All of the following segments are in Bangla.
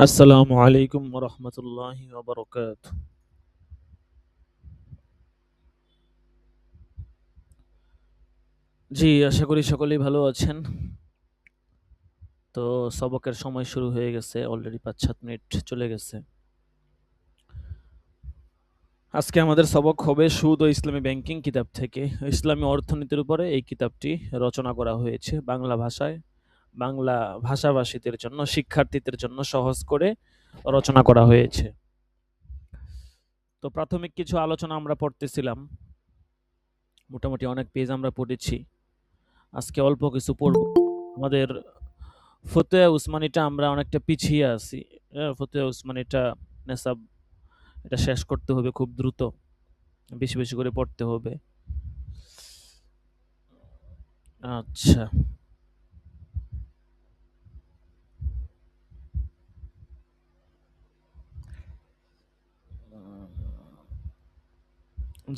আসসালামু আলাইকুম রহমতুল্লাহি ওয়া জি, আশা করি সকলেই ভালো আছেন। তো সবকের সময় শুরু হয়ে গেছে, অলরেডি ৫-৭ মিনিট চলে গেছে। আজকে আমাদের সবক হবে সুদ ও ইসলামী ব্যাংকিং কিতাব থেকে। ইসলামী অর্থনীতির উপরে এই কিতাবটি রচনা করা হয়েছে বাংলা ভাষায়, বাংলা ভাষাভাষীদের জন্য, শিক্ষার্থীদের জন্য সহজ করে রচনা করা হয়েছে। তো প্রাথমিক কিছু আলোচনা আমরা পড়তেছিলাম, মোটামুটি অনেক পেজ আমরা পড়েছি। আজকে অল্প কিছু পড়ব। আমাদের ফতোয়া উসমানিটা আমরা অনেকটা পিছিয়ে আছি। ফতোয়া উসমানিটা নেসাব এটা শেষ করতে হবে খুব দ্রুত, বেশি বেশি করে পড়তে হবে। আচ্ছা,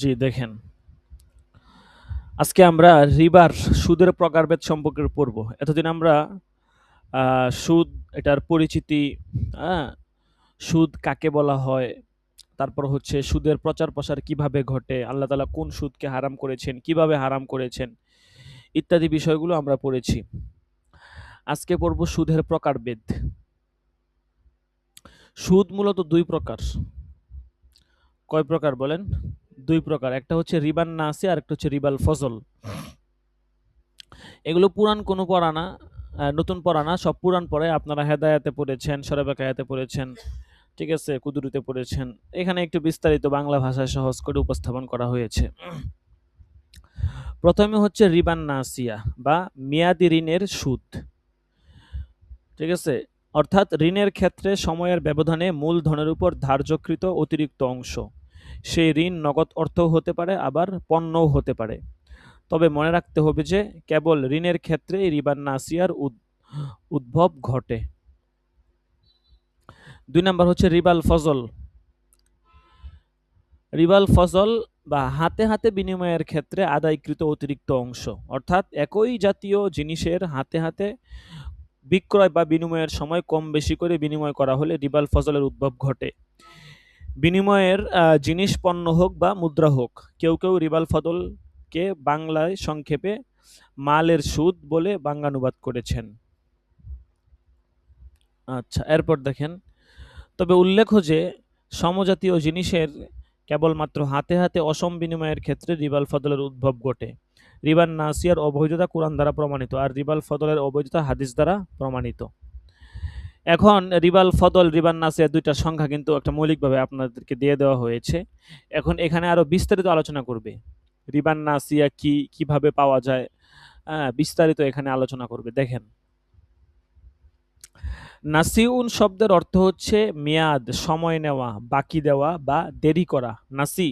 জি দেখেন, আজকে আমরা রিবার সুদের প্রকারভেদ সম্পর্কে পড়ব। এতদিন আমরা সুদ এটার পরিচিতি, হ্যাঁ, সুদ কাকে বলা হয়, তারপর হচ্ছে সুদের প্রচার প্রসার কিভাবে ঘটে, আল্লাহ তাআলা কোন সুদকে হারাম করেছেন, কিভাবে হারাম করেছেন, ইত্যাদি বিষয়গুলো আমরা পড়েছি। আজকে পড়ব সুদের প্রকারভেদ। সুদ মূলত দুই প্রকার। কয় প্রকার বলেন? দুই প্রকার। একটা হচ্ছে রিবান নাসি আর একটা হচ্ছে রিবাল ফজল। এগুলো পুরান কোনো পড়া না, নতুন পড়া না, সব পুরান পড়ে। আপনারা হেদায়াতে পড়েছেন, সরাবেকায়াতে পড়েছেন, ঠিক আছে, কুদুরিতে পড়েছেন। এখানে একটু বিস্তারিত বাংলা ভাষায় সহজ করে উপস্থাপন করা হয়েছে। প্রথমে হচ্ছে রিবান নাসিয়া বা মেয়াদি ঋণের সুদ, ঠিক আছে, অর্থাৎ ঋণের ক্ষেত্রে সময়ের ব্যবধানে মূলধনের উপর ধার্যকৃত অতিরিক্ত অংশ। সেই ঋণ নগদ অর্থও হতে পারে, আবার পণ্যও হতে পারে। তবে মনে রাখতে হবে যে কেবল ঋণের ক্ষেত্রে রিবান নাসিয়ার উদ্ভব ঘটে। ২ নাম্বার হচ্ছে রিবাল ফজল। রিবাল ফজল বা হাতে হাতে বিনিময়ের ক্ষেত্রে আদায়কৃত অতিরিক্ত অংশ, অর্থাৎ একই জাতীয় জিনিসের হাতে হাতে বিক্রয় বা বিনিময়ের সময় কম বেশি করে বিনিময় করা হলে রিবাল ফজলের উদ্ভব ঘটে। বিনিময়ের জিনিস পণ্য হোক বা মুদ্রা হোক, কেউ কেউ রিবাল ফজলকে বাংলায় সংক্ষেপে মালের সুদ বলে বাংলানুবাদ করেছেন। আচ্ছা, এরপর দেখেন, তবে উল্লেখ্য যে সমজাতীয় জিনিসের কেবলমাত্র হাতে হাতে অসম বিনিময়ের ক্ষেত্রে রিবাল ফদলের উদ্ভব ঘটে। রিবান নাসিয়ার অবৈধতা কোরআন দ্বারা প্রমাণিত, আর রিবাল ফদলের অবৈধতা হাদিস দ্বারা প্রমাণিত। এখন রিবাল ফদল, রিবান নাসিয়ার দুইটার সংখ্যা কিন্তু একটা মৌলিকভাবে আপনাদেরকে দিয়ে দেওয়া হয়েছে। এখন এখানে আরো বিস্তারিত আলোচনা করবে, রিবান নাসিয়া কি, কিভাবে পাওয়া যায়, বিস্তারিত এখানে আলোচনা করবে। দেখেন, নাসিউন শব্দের অর্থ হচ্ছে মেয়াদ, সময় নেওয়া, বাকি দেওয়া বা দেরি করা, নাসি।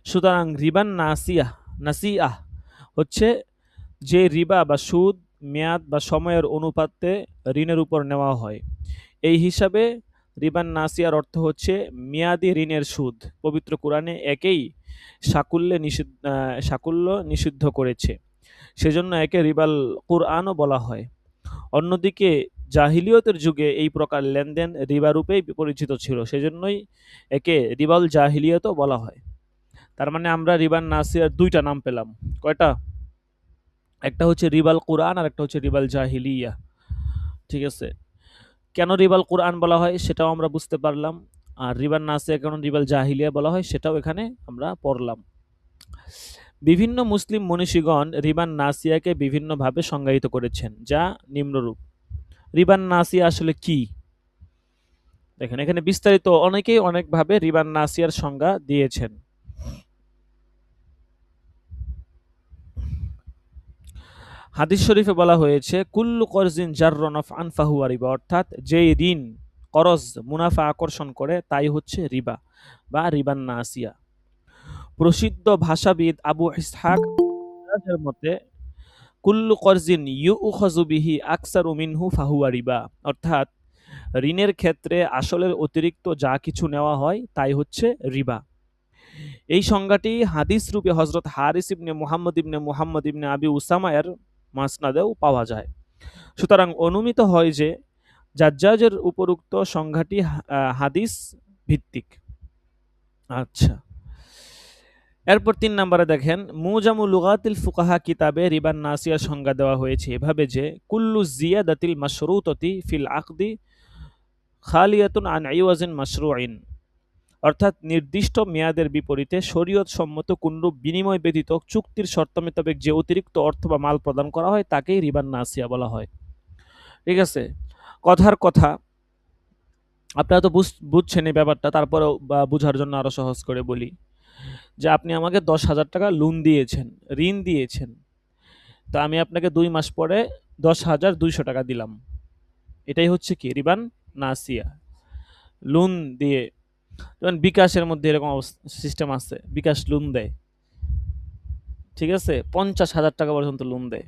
সুতরাং রিবান নাসিয়া, নাসিআহ হচ্ছে যে রিবা বা সুদ মেয়াদ বা সময়ের অনুপাতে ঋণের উপর নেওয়া হয়। এই হিসাবে রিবান নাসিয়ার অর্থ হচ্ছে মেয়াদি ঋণের সুদ। পবিত্র কোরআনে একেই সাকুল্য নিষিদ্ধ করেছে, সেজন্য একে রিবাল কুরআনও বলা হয়। অন্যদিকে জাহিলিয়তের যুগে এই প্রকার লেনদেন রিবা রূপেই পরিচিত ছিল, সেজন্যই একে রিবাল জাহিলিয়তও বলা হয়। তার মানে আমরা রিবান নাসিয়ার দুইটা নাম পেলাম। কয়টা? একটা হচ্ছে রিবাল কুরআন আর একটা হচ্ছে রিবাল জাহিলিয়া, ঠিক আছে। কেন রিবাল কুরআন বলা হয় সেটাও আমরা বুঝতে পারলাম, আর রিবান নাসিয়া কেন রিবাল জাহিলিয়া বলা হয় সেটাও এখানে আমরা পড়লাম। বিভিন্ন মুসলিম মনীষীগণ রিবান নাসিয়াকে বিভিন্নভাবে সংজ্ঞায়িত করেছেন, যা নিম্নরূপ। রিবান নাসিয়া আসলে কি? দেখেন, এখানে বিস্তারিত অনেকেই অনেকভাবে রিবান নাসিয়ার সংজ্ঞা দিয়েছেন। হাদিস শরীফে বলা হয়েছে, কুল্লু করজিন জাররন অফ আনফাহুয়া রিবা, অর্থাৎ যেই ঋণ করজ মুনাফা আকর্ষণ করে তাই হচ্ছে রিবা বা রিবান নাসিয়া। প্রসিদ্ধ ভাষাবিদ আবু ইসহাক এর মতে কুল্লু করজিন ইউখাযু বিহি আকসারু মিনহু ফাহুয়া রিবা, অর্থাৎ ঋণের ক্ষেত্রে আসলের অতিরিক্ত যা কিছু নেওয়া হয় তাই হচ্ছে রিবা। এই সংজ্ঞাটি হাদিস রূপে হযরত হারিস ইবনে আবি উসামা এর মাসনাদেও পাওয়া যায়। সুতরাং অনুমিত হয় যে জাজ্জাজের উপরোক্ত সংজ্ঞাটি হাদিস ভিত্তিক। আচ্ছা, এরপর ৩ নম্বরে দেখেন, মুজামু লুগাতিল ফুকাহা কিতাবে রিবান নাসিয়ার সংজ্ঞা দেওয়া হয়েছে এভাবে যে, কুল্লু জিয়াদাতিল মাশরুততি ফিল আকদি খালিয়াতুন আন ইওয়াজিন মাশরুইন, অর্থাৎ নির্দিষ্ট মেয়াদের বিপরীতে শরীয়ত সম্মত কোনরূপ বিনিময় ব্যতীত চুক্তির শর্ত মোতাবেক যে অতিরিক্ত অর্থ বা মাল প্রদান করা হয় তাকেই রিবান নাসিয়া বলা হয়। ঠিক আছে, কথার কথা, আপনারা তো বুঝছেন এই ব্যাপারটা, তারপরেও বুঝার জন্য আরো সহজ করে বলি যে, আপনি আমাকে ১০,০০০ টাকা লোন দিয়েছেন, ঋণ দিয়েছেন, তো আমি আপনাকে ২ মাস পরে ১০,২০০ টাকা দিলাম। এটাই হচ্ছে কি রিবান নাসিয়া। লোন দিয়ে, যেমন বিকাশের মধ্যে এরকম সিস্টেম আছে, বিকাশ লোন দেয়, ঠিক আছে, ৫০,০০০ টাকা পর্যন্ত লোন দেয়।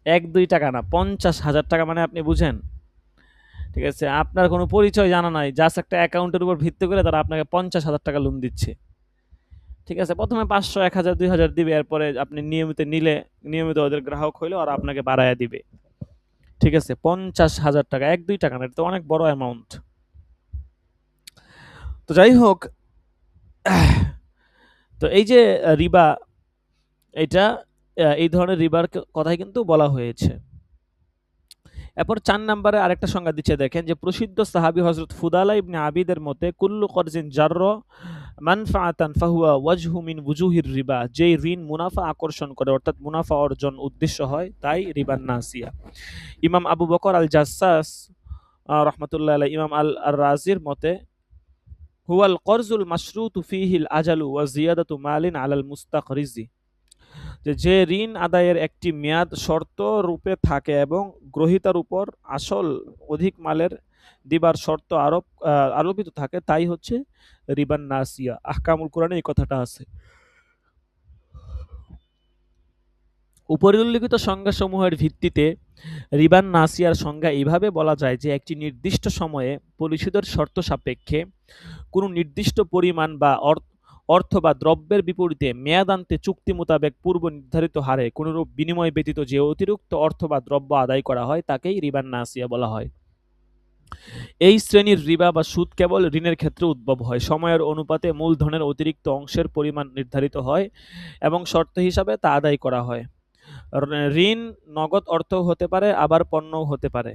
১-২ টাকা না, ৫০,০০০ টাকা, মানে আপনি বুঝেন। ঠিক আছে, আপনার কোনো পরিচয় জানা নাই, জাস্ট একটা অ্যাকাউন্টের উপর ভিত্তি করে তারা আপনাকে ৫০,০০০ টাকা লোন দিচ্ছে। ঠিক আছে, প্রথমে ৫০০, ১,০০০, ২,০০০ দিবে, এরপরে আপনি নিয়মিত ওদের গ্রাহক হইলে ওরা আপনাকে বাড়ায়া দিবে। ঠিক আছে, ৫০,০০০ টাকা, ১-২ টাকা না, এটা তো অনেক বড় অ্যামাউন্ট। তো যাই হোক, তো এই যে রিবা, এটা এই ধরনের রিবার কথাই কিন্তু বলা হয়েছে। এরপর ৪ নম্বরে আরেকটা সংজ্ঞা দিচ্ছে, দেখেন যে, প্রসিদ্ধ সাহাবী হযরত ফুদালা ইবনে আবিদের মতে, কুল্লু করজিন জারর মানফাআতান ফাহুয়া ওয়াজহু মিন ওয়ুজুহির রিবা, যেই ঋণ মুনাফা আকর্ষণ করে অর্থাৎ মুনাফা অর্জন উদ্দেশ্য হয় তাই রিবান নাসিয়া। ইমাম আবু বকর আল জাসসাস রাহমাতুল্লাহ আলাইহি, ইমাম আল রাজির মতে, হুয়াল করজুল মাশরুতু ফিহিল আজালু ওয়া জিয়াদাতু মালিন আলাল মুস্তাকরিজি, যে ঋণ আদায়ের একটি মেয়াদ শর্ত রূপে থাকে এবং গ্রহীতার উপর আসল অধিক মালের দিবার শর্ত আরোপিত থাকে, তাই হচ্ছে রিবান নাসিয়া। আহকামুল কোরআনে এই কথাটা আছে। উপরে উল্লিখিত সংজ্ঞাসমূহের ভিত্তিতে রিবান নাসিয়ার সংজ্ঞা এইভাবে বলা যায় যে, একটি নির্দিষ্ট সময়ে পরিশোধের শর্ত সাপেক্ষে কোনো নির্দিষ্ট পরিমাণ বা অর্থ বা দ্রব্যের বিপরীতে মেয়াদান্তে চুক্তি মোতাবেক পূর্ব নির্ধারিত হারে কোনরূপ বিনিময় ব্যতীত যে অতিরিক্ত অর্থ বা দ্রব্য আদায় করা হয় তাকেই রিবান নাসিয়া বলা হয়। এই শ্রেণীর রিবা বা সুদ কেবল ঋণের ক্ষেত্রে উদ্ভব হয়। সময়ের অনুপাতে মূলধনের অতিরিক্ত অংশের পরিমাণ নির্ধারিত হয় এবং শর্ত হিসাবে তা আদায় করা হয়। ঋণ নগদ অর্থ হতে পারে, আবার পণ্যও হতে পারে।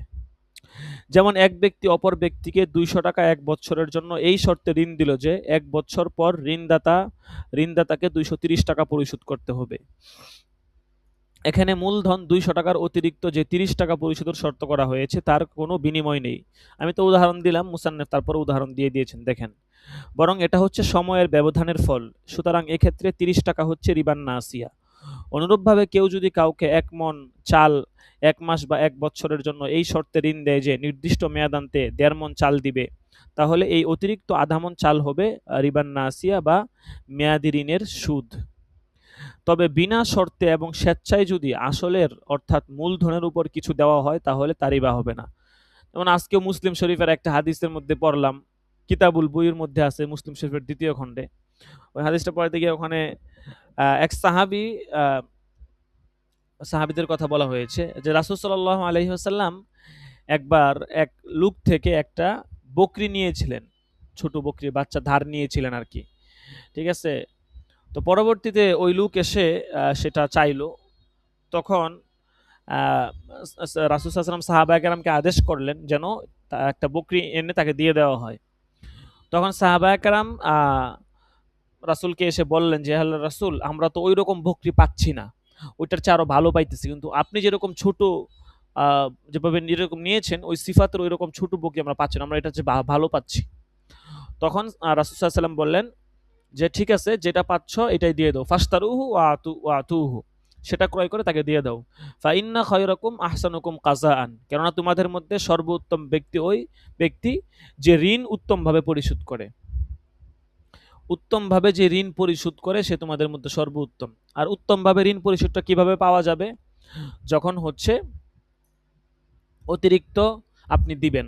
যেমন এক ব্যক্তি অপর ব্যক্তিকে ২০০ টাকা ১ বছরের জন্য এই শর্তে ঋণ দিল যে ১ বছর পর ঋণদাতাকে ২৩০ টাকা পরিশোধ করতে হবে। এখানে মূলধন ২০০ টাকার অতিরিক্ত যে ৩০ টাকা পরিশোধের শর্ত করা হয়েছে তার কোনো বিনিময় নেই। আমি তো উদাহরণ দিলাম, মুসান্নেফ তারপরে উদাহরণ দিয়ে দিয়েছেন, দেখেন, বরং এটা হচ্ছে সময়ের ব্যবধানের ফল। সুতরাং এক্ষেত্রে ৩০ টাকা হচ্ছে রিবান নাসিয়া। অনুরূপভাবে কেউ যদি কাউকে ১ মণ চাল ১ মাস বা ১ বছরের জন্য এই শর্তে ঋণ দেয় যে নির্দিষ্ট মেয়াদান্তে ১.৫ মণ চাল দিবে, তাহলে এই অতিরিক্ত আধা মণ চাল হবে রিবান নাসিয়া বা মেয়াদি ঋণের সুদ। তবে বিনা শর্তে এবং স্বেচ্ছায় যদি আসলের অর্থাৎ মূলধনের উপর কিছু দেওয়া হয় তাহলে তা রিবা হবে না। যেমন আজকেও মুসলিম শরীফের একটা হাদিসের মধ্যে পড়লাম, কিতাবুল বুইয়ের মধ্যে আছে, মুসলিম শরীফের ২য় খণ্ডে। ওই হাদিসটা পড়তে গিয়ে ওখানে এক সাহাবীদের কথা বলা হয়েছে যে, রাসূল সাল্লাল্লাহু আলাইহি ওয়াসাল্লাম একবার এক লোক থেকে একটা বকরি নিয়েছিলেন, ছোট বকরি বাচ্চা ধার নিয়েছিলেন আরকি। ঠিক আছে? তো পরবর্তীতে ওই লোক এসে সেটা চাইলো। তখন আ রাসূল সাল্লাল্লাহু আলাইহি ওয়াসাল্লাম সাহাবায়ে কেরামকে আদেশ করলেন যেন একটা বকরি এনে তাকে দিয়ে দেওয়া হয়। তখন সাহাবায়ে কেরাম রাসূলকে এসে বললেন যে, হে আল্লাহর রাসূল, আমরা তো ঐরকম বকরি পাচ্ছি না। ওইটার চেয়ে আরো ভালো পাইতেছি। কিন্তু আপনি যেরকম ছোট আ যেভাবে যেরকম নিয়েছেন ওই সিফাতের ঐরকম ছোট বকরি আমরা পাচ্ছি না। আমরা এটার চেয়ে ভালো পাচ্ছি। তখন রাসূল সাল্লাল্লাহু আলাইহি ওয়াসাল্লাম বললেন যে, ঠিক আছে, যেটা পাচ্ছ এটাই দিয়ে দাও। ফাশতারুহু ওয়া আতুহু, সেটা ক্রয় করে তাকে দিয়ে দাও। ফা ইন্না খায়রাকুম আহসানুকুম কাযাআন, কেননা তোমাদের মধ্যে সর্বোত্তম ব্যক্তি ওই ব্যক্তি যে ঋণ উত্তমভাবে পরিশোধ করে। উত্তমভাবে যে ঋণ পরিশোধ করে সে তোমাদের মধ্যে সর্বোত্তম। আর উত্তমভাবে ঋণ পরিশোধটা কিভাবে পাওয়া যাবে? যখন হচ্ছে অতিরিক্ত আপনি দিবেন।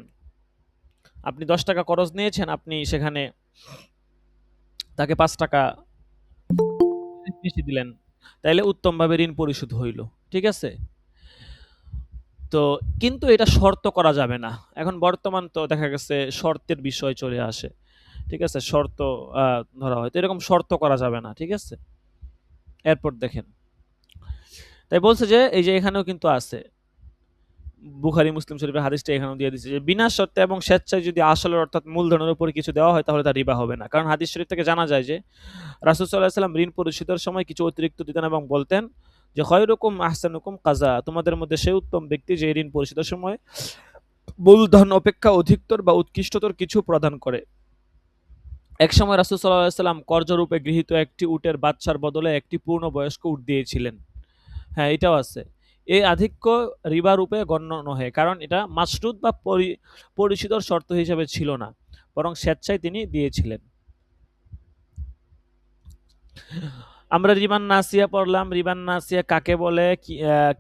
আপনি ১০ টাকা খরচ নিয়েছেন, আপনি সেখানে তাকে ৫ টাকা বেশি দিলেন। তাইলে উত্তমভাবে ঋণ পরিশোধ হইল। ঠিক আছে? তো কিন্তু এটা শর্ত করা যাবে না। এখন বর্তমান তো দেখা গেছে শর্তের বিষয় চলে আসে। ঠিক আছে? শর্ত ধরা হয়। তো এরকম শর্ত করা যাবে না। ঠিক আছে? এরপর দেখেন। তাই বলছে যে এই যে এখানেও কিন্তু আছে। বুখারী মুসলিম শরীফের হাদিসটা এখানেও দিয়ে দিচ্ছে যে বিনা শর্তে এবং স্বেচ্ছায় যদি আসলের অর্থাৎ মূলধনের উপর কিছু দেওয়া হয় তাহলে তা রিবা হবে না। কারণ হাদিস শরীফ থেকে জানা যায় যে রাসূল সাল্লাল্লাহু আলাইহি ওয়াসাল্লাম ঋণ পরিশোধের সময় কিছু অতিরিক্ত দিতেন এবং বলতেন যে খয়রুকুম আহসানুকুম কাযা, তোমাদের মধ্যে সেই উত্তম ব্যক্তি যে ঋণ পরিশোধের সময় মূলধন অপেক্ষা অধিকতর বা উৎকৃষ্টতর কিছু প্রদান করে। একসময় রাসূল সাল্লাল্লাহু আলাইহি ওয়াসাল্লাম কর্জরূপে গৃহীত একটি উটের বাচ্চার বদলে একটি পূর্ণবয়স্ক উট দিয়েছিলেন। হ্যাঁ, এটাও আছে। এই আধিক্য রিবা রূপে গণ্য নহে। কারণ এটা মাশরুত বা পরিশোধের শর্ত হিসেবে ছিল না। বরং স্বেচ্ছায় তিনি দিয়েছিলেন। আমরা রিবান নাসিয়া পড়লাম। রিবান নাসিয়া কাকে বলে,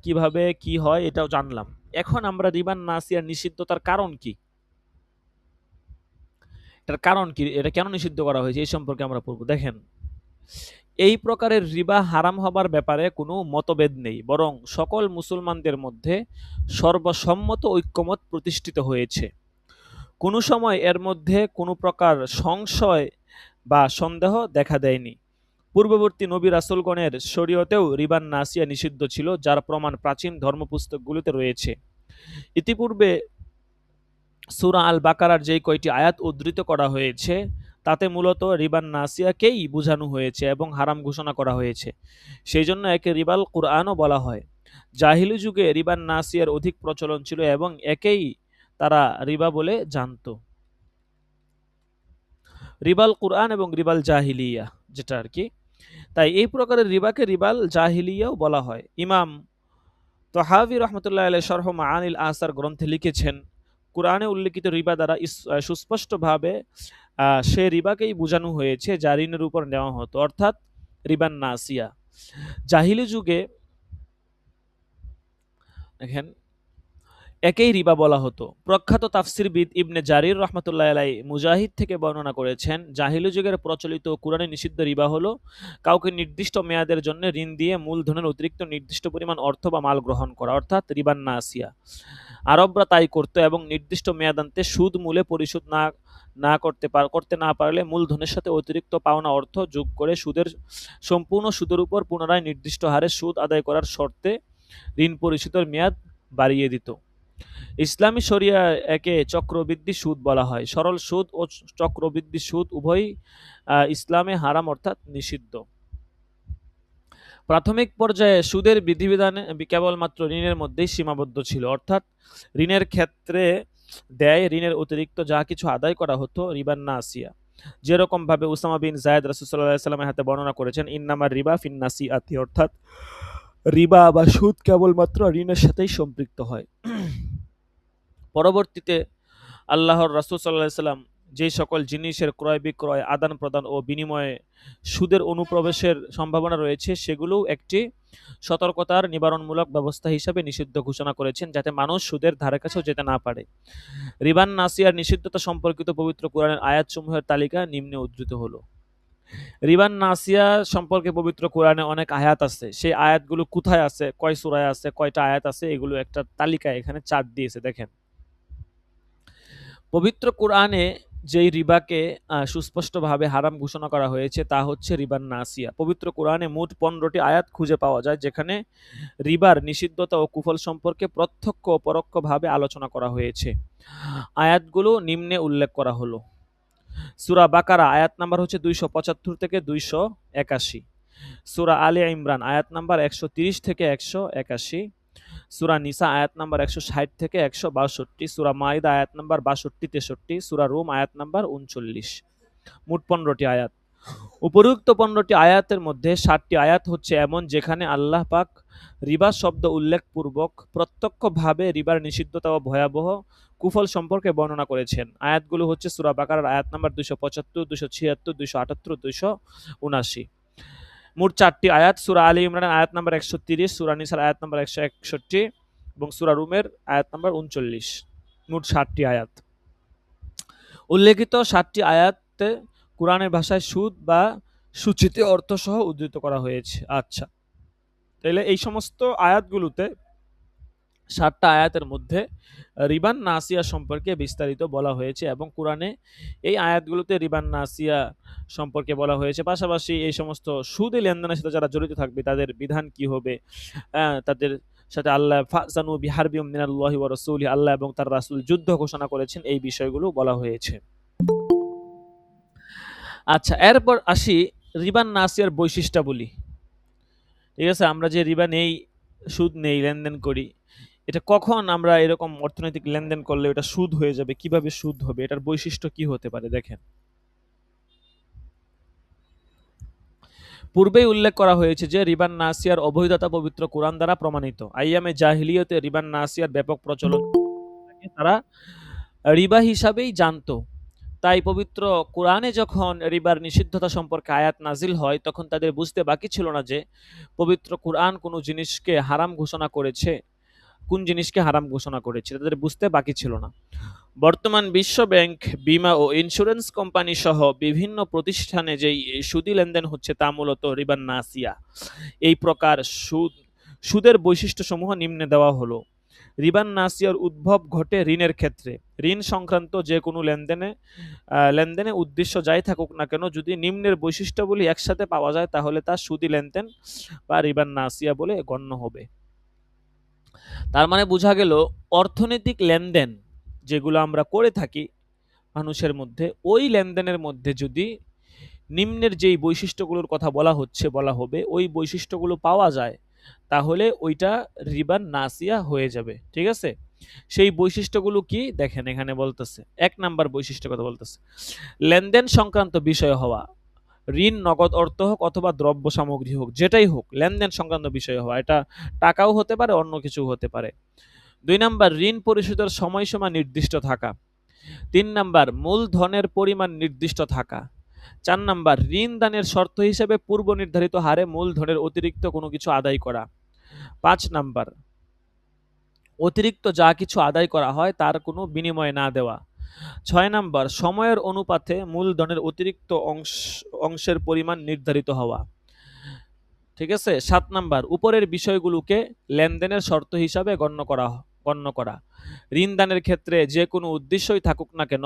কিভাবে কি হয় এটাও জানলাম। এখন আমরা রিবান নাসিয়ার নিষিদ্ধতার কারণ কি? এটার কারণ কি? এটা কেন নিষিদ্ধ করা হয়েছে এই সম্পর্কে আমরা পড়ব। দেখেন, এই প্রকারের রিবা হারাম হবার ব্যাপারে কোনো মতভেদ নেই, বরং সকল মুসলমানদের মধ্যে সর্বসম্মত ঐক্যমত প্রতিষ্ঠিত হয়েছে। কোনো সময় এর মধ্যে কোনো প্রকার সংশয় বা সন্দেহ দেখা দেয়নি। পূর্ববর্তী নবী রাসূলগণের শরীয়তেও রিবান নাসিয়া নিষিদ্ধ ছিল, যার প্রমাণ প্রাচীন ধর্মপুস্তকগুলিতে রয়েছে। ইতিপূর্বে সূরা আল বাকারার যেই কয়টি আয়াত উদ্ধৃত করা হয়েছে তাতে মূলত রিবান নাসিয়াকেই বোঝানো হয়েছে এবং হারাম ঘোষণা করা হয়েছে। সেই জন্য একে রিবাল কুরআনও বলা হয়। জাহিলি যুগে রিবান নাসিয়ার অধিক প্রচলন ছিল এবং একেই তারা রিবা বলে জানত। রিবাল কুরআন এবং রিবাল জাহিলিয়া যেটা আর কি, তাই এই প্রকারের রিবাকে রিবাল জাহিলিয়াও বলা হয়। ইমাম তহাবি রহমতুল্লাহ আলাইহি শরহ মাআনিল আসার গ্রন্থে লিখেছেন, কুরআনে উল্লেখিত রিবা দ্বারা সুস্পষ্টভাবে সে রিবাকেই বোঝানো হয়েছে যা ঋণের উপর নেওয়া হতো, অর্থাৎ রিবান নাসিয়া। জাহিলি যুগে দেখেন একেই রিবা বলা হতো। প্রখ্যাত তাফসিরবিদ ইবনে জারির রহমতুল্লাহ আলাই মুজাহিদ থেকে বর্ণনা করেছেন, জাহিলি যুগের প্রচলিত কুরআনে নিষিদ্ধ রিবা হলো কাউকে নির্দিষ্ট মেয়াদের জন্য ঋণ দিয়ে মূলধনের অতিরিক্ত নির্দিষ্ট পরিমাণ অর্থ বা মাল গ্রহণ করা, অর্থাৎ রিবান নাসিয়া। আরবরা তাই করত এবং নির্দিষ্ট মেয়াদান্তে সুদ মূলে পরিশোধ করতে না পারলে মূলধনের সাথে অতিরিক্ত পাওনা অর্থ যোগ করে সুদের সম্পূর্ণ সুদের উপর পুনরায় নির্দিষ্ট হারে সুদ আদায় করার শর্তে ঋণ পরিশোধের মেয়াদ বাড়িয়ে দিত। ইসলামী শরিয়া একে চক্রবৃদ্ধি সুদ বলা হয়। সরল সুদ ও চক্রবৃদ্ধি সুদ উভয়ই ইসলামে হারাম অর্থাৎ নিষিদ্ধ। প্রাথমিক পর্যায়ে সুদের বিধিবিধান কেবলমাত্র ঋণের মধ্যেই সীমাবদ্ধ ছিল, অর্থাৎ ঋণের ক্ষেত্রে ঋণের অতিরিক্ত যা কিছু আদায় করা হতো রিবান নাসিয়া। যেরকম ভাবে উসামা বিন যায়েদ রাসূলুল্লাহ সাল্লাল্লাহু আলাইহি ওয়াসাল্লামের হাতে বর্ণনা করেছেন, ইন্নামার রিবা ফিন নাসিআতি, অর্থাৎ রিবা বা সুদ কেবলমাত্র ঋণের সাথেই সম্পৃক্ত হয়। পরবর্তীতে আল্লাহর রাসূল সাল্লাল্লাহু আলাইহি ওয়াসাল্লাম যে সকল জিনিসের ক্রয় বিক্রয় আদান প্রদান ও বিনিময়ে সুদের অনুপ্রবেশের সম্ভাবনা রয়েছে সেগুলোও একটি সতর্কতার নিবারণমূলক ব্যবস্থা হিসাবে নিষিদ্ধ ঘোষণা করেছেন, যাতে মানুষ সুদের ধারে কাছেও যেতে না পারে। রিবান নাসিয়ার নিষিদ্ধতা সম্পর্কিত পবিত্র কোরআনের আয়াতসমূহের তালিকা নিম্নে উদ্ধৃত হলো। রিবান নাসিয়া সম্পর্কে পবিত্র কোরআনে অনেক আয়াত আছে। সেই আয়াতগুলো কোথায় আছে, কয় সূরায় আছে, কয়টা আয়াত আছে, এগুলো একটা তালিকা এখানে চার্ট দিয়েছে, দেখেন। পবিত্র কোরআনে যেই রিবাকে সুস্পষ্টভাবে হারাম ঘোষণা করা হয়েছে তা হচ্ছে রিবান নাসিয়া। পবিত্র কোরআনে মোট 15টি আয়াত খুঁজে পাওয়া যায় যেখানে রিবার নিষিদ্ধতা ও কুফল সম্পর্কে প্রত্যক্ষ ও পরোক্ষভাবে আলোচনা করা হয়েছে। আয়াতগুলো নিম্নে উল্লেখ করা হলো। সূরা বাকারা আয়াত নাম্বার হচ্ছে 275 থেকে 281, সূরা আলে ইমরান আয়াত নাম্বার 130 থেকে 181, সূরা নিসা আয়াত নাম্বার 160 থেকে 162, সূরা মাইদা আয়াত নাম্বার 62-63, সূরা রুম আয়াত নাম্বার 39। মোট 15টি আয়াত। উপরোক্ত 15টি আয়াতের মধ্যে 7টি আয়াত হচ্ছে এমন যেখানে আল্লাহ পাক রিবা শব্দ উল্লেখ পূর্বক প্রত্যক্ষভাবে রিবার নিষিদ্ধতা ও ভয়াবহ কুফল সম্পর্কে বর্ণনা করেছেন। আয়াতগুলো হচ্ছে সূরা বাকারার আয়াত নাম্বার 275, 276, 278, 279। মোট 4টি আয়াত সূরা আলী ইমরানের আয়াত নাম্বার 130, সূরা নিসার আয়াত নাম্বার 161 এবং সূরা রুমের আয়াত নাম্বার 39। মোট 7টি আয়াত। উল্লেখিত 7টি আয়াতে কোরআনের ভাষায় সুদ বা সুচিতি অর্থ সহ উদ্ধৃত করা হয়েছে। আচ্ছা, তাহলে এই সমস্ত আয়াতগুলোতে 7টা আয়াতের মধ্যে রিবান নাসিয়া সম্পর্কে বিস্তারিত বলা হয়েছে এবং কোরআনে এই আয়াতগুলোতে রিবান নাসিয়া সম্পর্কে বলা হয়েছে। পাশাপাশি এই সমস্ত সুদী লেনদেনের সাথে যারা জড়িত থাকবে তাদের বিধান কি হবে, তাদের সাথে আল্লাহ ফাজানু বিহারবিম মিনাল্লাহি ওয়া রাসূলিহি, আল্লাহ এবং তার রাসূল যুদ্ধ ঘোষণা করেছেন, এই বিষয়গুলো বলা হয়েছে। আচ্ছা, এরপর আসি রিবান নাসিয়ার বৈশিষ্ট্যাবলী। ঠিক আছে, আমরা যে রিবা নেই, সুদ নেই, লেনদেন করি, এটা কখন আমরা এরকম অর্থনৈতিক লেনদেন করলে এটা সুদ হয়ে যাবে, কিভাবে সুদ হবে, এটার বৈশিষ্ট্য কি হতে পারে দেখেন। পূর্বেই উল্লেখ করা হয়েছে যে রিবান নাসিয়ার অবৈধতা পবিত্র কোরআন দ্বারা প্রমাণিত। আইয়ামে জাহিলিয়তে রিবান নাসিয়ার ব্যাপক প্রচলন, তারা রিবা হিসাবেই জানতো। তাই পবিত্র কোরআনে যখন রিবার নিষিদ্ধতা সম্পর্কে আয়াত নাজিল হয়, তখন তাদের বুঝতে বাকি ছিল না যে পবিত্র কোরআন কোন জিনিসকে হারাম ঘোষণা করেছে, কোন জিনিসকে হারাম ঘোষণা করেছে, তাদের বুঝতে বাকি ছিল না। বর্তমান বিশ্ব ব্যাংক, বীমা ও ইন্স্যুরেন্স কোম্পানি সহ বিভিন্ন প্রতিষ্ঠানে যেই সুদী লেনদেন হচ্ছে তা মূলত রিবান নাসিয়া। এই প্রকার সুদের বৈশিষ্ট্যসমূহ নিম্নে দেওয়া হলো। রিবান নাসিয়ার উদ্ভব ঘটে ঋণের ক্ষেত্রে। ঋণ সংক্রান্ত যে কোনো লেনদেনে উদ্দেশ্য যাই থাকুক না কেন, যদি নিম্নের বৈশিষ্ট্যগুলি একসাথে পাওয়া যায় তাহলে তা সুদী লেনদেন বা রিবান নাসিয়া বলে গণ্য হবে। তার মানে বোঝা গেল, অর্থনৈতিক লেনদেন যেগুলো আমরা করে থাকি মানুষের মধ্যে, ওই লেনদেনের মধ্যে যদি নিম্নের যেই বৈশিষ্ট্যগুলোর কথা বলা হবে, ওই বৈশিষ্ট্যগুলো পাওয়া যায় তাহলে ওইটা রিবান নাসিয়া হয়ে যাবে। ঠিক আছে, সেই বৈশিষ্ট্যগুলো কি দেখেন, এখানে বলতেছে 1 নাম্বার বৈশিষ্ট্যের কথা বলতেছে, লেনদেন সংক্রান্ত বিষয় হওয়া। ঋণ নগদ অর্থ হোক অথবা দ্রব্য সামগ্রী হোক, যেটাই হোক, লেনদেন সংক্রান্ত বিষয় হওয়া। এটা টাকাও হতে পারে, অন্য কিছু হতে পারে। 2 নাম্বার, ঋণ পরিশোধের সময়সীমা নির্দিষ্ট থাকা। 3 নাম্বার, মূলধনের পরিমাণ নির্দিষ্ট থাকা। 4 নাম্বার, ঋণ দানের শর্ত হিসেবে পূর্ব নির্ধারিত হারে মূলধনের অতিরিক্ত কোনো কিছু আদায় করা। 5 নাম্বার, অতিরিক্ত যা কিছু আদায় করা হয় তার কোনো বিনিময় না দেওয়া। 6 নাম্বার, সময়ের অনুপাতে মূলধনের অতিরিক্ত অংশের পরিমাণ নির্ধারিত হওয়া। ঠিক আছে, 7 নাম্বার, উপরের বিষয়গুলোকে লেনদেনের শর্ত হিসাবে গণ্য করা। ঋণ দানের ক্ষেত্রে যে কোনো উদ্দেশ্যই থাকুক না কেন,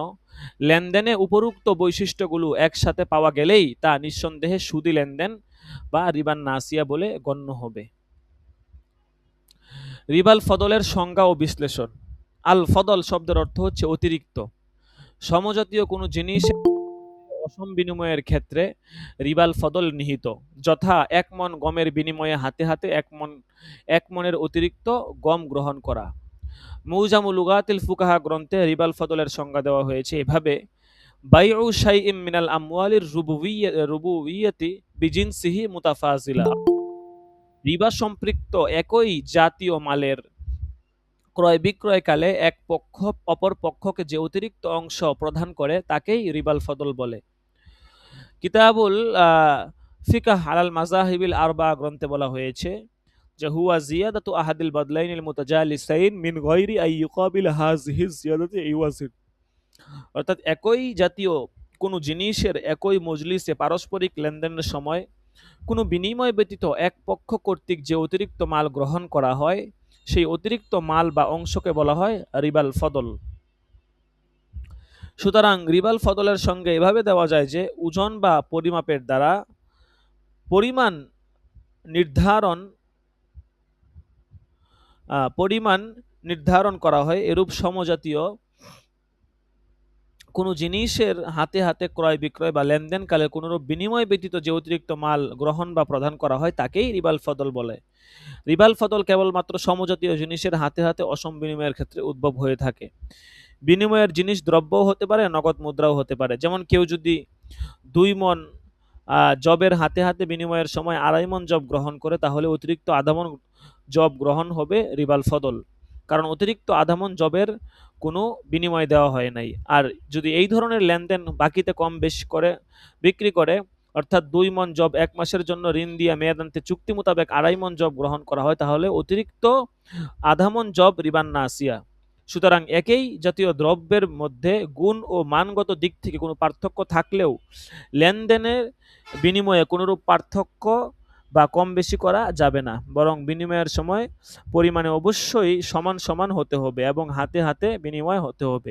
লেনদেনে উপরোক্ত বৈশিষ্ট্যগুলো একসাথে পাওয়া গেলেই তা নিঃসন্দেহে সুদী লেনদেন বা রিবান নাসিয়া বলে গণ্য হবে। রিবাল ফদলের সংজ্ঞা ও বিশ্লেষণ। আল ফদল শব্দের অর্থ হচ্ছে অতিরিক্ত। সমজাতীয় কোনো জিনিস অসম বিনিময়ের ক্ষেত্রে রিবাল ফদল নিহিত, যথা 1 মণ গমের বিনিময়ে হাতে হাতে 1 মণের অতিরিক্ত গম গ্রহণ করা। মুজামু লুগাতিল ফুকাহা গ্রন্থে রিবাল ফদলের সংজ্ঞা দেওয়া হয়েছে এভাবে: বাইউ শাইইম মিনাল আমওয়ালির রুবুবিয়্যাতি বিজিনসিহি মুতাফাজিলা। রিবা সম্পৃক্ত একই জাতীয় মালের ক্রয় বিক্রয়কালে এক পক্ষ অপর পক্ষকে যে অতিরিক্ত অংশ প্রদান করে তাকেই রিবাল ফদল বলে। কিতাবুল ফিকাহ আলাল মাযাহিবিল আরবা গ্রন্থে বলা হয়েছে যে হুয়া জিয়াদাতু আহাদিল বাদলাইনিল মুতাজালিসাইন মিন গায়রি আই ইউকাবিল হাযিহি জিয়াদাতি ইওয়াজিন। অর্থাৎ একই জাতীয় কোনো জিনিসের একই মজলিসে পারস্পরিক লেনদেনের সময় কোনো বিনিময় ব্যতীত এক পক্ষ কর্তৃক যে অতিরিক্ত মাল গ্রহণ করা হয়, সেই অতিরিক্ত মাল বা অংশকে বলা হয় রিবাল ফদল। সুতরাং রিবাল ফদলের সঙ্গে এভাবে দেওয়া যায় যে ওজন বা পরিমাপের দ্বারা পরিমাণ নির্ধারণ করা হয়, এরূপ সমজাতীয় কোনো জিনিসের হাতে হাতে ক্রয় বিক্রয় বা লেনদেনকালে কোনরূপ বিনিময় ব্যতীত যে অতিরিক্ত মাল গ্রহণ বা প্রদান করা হয় তাকেই রিবাল ফদল বলে। রিবাল ফদল কেবলমাত্র সমজাতীয় জিনিসের হাতে হাতে অসম বিনিময়ের ক্ষেত্রে উদ্ভব হয়ে থাকে। বিনিময়ের জিনিস দ্রব্যও হতে পারে, নগদ মুদ্রাও হতে পারে। যেমন কেউ যদি 2 মণ জবের হাতে হাতে বিনিময়ের সময় 2.5 মণ জব গ্রহণ করে, তাহলে অতিরিক্ত 0.5 মণ জব গ্রহণ হবে রিবাল ফদল, কারণ অতিরিক্ত 0.5 মণ জবের কোনো বিনিময় দেওয়া হয় নাই। আর যদি এই ধরনের লেনদেন বাকিতে কম বেশি করে বিক্রি করে, অর্থাৎ 2 মণ জব 1 মাসের জন্য ঋণ দিয়ে মেয়াদান্তে চুক্তি মোতাবেক 2.5 মণ জব গ্রহণ করা হয়, তাহলে অতিরিক্ত 0.5 মণ জব রিবান নাসিয়া। সুতরাং একই জাতীয় দ্রব্যের মধ্যে গুণ ও মানগত দিক থেকে কোনো পার্থক্য থাকলেও লেনদেনের বিনিময়ে কোনরূপ পার্থক্য বা কম বেশি করা যাবে না, বরং বিনিময়ের সময় পরিমাণে অবশ্যই সমান সমান হতে হবে এবং হাতে হাতে বিনিময় হতে হবে।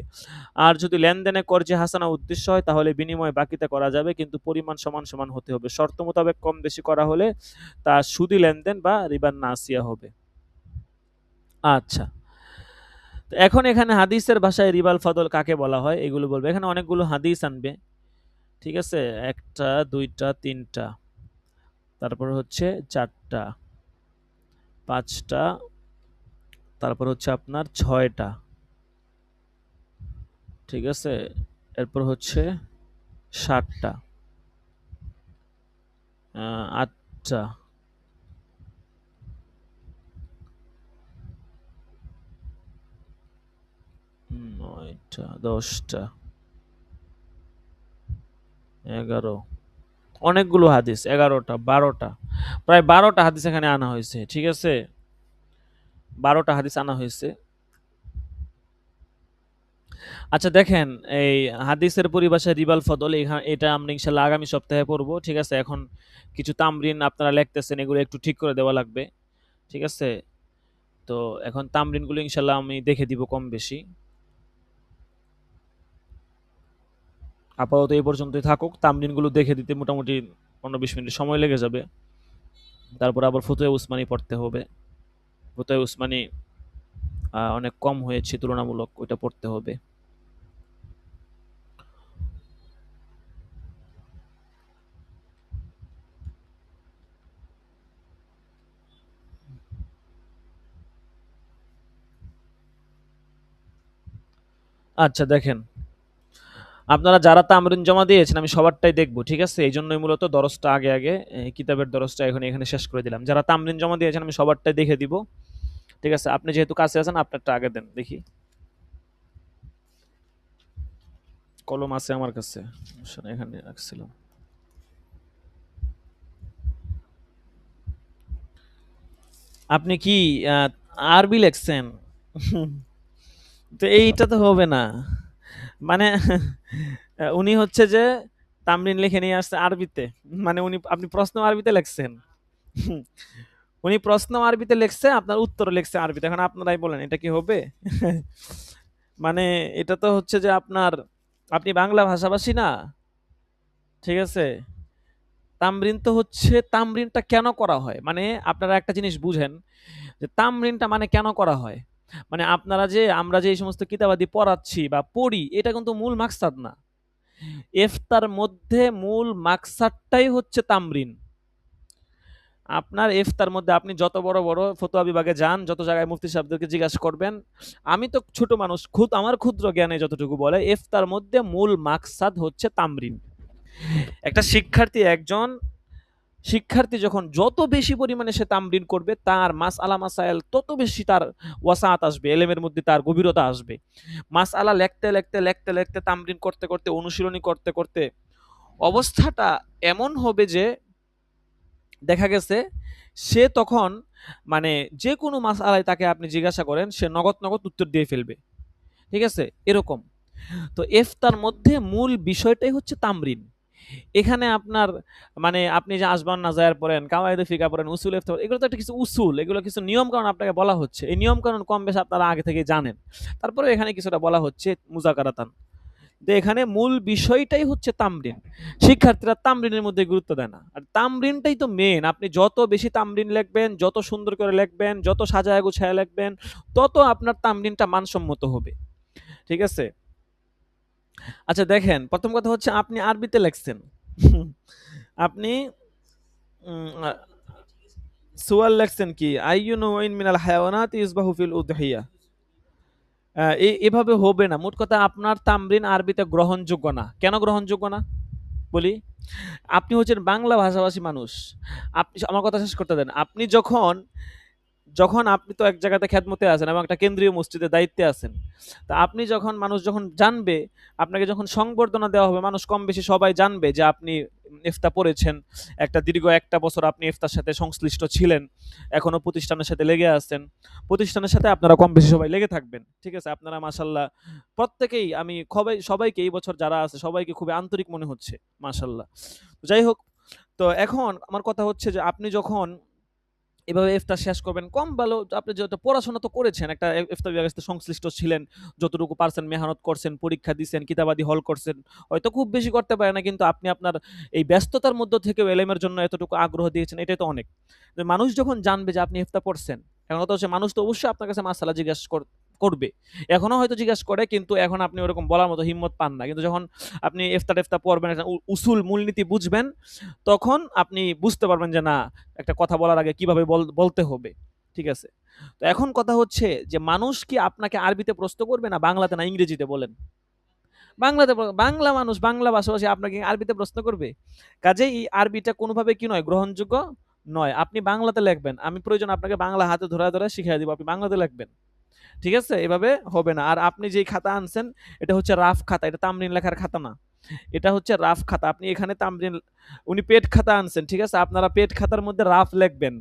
আর যদি লেনদেনে কর্জে হাসানা উদ্দেশ্য হয় তাহলে বিনিময় বাকিতে করা যাবে, কিন্তু পরিমাণ সমান সমান হতে হবে। শর্ত মোতাবেক কম বেশি করা হলে তা সুদি লেনদেন বা রিবার নাসিয়া হবে। আচ্ছা, তো এখন এখানে হাদিসের ভাষায় রিবাল ফাদল কাকে বলা হয় এগুলো বলবে। এখানে অনেকগুলো হাদিস আনবে, ঠিক আছে, একটা দুইটা তিনটা, তারপর হচ্ছে চারটা, পাঁচটা, তারপর হচ্ছে আপনার ছয়টা, ঠিক আছে, এরপর হচ্ছে সাতটা, আটটা, নয়টা, দশটা, 11, অনেকগুলো হাদিস, 11টা, 12টা, প্রায় 12টা হাদিস এখানে আনা হয়েছে, ঠিক আছে, 12টা হাদিস আনা হয়েছে। আচ্ছা দেখেন, এই হাদিসের পরিভাষায় রিবাল ফদল এটা আমরা ইনশাল্লাহ আগামী সপ্তাহে পড়বো, ঠিক আছে। এখন কিছু তামরিন আপনারা লিখতেছেন, এগুলো একটু ঠিক করে দেওয়া লাগবে, ঠিক আছে। তো এখন তামরিনগুলো ইনশাল্লাহ আমি দেখে দিব কম বেশি। আপাতত এই পর্যন্তই থাকুক, তামরিনগুলো দেখে দিতে মোটামুটি 15-20 মিনিট সময় লেগে যাবে। তারপর আবার ফতুয়া উসমানী পড়তে হবে। ফতুয়া উসমানী অনেক কম হয়েছে তুলনামূলক, ওইটা পড়তে হবে। আচ্ছা দেখেন, আপনারা যারা তামরিন জমা দিয়েছেন আমি সবারটাই দেখব, ঠিক আছে। এই জন্যই মূলত দরজটা আগে আগে কিতাবের দরজটা এখন এখানে শেষ করে দিলাম। যারা তামরিন জমা দিয়েছেন আমি সবারটাই দেখে দিব, ঠিক আছে। আপনি যেহেতু কাছে আছেন আপনারটা আগে দেন দেখি। কলম আছে আমার কাছে, এখানে রাখছিলাম। আপনি কি আরবি লেখছেন? তো এইটা তো হবে না, মানে উনি হচ্ছে যে তামরিন লিখে নিয়ে আসছে আরবিতে, মানে আপনি প্রশ্ন আরবিতে লেখছেন। উনি প্রশ্ন আরবিতে লিখছে, আপনার উত্তর লিখছে আরবিতে। এখন আপনারাই বলেন এটা কি হবে? মানে এটা তো হচ্ছে যে আপনি বাংলা ভাষাভাষী না, ঠিক আছে। তামরিন তো হচ্ছে, তামরিনটা কেন করা হয়, মানে আপনারা একটা জিনিস বুঝেন যে তামরিনটা মানে কেন করা হয়। মানে আমরা যে এই সমস্ত কিতাবাদি পড়াচ্ছি বা পড়ি, এটা কিন্তু মূল মাকসাদ না। ইফতার মধ্যে মূল মাকসাদটাই হচ্ছে তামরিন। আপনার ইফতার মধ্যে আপনি যত বড় বড় ফতোয়া বিভাগে যান, যত জায়গায় মুফতি সাহেবদেরকে জিজ্ঞাসা করবেন, আমি তো ছোট মানুষ, আমার ক্ষুদ্র জ্ঞানে যতটুকু বলে, ইফতার মধ্যে মূল মাকসাদ হচ্ছে তামরিন। একটা শিক্ষার্থী যখন যত বেশি পরিমাণে সে তামরিন করবে, তার মাসআলা মাসাইল তত বেশি তার ওয়াসাআত আসবে, এলেমের মধ্যে তার গভীরতা আসবে। মাসআলা লিখতে লিখতে লিখতে লিখতে, তামরিন করতে করতে, অনুশীলনী করতে করতে অবস্থাটা এমন হবে যে দেখা গেছে সে তখন, মানে যে কোনো মাসআলায় তাকে আপনি জিজ্ঞাসা করেন, সে নগদ নগদ উত্তর দিয়ে ফেলবে, ঠিক আছে, এরকম। তো ইফতার মধ্যে মূল বিষয়টাই হচ্ছে তামরিন। এখানে আপনার, মানে আপনি যে আসবান নাজায়ের পড়েন, কাওয়াইদে ফিকা পড়েন, উসুল ইফতার, এগুলো তো একটা কিছু উসুল, এগুলো কিছু নিয়ম কানুন আপনাকে বলা হচ্ছে। এই নিয়ম কানুন কম বেশ আপনারা আগে থেকে জানেন, তারপরে এখানে কিছুটা বলা হচ্ছে মুজাকারাতান। তো এখানে মূল বিষয়টাই হচ্ছে তামরিন। শিক্ষার্থীরা তামরিনের মধ্যে গুরুত্ব দেয় না, আর তামরিনটাই তো মেন। আপনি যত বেশি তামরিন লিখবেন, যত সুন্দর করে লিখবেন, যত সাজায় গুছায় লিখবেন, তত আপনার তামরিনটা মানসম্মত হবে, ঠিক আছে। আচ্ছা দেখেন, প্রথম কথা হচ্ছে আপনি আরবিতে লেখছেন। আপনি সুয়াল লেখছেন কি, আইয়ু নওয়াইন মিনাল হায়াওয়ানাত ইসবাহু ফিল উদহিয়া। এভাবে হবে না। মোট কথা আপনার তামরিন আরবিতে গ্রহণযোগ্য না। কেন গ্রহণযোগ্য না বলি? আপনি হচ্ছেন বাংলা ভাষাভাষী মানুষ। আপনি আমার কথা শেষ করতে দেন। আপনি যখন যখন আপনি তো এক জায়গাতে খেদমতে আছেন এবং একটা কেন্দ্রীয় মসজিদের দায়িত্বে আছেন। তা আপনি যখন, মানুষ যখন জানবে, আপনাকে যখন সংবর্ধনা দেওয়া হবে, মানুষ কম বেশি সবাই জানবে যে আপনি ইফতা পড়েছেন। একটা দীর্ঘ একটা বছর আপনি ইফতার সাথে সংশ্লিষ্ট ছিলেন। এখনো প্রতিষ্ঠানের সাথে লেগে আছেন। প্রতিষ্ঠানের সাথে আপনারা কম বেশি সবাই লেগে থাকবেন। ঠিক আছে? আপনারা মাশাআল্লাহ প্রত্যেকেই, আমি সবাইকে এই বছর যারা আছে সবাইকে খুবই আন্তরিক মনে হচ্ছে। মাশাআল্লাহ। যাই হোক, তো এখন আমার কথা হচ্ছে যে আপনি যখন এভাবে ইফতার শেষ করবেন কম ভালো, আপনি যেহেতু পড়াশোনা তো করেছেন, একটা ইফতার বিভাগের সাথে সংশ্লিষ্ট ছিলেন, যতটুকু পারছেন মেহনত করছেন, পরীক্ষা দিছেন, কিতাবাদি হল করছেন। হয়তো খুব বেশি করতে পারেন না, কিন্তু আপনি আপনার এই ব্যস্ততার মধ্য থেকেও এলেমের জন্য এতটুকু আগ্রহ দিয়েছেন, এটাই তো অনেক। যে মানুষ যখন জানবে যে আপনি ইফতার পড়ছেন, এখন কথা হচ্ছে মানুষ তো অবশ্যই আপনার কাছে মাসালা জিজ্ঞাসা করবে। এখনো হয়তো জিজ্ঞাসা করে, কিন্তু এখন আপনি ওরকম বলার মতো হিম্মত পান না। কিন্তু যখন আপনি ইফতার পড়বেন, একটা উসুল মূলনীতি বুঝবেন, তখন আপনি বুঝতে পারবেন যে না, একটা কথা বলার আগে কিভাবে বলতে হবে। ঠিক আছে? তো এখন কথা হচ্ছে যে মানুষ কি আপনাকে আরবিতে প্রশ্ন করবে না বাংলাতে না ইংরেজিতে বলেন? বাংলাতে বাংলা মানুষ বাংলা ভাষাভাষী আপনাকে আরবিতে প্রশ্ন করবে? কাজেই এই আরবিটা কোনোভাবে কি নয়, গ্রহণযোগ্য নয়। আপনি বাংলাতে লিখবেন। আমি প্রয়োজন আপনাকে বাংলা হাতে ধরে শিখাইয়া দিব। আপনি বাংলাতে লিখবেন। ঠিক আছে? এভাবে হবে না। আর আপনি যেই খাতা আনছেন, এটা হচ্ছে রাফ খাতা। এটা তামরিন লেখার খাতা না। এটা হচ্ছে রাফ খাতা। আপনি এখানে তামরিন, উনি পেট খাতা আনছেন। ঠিক আছে? আপনারা পেট খাতার মধ্যে রাফ লিখবেন।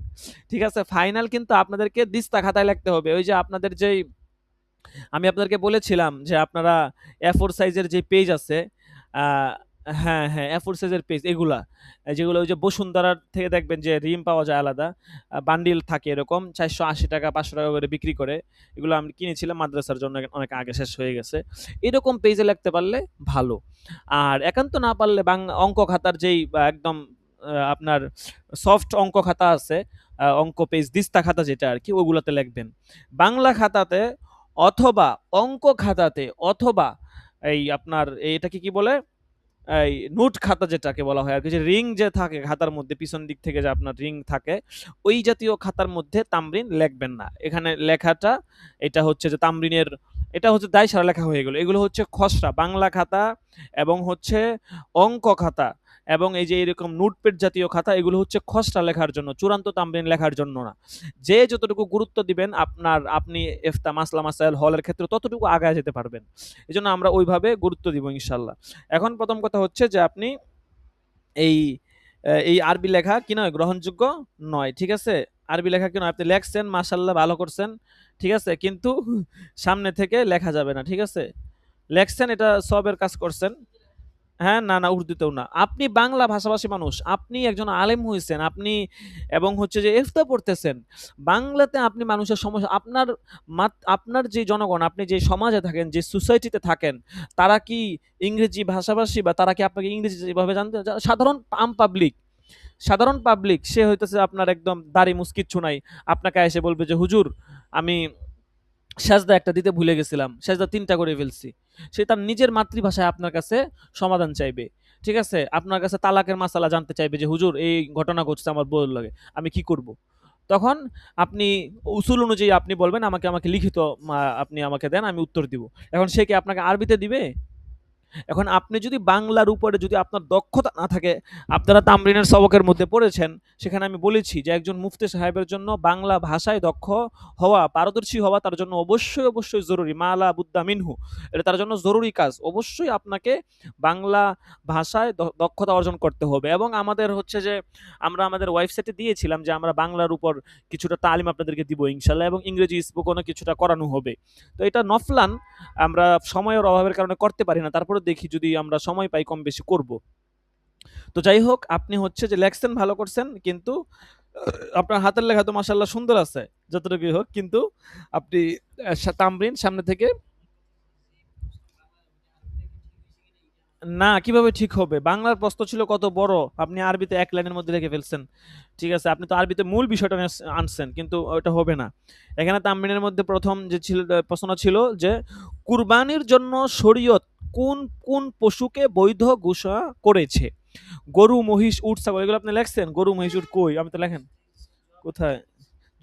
ঠিক আছে? ফাইনাল কিন্তু আপনাদেরকে দিস্তা খাতায় লিখতে হবে। ওই যে আপনাদের যেই আমি আপনাদেরকে বলেছিলাম যে আপনারা A4 সাইজের যে পেজ আছে, আ হ্যাঁ, হ্যাঁ, A4 সাইজের পেজ এগুলা। যেগুলো ওই যে বসুন্ধরার থেকে দেখবেন যে রিম পাওয়া যায় আলাদা। বান্ডিল থাকে এরকম ৳৪৮০ ৳৫০০ করে বিক্রি করে। এগুলো আমি কিনেছিলাম মাদ্রাসার জন্য, অনেক আগে শেষ হয়ে গেছে। এরকম পেজে লিখতে পারলে ভালো। আর একান্ত না পারলে অঙ্ক খাতার যেই একদম আপনার সফট অঙ্ক খাতা আছে, অঙ্ক পেজ দিস্তা খাতা যেটা আরকি, ওগুলাতে লিখবেন। বাংলা খাতাতে অথবা অঙ্ক খাতাতে অথবা এই আপনার এটাকে কি বলে? এই নোট খাতা যেটাকে বলা হয় আরকি, যে রিং যে থাকে খাতার মধ্যে পিছন দিক থেকে যে আপনার রিং থাকে, ওই জাতীয় খাতার মধ্যে তামরিন লিখবেন না। এখানে লেখাটা এটা হচ্ছে যে তামরিনের, এটা হচ্ছে দায়সারা লেখা হয়ে গেল। এগুলো হচ্ছে খসড়া বাংলা খাতা এবং হচ্ছে অঙ্ক খাতা এবং এই যে এরকম নোটপ্যাড জাতীয় খাতা, এগুলো হচ্ছে খসড়া লেখার জন্য, চূড়ান্ত তামরিন লেখার জন্য না। যে যতটুকু গুরুত্ব দিবেন আপনি মাসলা মাসাইল হলের ক্ষেত্রে ততটুকু আগায় যেতে পারবেন। এজন্য আমরা ওইভাবে গুরুত্ব দিব ইনশাআল্লাহ। এখন প্রথম কথা হচ্ছে যে আপনি এই এই আরবি লেখা কি নয়, গ্রহণযোগ্য নয়। ঠিক আছে? আরবি লেখা কি নয়, আপনি লেখছেন মাশাআল্লাহ ভালো করছেন। ঠিক আছে? কিন্তু সামনে থেকে লেখা যাবে না। ঠিক আছে? লেখছেন, এটা সওয়াবের কাজ করছেন। হ্যাঁ, না, না, উর্দুতেও না। আপনি বাংলা ভাষাভাষী মানুষ। আপনি একজন আলেম হইছেন। আপনি এবং হচ্ছে যে ইফতা পড়তেছেন। বাংলাতে আপনি মানুষের সমস্যা আপনার যে জনগণ, আপনি যে সমাজে থাকেন, যে সোসাইটিতে থাকেন, তারা কি ইংরেজি ভাষাভাষী, বা তারা কি আপনাকে ইংরেজি যেভাবে জানতে সাধারণ সাধারণ পাবলিক সে হইতেছে আপনার একদম দাড়ি মুছ কিচ্ছু নাই। আপনাকে এসে বলবে যে, "হুজুর, আমি সেজদা একটা দিতে ভুলে গেছিলাম। সেজদা ৩ টা করে ফেলছি।" সে তার নিজের মাতৃভাষায় আপনার কাছে সমাধান চাইবে। ঠিক আছে? আপনার কাছে তালাকের মাসালা জানতে চাইবে যে, "হুজুর, এই ঘটনা ঘটছে আমার বউয়ের লগে। আমি কি করব?" তখন আপনি উসুল অনুযায়ী আপনি বলবেন, আমাকে লিখিত আপনি আমাকে দেন, আমি উত্তর দিব।" এখন সে কি আপনাকে আরবিতে দিবে? এখন আপনি যদি বাংলার উপরে যদি আপনার দক্ষতা না থাকে, আপনারা তামরিনের সবকের মধ্যে পড়েছেন, সেখানে আমি বলেছি যে একজন মুফতি সাহেবের জন্য বাংলা ভাষায় দক্ষ হওয়া, পারদর্শী হওয়া তার জন্য অবশ্যই জরুরি। মা লা বুদ্দা মিনহু। এটা তার জন্য জরুরি কাজ। অবশ্যই আপনাকে বাংলা ভাষায় দক্ষতা অর্জন করতে হবে। এবং আমাদের হচ্ছে যে আমরা আমাদের ওয়েবসাইটে দিয়েছিলাম যে আমরা বাংলার উপর কিছুটা তালিম আপনাদেরকে দিব ইনশাআল্লাহ, এবং ইংরেজি স্পোকেনও কিছুটা করানো হবে। তো এটা নফলান, আমরা সময়ের অভাবের কারণে করতে পারি না। তারপরে দেখি যদি আমরা সময় পাই কম বেশি করব। তো যাই হোক, আপনি হচ্ছে যে লেখছেন ভালো করছেন, কিন্তু আপনার হাতের লেখা তো মাশাআল্লাহ সুন্দর আছে। যতটুকুই হোক, কিন্তু আপনি তামরিন সামনে থেকে না, কিভাবে ঠিক হবে? বাংলার প্রশ্ন ছিল কত বড়, আপনি আরবিতে এক লাইনের মধ্যে লিখে ফেলছেন। ঠিক আছে? আপনি তো আরবিতে মূল বিষয়টা আনছেন, কিন্তু ওটা হবে না। এখানে তামরিনের মধ্যে ১ম যে প্রশ্ন ছিল যে, কুরবানির জন্য শরীয়ত কোন কোন পশুকে বৈধ ঘোষণা করেছে? গরু, মহিষ, উট, ছাগল, এগুলো আপনি লেখছেন? গরু, মহিষ, উট কই? আমি তো লেখেন। কোথায়?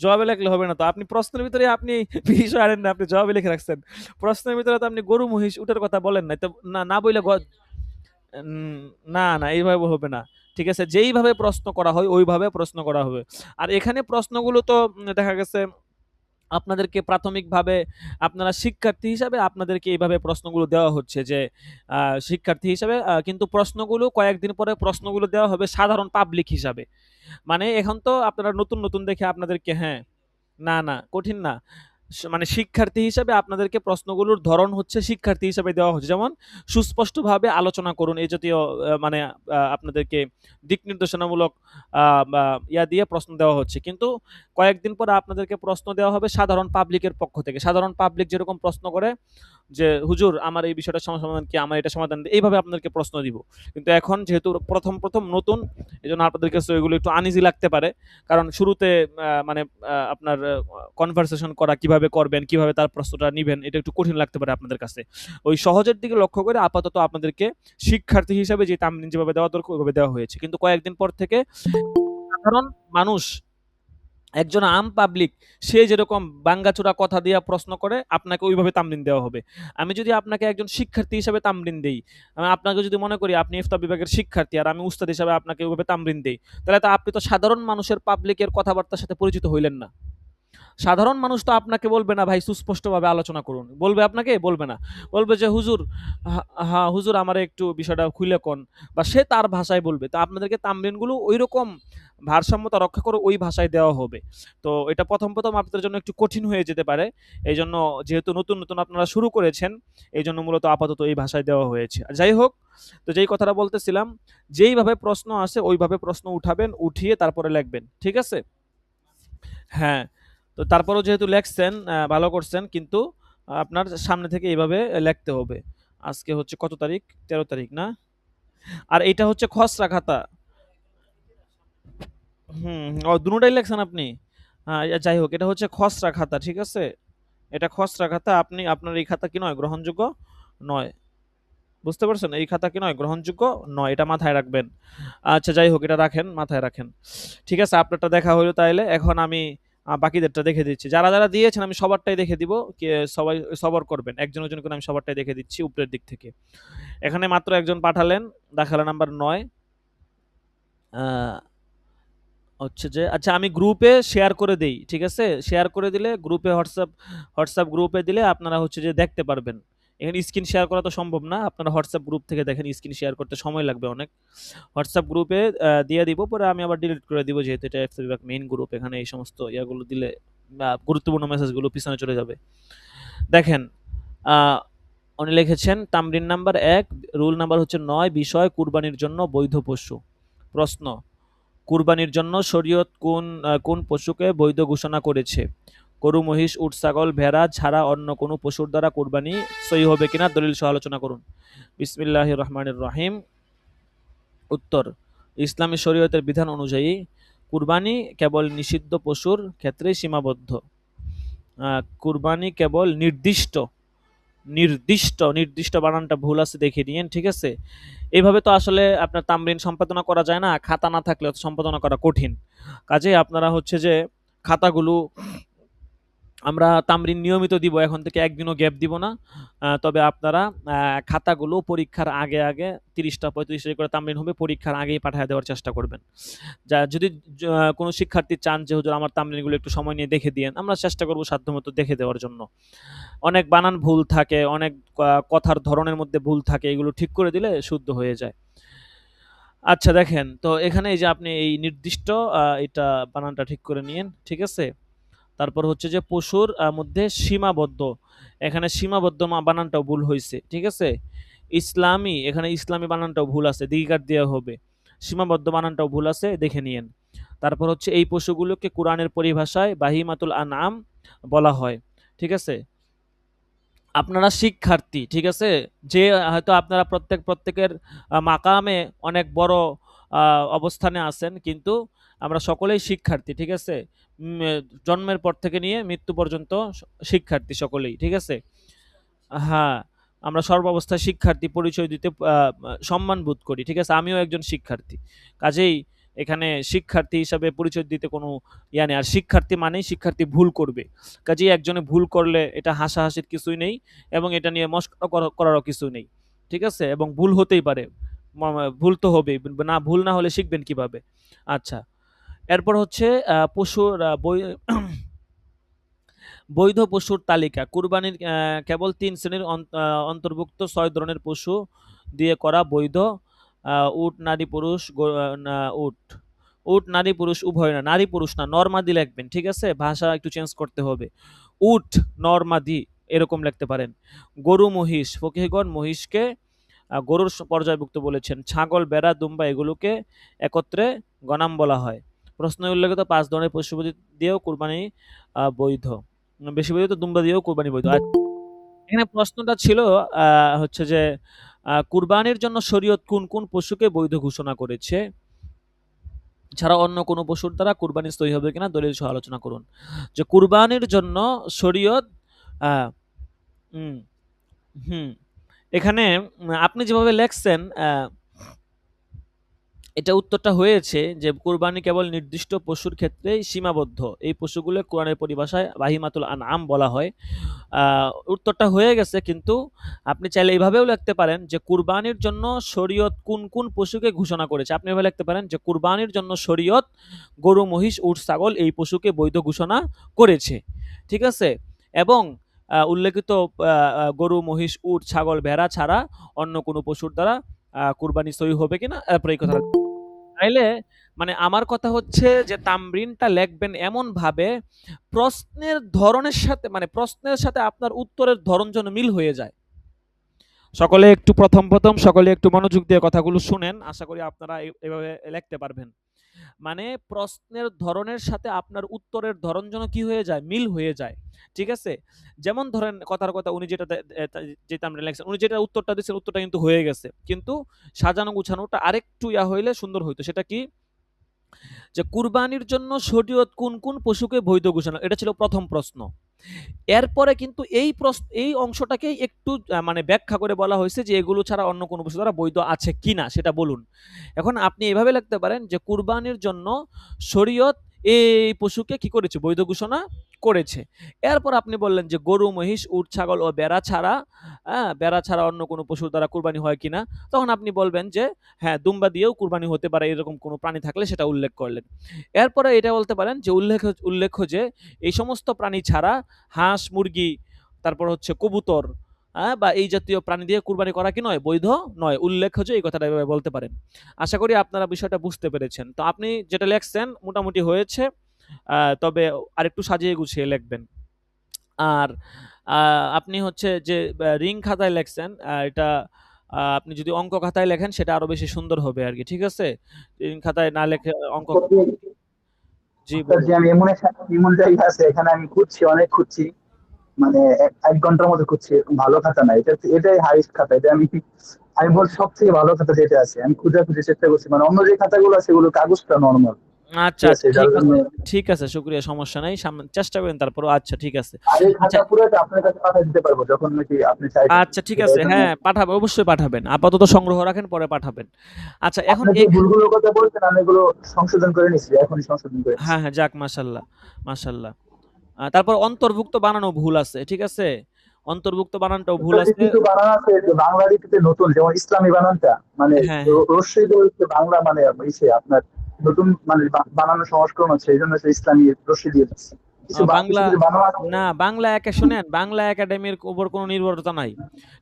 জবাবে লেখলে হবে না তো। আপনি প্রশ্নের ভিতরে আপনি বিষয় আনেন না, আপনি জবাবে লিখে রাখছেন। প্রশ্নের ভিতরে তো আপনি গরু, মহিষ, উটের কথা বলেন নাই। তো না, না বইলে উম না, না, এইভাবে হবে না। ঠিক আছে? যেইভাবে প্রশ্ন করা হয় ওইভাবে প্রশ্ন করা হবে। আর এখানে প্রশ্নগুলো তো দেখা গেছে আপনাদেরকে প্রাথমিকভাবে, আপনারা শিক্ষার্থী হিসাবে আপনাদেরকে এইভাবে প্রশ্নগুলো দেওয়া হচ্ছে যে আ শিক্ষার্থী হিসাবে, কিন্তু প্রশ্নগুলো কয়েকদিন পরে প্রশ্নগুলো দেওয়া হবে সাধারণ পাবলিক হিসাবে। মানে এখন তো আপনারা নতুন দেখে আপনাদেরকে, হ্যাঁ, না, না, কঠিন না। মানে শিক্ষার্থী হিসাবে আপনাদেরকে প্রশ্নগুলোর ধরন হচ্ছে শিক্ষার্থী হিসাবে দেওয়া হচ্ছে। যেমন সুস্পষ্টভাবে আলোচনা করুন এই জাতীয় মানে আপনাদেরকে দিক নির্দেশনামূলক বা দিয়ে প্রশ্ন দেওয়া হচ্ছে। কিন্তু কয়েকদিন পরে আপনাদেরকে প্রশ্ন দেওয়া হবে সাধারণ পাবলিকের পক্ষ থেকে। সাধারণ পাবলিক যেরকম প্রশ্ন করে যে, "হুজুর আমার এই বিষয়টার সমাধান কি? আমার এটা সমাধান দিন।" এইভাবে আপনাদেরকে প্রশ্ন দিব। কিন্তু এখন যেহেতু প্রথম নতুন, এজন্য আপনাদের কাছে এগুলো একটু আনইজি লাগতে পারে। কারণ শুরুতে মানে আপনার কনভারসেশন করা কিভাবে করবেন, কিভাবে তার প্রশ্নটা নিবেন, এটা একটু কঠিন লাগতে পারে আপনাদের কাছে। ওই সহজের দিকে লক্ষ্য করে আপাতত আপনাদেরকে শিক্ষার্থী হিসাবে যে তামরিন যেভাবে দেওয়া দরকার ওইভাবে দেওয়া হয়েছে। কিন্তু কয়েকদিন পর থেকে সাধারণ মানুষ, একজন আম পাবলিক, সে যেরকম ভাঙ্গাচোরা কথা দিয়া প্রশ্ন করে আপনাকে ওইভাবে তামরিন দেওয়া হবে। আমি যদি আপনাকে একজন শিক্ষার্থী হিসেবে তামরিন দেই, আমি আপনাকে যদি মনে করি আপনি ইফতা বিভাগের শিক্ষার্থী আর আমি উস্তাদ হিসাবে আপনাকে ওইভাবে তামরিন দেই, তাহলে তো আপনি তো সাধারণ মানুষের পাবলিকের কথাবার্তার সাথে পরিচিত হইলেন না। সাধারণ মানুষ তো আপনাকে বলবে না ভাই সুস্পষ্টভাবে আলোচনা করুন। বলবে আপনাকে? বলবে না। বলবে যে হুজুর হ্যাঁ, হুজুর আমারে একটু বিষয়টা খুইলা কন, বা সে তার ভাষায় বলবে। তো আপনাদেরকে তামরিনগুলো ঐরকম ভারসাম্যতা রক্ষা করে ওই ভাষায় দেওয়া হবে। তো এটা ১ম আপনাদের জন্য একটু কঠিন হয়ে যেতে পারে। এইজন্য যেহেতু নতুন আপনারা শুরু করেছেন, এইজন্য মূলত আপাতত এই ভাষায় দেওয়া হয়েছে। যাই হোক, তো যেই কথাটা বলতেছিলাম, যেইভাবে প্রশ্ন আসে ওইভাবে প্রশ্ন উঠাবেন, উঠিয়ে তারপরে লিখবেন। ঠিক আছে? হ্যাঁ, তো তারপরেও যেহেতু লেখছেন ভালো করছেন, কিন্তু আপনার সামনে থেকে এভাবে লেখতে হবে। আজকে হচ্ছে কত তারিখ? ১৩ তারিখ না? আর এইটা হচ্ছে খসড়া খাতা। দুটোটাই লেখছেন আপনি? যাই হোক, এটা হচ্ছে খসড়া খাতা, ঠিক আছে? এটা খসড়া খাতা। আপনার এই খাতা কি নয়? গ্রহণযোগ্য নয়। বুঝতে পারছেন? এই খাতা কি নয়? গ্রহণযোগ্য নয়। এটা মাথায় রাখবেন। আচ্ছা যাই হোক, এটা রাখেন, মাথায় রাখেন। ঠিক আছে, আপনারটা দেখা হইল তাইলে। এখন আমি বাকিদেরটা দেখে দিচ্ছি। যারা দিয়েছেন আমি সবারটাই দেখে দিব। সবাই সবর করবেন। একজন করে আমি সবারটাই দেখে দিচ্ছি উপরের দিক থেকে। এখানে মাত্র একজন পাঠালেন, দাখিলা নাম্বার ৯। আ হচ্ছে যে আচ্ছা আমি গ্রুপে শেয়ার করে দেই। ঠিক আছে? শেয়ার করে দিলে গ্রুপে হোয়াটসঅ্যাপ গ্রুপে দিলে আপনারা হচ্ছে যে দেখতে পারবেন। এখানে স্ক্রিন শেয়ার করা তো সম্ভব না। আপনারা হোয়াটসঅ্যাপ গ্রুপ থেকে দেখেন, স্ক্রিন শেয়ার করতে সময় লাগবে অনেক। হোয়াটসঅ্যাপ গ্রুপে দিয়ে দিব। পরে আমি আবার ডিলিট করে দিব, যেহেতু এটা এফসি বিভাগ মেইন গ্রুপ। এখানে এই সমস্ত ইয়াগুলো দিলে গুরুত্বপূর্ণ মেসেজগুলো পিছনে চলে যাবে। দেখেন, আ উনি লিখেছেন তামরিন নাম্বার ১, রুল নাম্বার হচ্ছে ৯, বিষয় কুরবানির জন্য বৈধ পশু। প্রশ্ন: কুরবানির জন্য শরীয়ত কোন পশুকে বৈধ ঘোষণা করেছে? গরু, মহিষ, উট, ছাগল, ভেড়া ছাড়া অন্য কোনো পশুর দ্বারা কুরবানি সহিহ হবে কিনা দলিল সহ আলোচনা করুন। বিসমিল্লাহির রহমানির রহিম। উত্তর: ইসলামী শরীয়তের বিধান অনুযায়ী কুরবানি কেবল নিষিদ্ধ পশুর ক্ষেত্রেই সীমাবদ্ধ। কুরবানি কেবল নির্দিষ্ট বানানটা ভুল আছে দেখে নিয়েন, ঠিক আছে? এভাবে তো আসলে আপনার তামরিন সম্পাদনা করা যায় না। খাতা না থাকলে সম্পাদনা করা কঠিন। কাজেই আপনারা হচ্ছে যে খাতাগুলো আমরা তামরিন নিয়মিত দিব, এখন থেকে একদিনও গ্যাপ দিব না। তবে আপনারা খাতাগুলো পরীক্ষার আগে ৩০টা ৩৫টা করে তামরিন হবে, পরীক্ষার আগেই পাঠায় দেওয়ার চেষ্টা করবেন। যদি কোনো শিক্ষার্থী চান যে হুজুর আমার তামরিনগুলো একটু সময় নিয়ে দেখে দিয়েন, আমরা চেষ্টা করব সাধ্যমতো দেখে দেওয়ার জন্য। অনেক বানান ভুল থাকে, অনেক কথার ধরনের মধ্যে ভুল থাকে, এগুলো ঠিক করে দিলে শুদ্ধ হয়ে যায়। আচ্ছা দেখেন, তো এখানে এই যে আপনি এই নির্দিষ্ট এটা বানানটা ঠিক করে নিয়েন, ঠিক আছে? তারপর হচ্ছে যে পশুর মধ্যে সীমাবদ্ধ, এখানে সীমাবদ্ধ বানানটাও ভুল হইছে, ঠিক আছে? ইসলামী, এখানে ইসলামী বানানটাও ভুল আছে, দ্বিঘাত দেওয়া হবে। সীমাবদ্ধ বানানটাও ভুল আছে, দেখে নিয়েন। তারপর হচ্ছে এই পশুগুলোকে কোরআনের পরিভাষায় বাহিমাতুল আনআম বলা হয়, ঠিক আছে? আপনারা শিক্ষার্থী, ঠিক আছে? যে হয়তো আপনারা প্রত্যেকের মাকামে অনেক বড় আ অবস্থানে আছেন, কিন্তু আমরা সকলেই শিক্ষার্থী, ঠিক আছে? উম এ জন্মের পর থেকে নিয়ে মৃত্যু পর্যন্ত শিক্ষার্থী সকলেই, ঠিক আছে? হ্যাঁ, আমরা সর্বাবস্থায় শিক্ষার্থী পরিচয় দিতে সম্মান বোধ করি, ঠিক আছে? আমিও একজন শিক্ষার্থী। কাজেই এখানে শিক্ষার্থী হিসাবে পরিচয় দিতে কোনো নেই। আর শিক্ষার্থী মানেই শিক্ষার্থী ভুল করবে। কাজেই একজনে ভুল করলে এটা হাসাহাসির কিছুই নেই, এবং এটা নিয়ে মশকরা করারও কিছু নেই। ঠিক আছে? এবং ভুল হতেই পারে। ভুল তো হবেই। ভুল না হলে শিখবেন কিভাবে? আচ্ছা। এরপর হচ্ছে পশুর বৈধ পশুর তালিকা। কুরবানির কেবল ৩ শ্রেণীর অন্তর্ভুক্ত ৬ ধরনের পশু দিয়ে করা বৈধ: উট, নারী, পুরুষ, উট। উট নারী পুরুষ উভয় না, নারী পুরুষ না, নরমাদি লিখবেন, ঠিক আছে? ভাষা একটু চেঞ্জ করতে হবে। উট নরমাদি এরকম লিখতে পারেন। গরু মহিষ, ফকিহগণ মহিষকে গরুর পর্যায়ভুক্ত বলেছেন। ছাগল, ভেড়া, দুম্বা এগুলোকে একত্রে গণাম বলা হয়। প্রশ্নে উল্লেখিত ৫ ধরনের পশু দিয়েও কুরবানি বৈধ। বেশি বৈধ তো দুম্বা দিয়েও কুরবানি বৈধ। আর এখানে প্রশ্নটা ছিল হচ্ছে যে কুরবানির জন্য শরীয়ত কোন কোন পশুকে বৈধ ঘোষণা করেছে, ছাড়া অন্য কোনো পশুর দ্বারা কুরবানি সহি হবে কিনা দলিল সহ আলোচনা করুন। যে কুরবানির জন্য শরীয়ত আহ, উম, হুম এখানে আপনি যেভাবে লেখছেন এটা উত্তরটা হয়েছে যে কুরবানি কেবল নির্দিষ্ট পশুর ক্ষেত্রেই সীমাবদ্ধ। এই পশুগুলো কোরআনের পরিভাষায় বাহিমাতুল আনআম বলা হয়। উত্তরটা হয়ে গেছে, কিন্তু আপনি চাইলে এইভাবেও লিখতে পারেন যে কুরবানির জন্য শরীয়ত কোন কোন পশুকে ঘোষণা করেছে। আপনি এভাবে লিখতে পারেন যে কুরবানির জন্য শরীয়ত গরু, মহিষ, উট, ছাগল এই পশুকে বৈধ ঘোষণা করেছে, ঠিক আছে? এবং উল্লেখিত গরু, মহিষ, উট, ছাগল, ভেড়া ছাড়া অন্য কোনো পশুর দ্বারা কুরবানি সহি হবে কিনা তারপরে এই কথা। তাইলে মানে আমার কথা হচ্ছে যে তামরিনটা লিখবেন এমন ভাবে প্রশ্নের ধরনের সাথে, মানে প্রশ্নের সাথে আপনার উত্তরের ধরন যেন মিল হয়ে যায়। সকলে একটু প্রথম সকলে একটু মনোযোগ দিয়ে কথাগুলো শুনেন, আশা করি আপনারা এভাবে লিখতে পারবেন। মানে প্রশ্নের ধরনের সাথে আপনার উত্তরের ধরন যেন কি হয়ে যায়, মিল হয়ে যায়, ঠিক আছে? যেমন ধরেন কথার কথা উনি যেটা আমরা লিখছেন, উনি যেটা উত্তরটা দিচ্ছেন উত্তরটা কিন্তু হয়ে গেছে, কিন্তু সাজানো গুছানোটা আরেকটু হইলে সুন্দর হইতো। সেটা কি, যে কুরবানির জন্য শরীয়ত কোন কোন পশুকে বৈধ ঘোষণা, এটা ছিল প্রথম প্রশ্ন। এরপরে কিন্তু এই অংশটাকেই একটু মানে ব্যাখ্যা করে বলা হয়েছে যে এগুলো ছাড়া অন্য কোনো পশু দ্বারা বৈধ আছে কিনা সেটা বলুন। এখন আপনি এভাবে লিখতে পারেন যে কুরবানির জন্য শরীয়ত এই পশুকে কি করেছে, বৈধ ঘোষণা করেছে। এরপর আপনি বললেন যে গরু, মহিষ, উট, ছাগল ও বেড়া ছাড়া অন্য কোনো পশুর দ্বারা কুরবানি হয় কিনা। তখন আপনি বলবেন যে হ্যাঁ, দুম্বা দিয়েও কুরবানি হতে পারে, এরকম কোনো প্রাণী থাকলে সেটা উল্লেখ করলেন। এরপরে এটা বলতে পারেন যে উল্লেখ্য যে এই সমস্ত প্রাণী ছাড়া হাঁস, মুরগি, তারপর হচ্ছে কবুতর বা এই জাতীয় প্রাণী দিয়ে কুরবানি করা কি নয়, বৈধ নয়। উল্লেখ্য যে এই কথাটা এভাবে বলতে পারেন। আশা করি আপনারা বিষয়টা বুঝতে পেরেছেন। তো আপনি যেটা লেখছেন মোটামুটি হয়েছে, তবে আরেকটু সাজিয়ে গুছিয়ে লিখবেন। আর আপনি হচ্ছে যে রিং খাতায় লেখছেন, এটা আপনি যদি অঙ্ক খাতায় লেখেন সেটা আরো বেশি সুন্দর হবে আর কি, ঠিক আছে? রিং খাতায় না লেখে অঙ্ক। জি বলুন। যে আমি এমন জায়গা আছে, এখানে আমি খুঁজছি, অনেক খুঁজছি, মানে এক ঘন্টার মতো খুঁজছি, এরকম ভালো খাতা নাই। এটাই হাইস্ট খাতা। এটা আমি বল সব থেকে ভালো খাতা যেটা আছে, আমি খুঁজে চেষ্টা করছি। মানে অন্য যে খাতাগুলো আছে সেগুলো কাগজটা নর্মাল, আচ্ছা, ঠিক আছে? আচ্ছা, যার ঠিক জন্য আছে, ঠিক আছে, শুকরিয়া, সমস্যা নাই। চেষ্টা করেন তারপরও। আচ্ছা, ঠিক আছে। আর এই আচ্ছা, খাতা পুরোটা আপনার কাছে পাঠিয়ে দিতে পারবো যখন নাকি আপনি চাইবেন। আচ্ছা, ঠিক সেটা আছে। জন্য হ্যাঁ, পাঠাবেন, অবশ্যই পাঠাবেন। আপাতত সংগ্রহ রাখেন, পরে পাঠাবেন। আচ্ছা, এখন আপনি যে ভুলগুলোর কথা বলছেন আমি এগুলো সংশোধন করে নিচ্ছি, এখনই সংশোধন করে নিচ্ছি। হ্যাঁ, হ্যাঁ, যাক মাশাআল্লাহ, মাশাআল্লাহ। তারপর অন্তর্ভুক্ত বানানো ভুল আছে, ঠিক আছে? অন্তর্ভুক্ত বানানটাও ভুল ওটাতে আছে। কিছু বানান আছে যে বাংলা লিপিতে নতুন, যেমন ইসলামী বানানটা, মানে হ্যাঁ, হ্যাঁ। রস্যই হচ্ছে বাংলা, মানে ইসে আপনার নতুন মানে বানানোর সংস্করণ হচ্ছে, এই জন্য সে ইসলামী রস্যি দিয়ে দিচ্ছে। কিছু বাংলা কিছু বানান আছে। না, বাংলা শুনেন, বাংলা একাডেমির উপর কোনো নির্ভরতা নাই।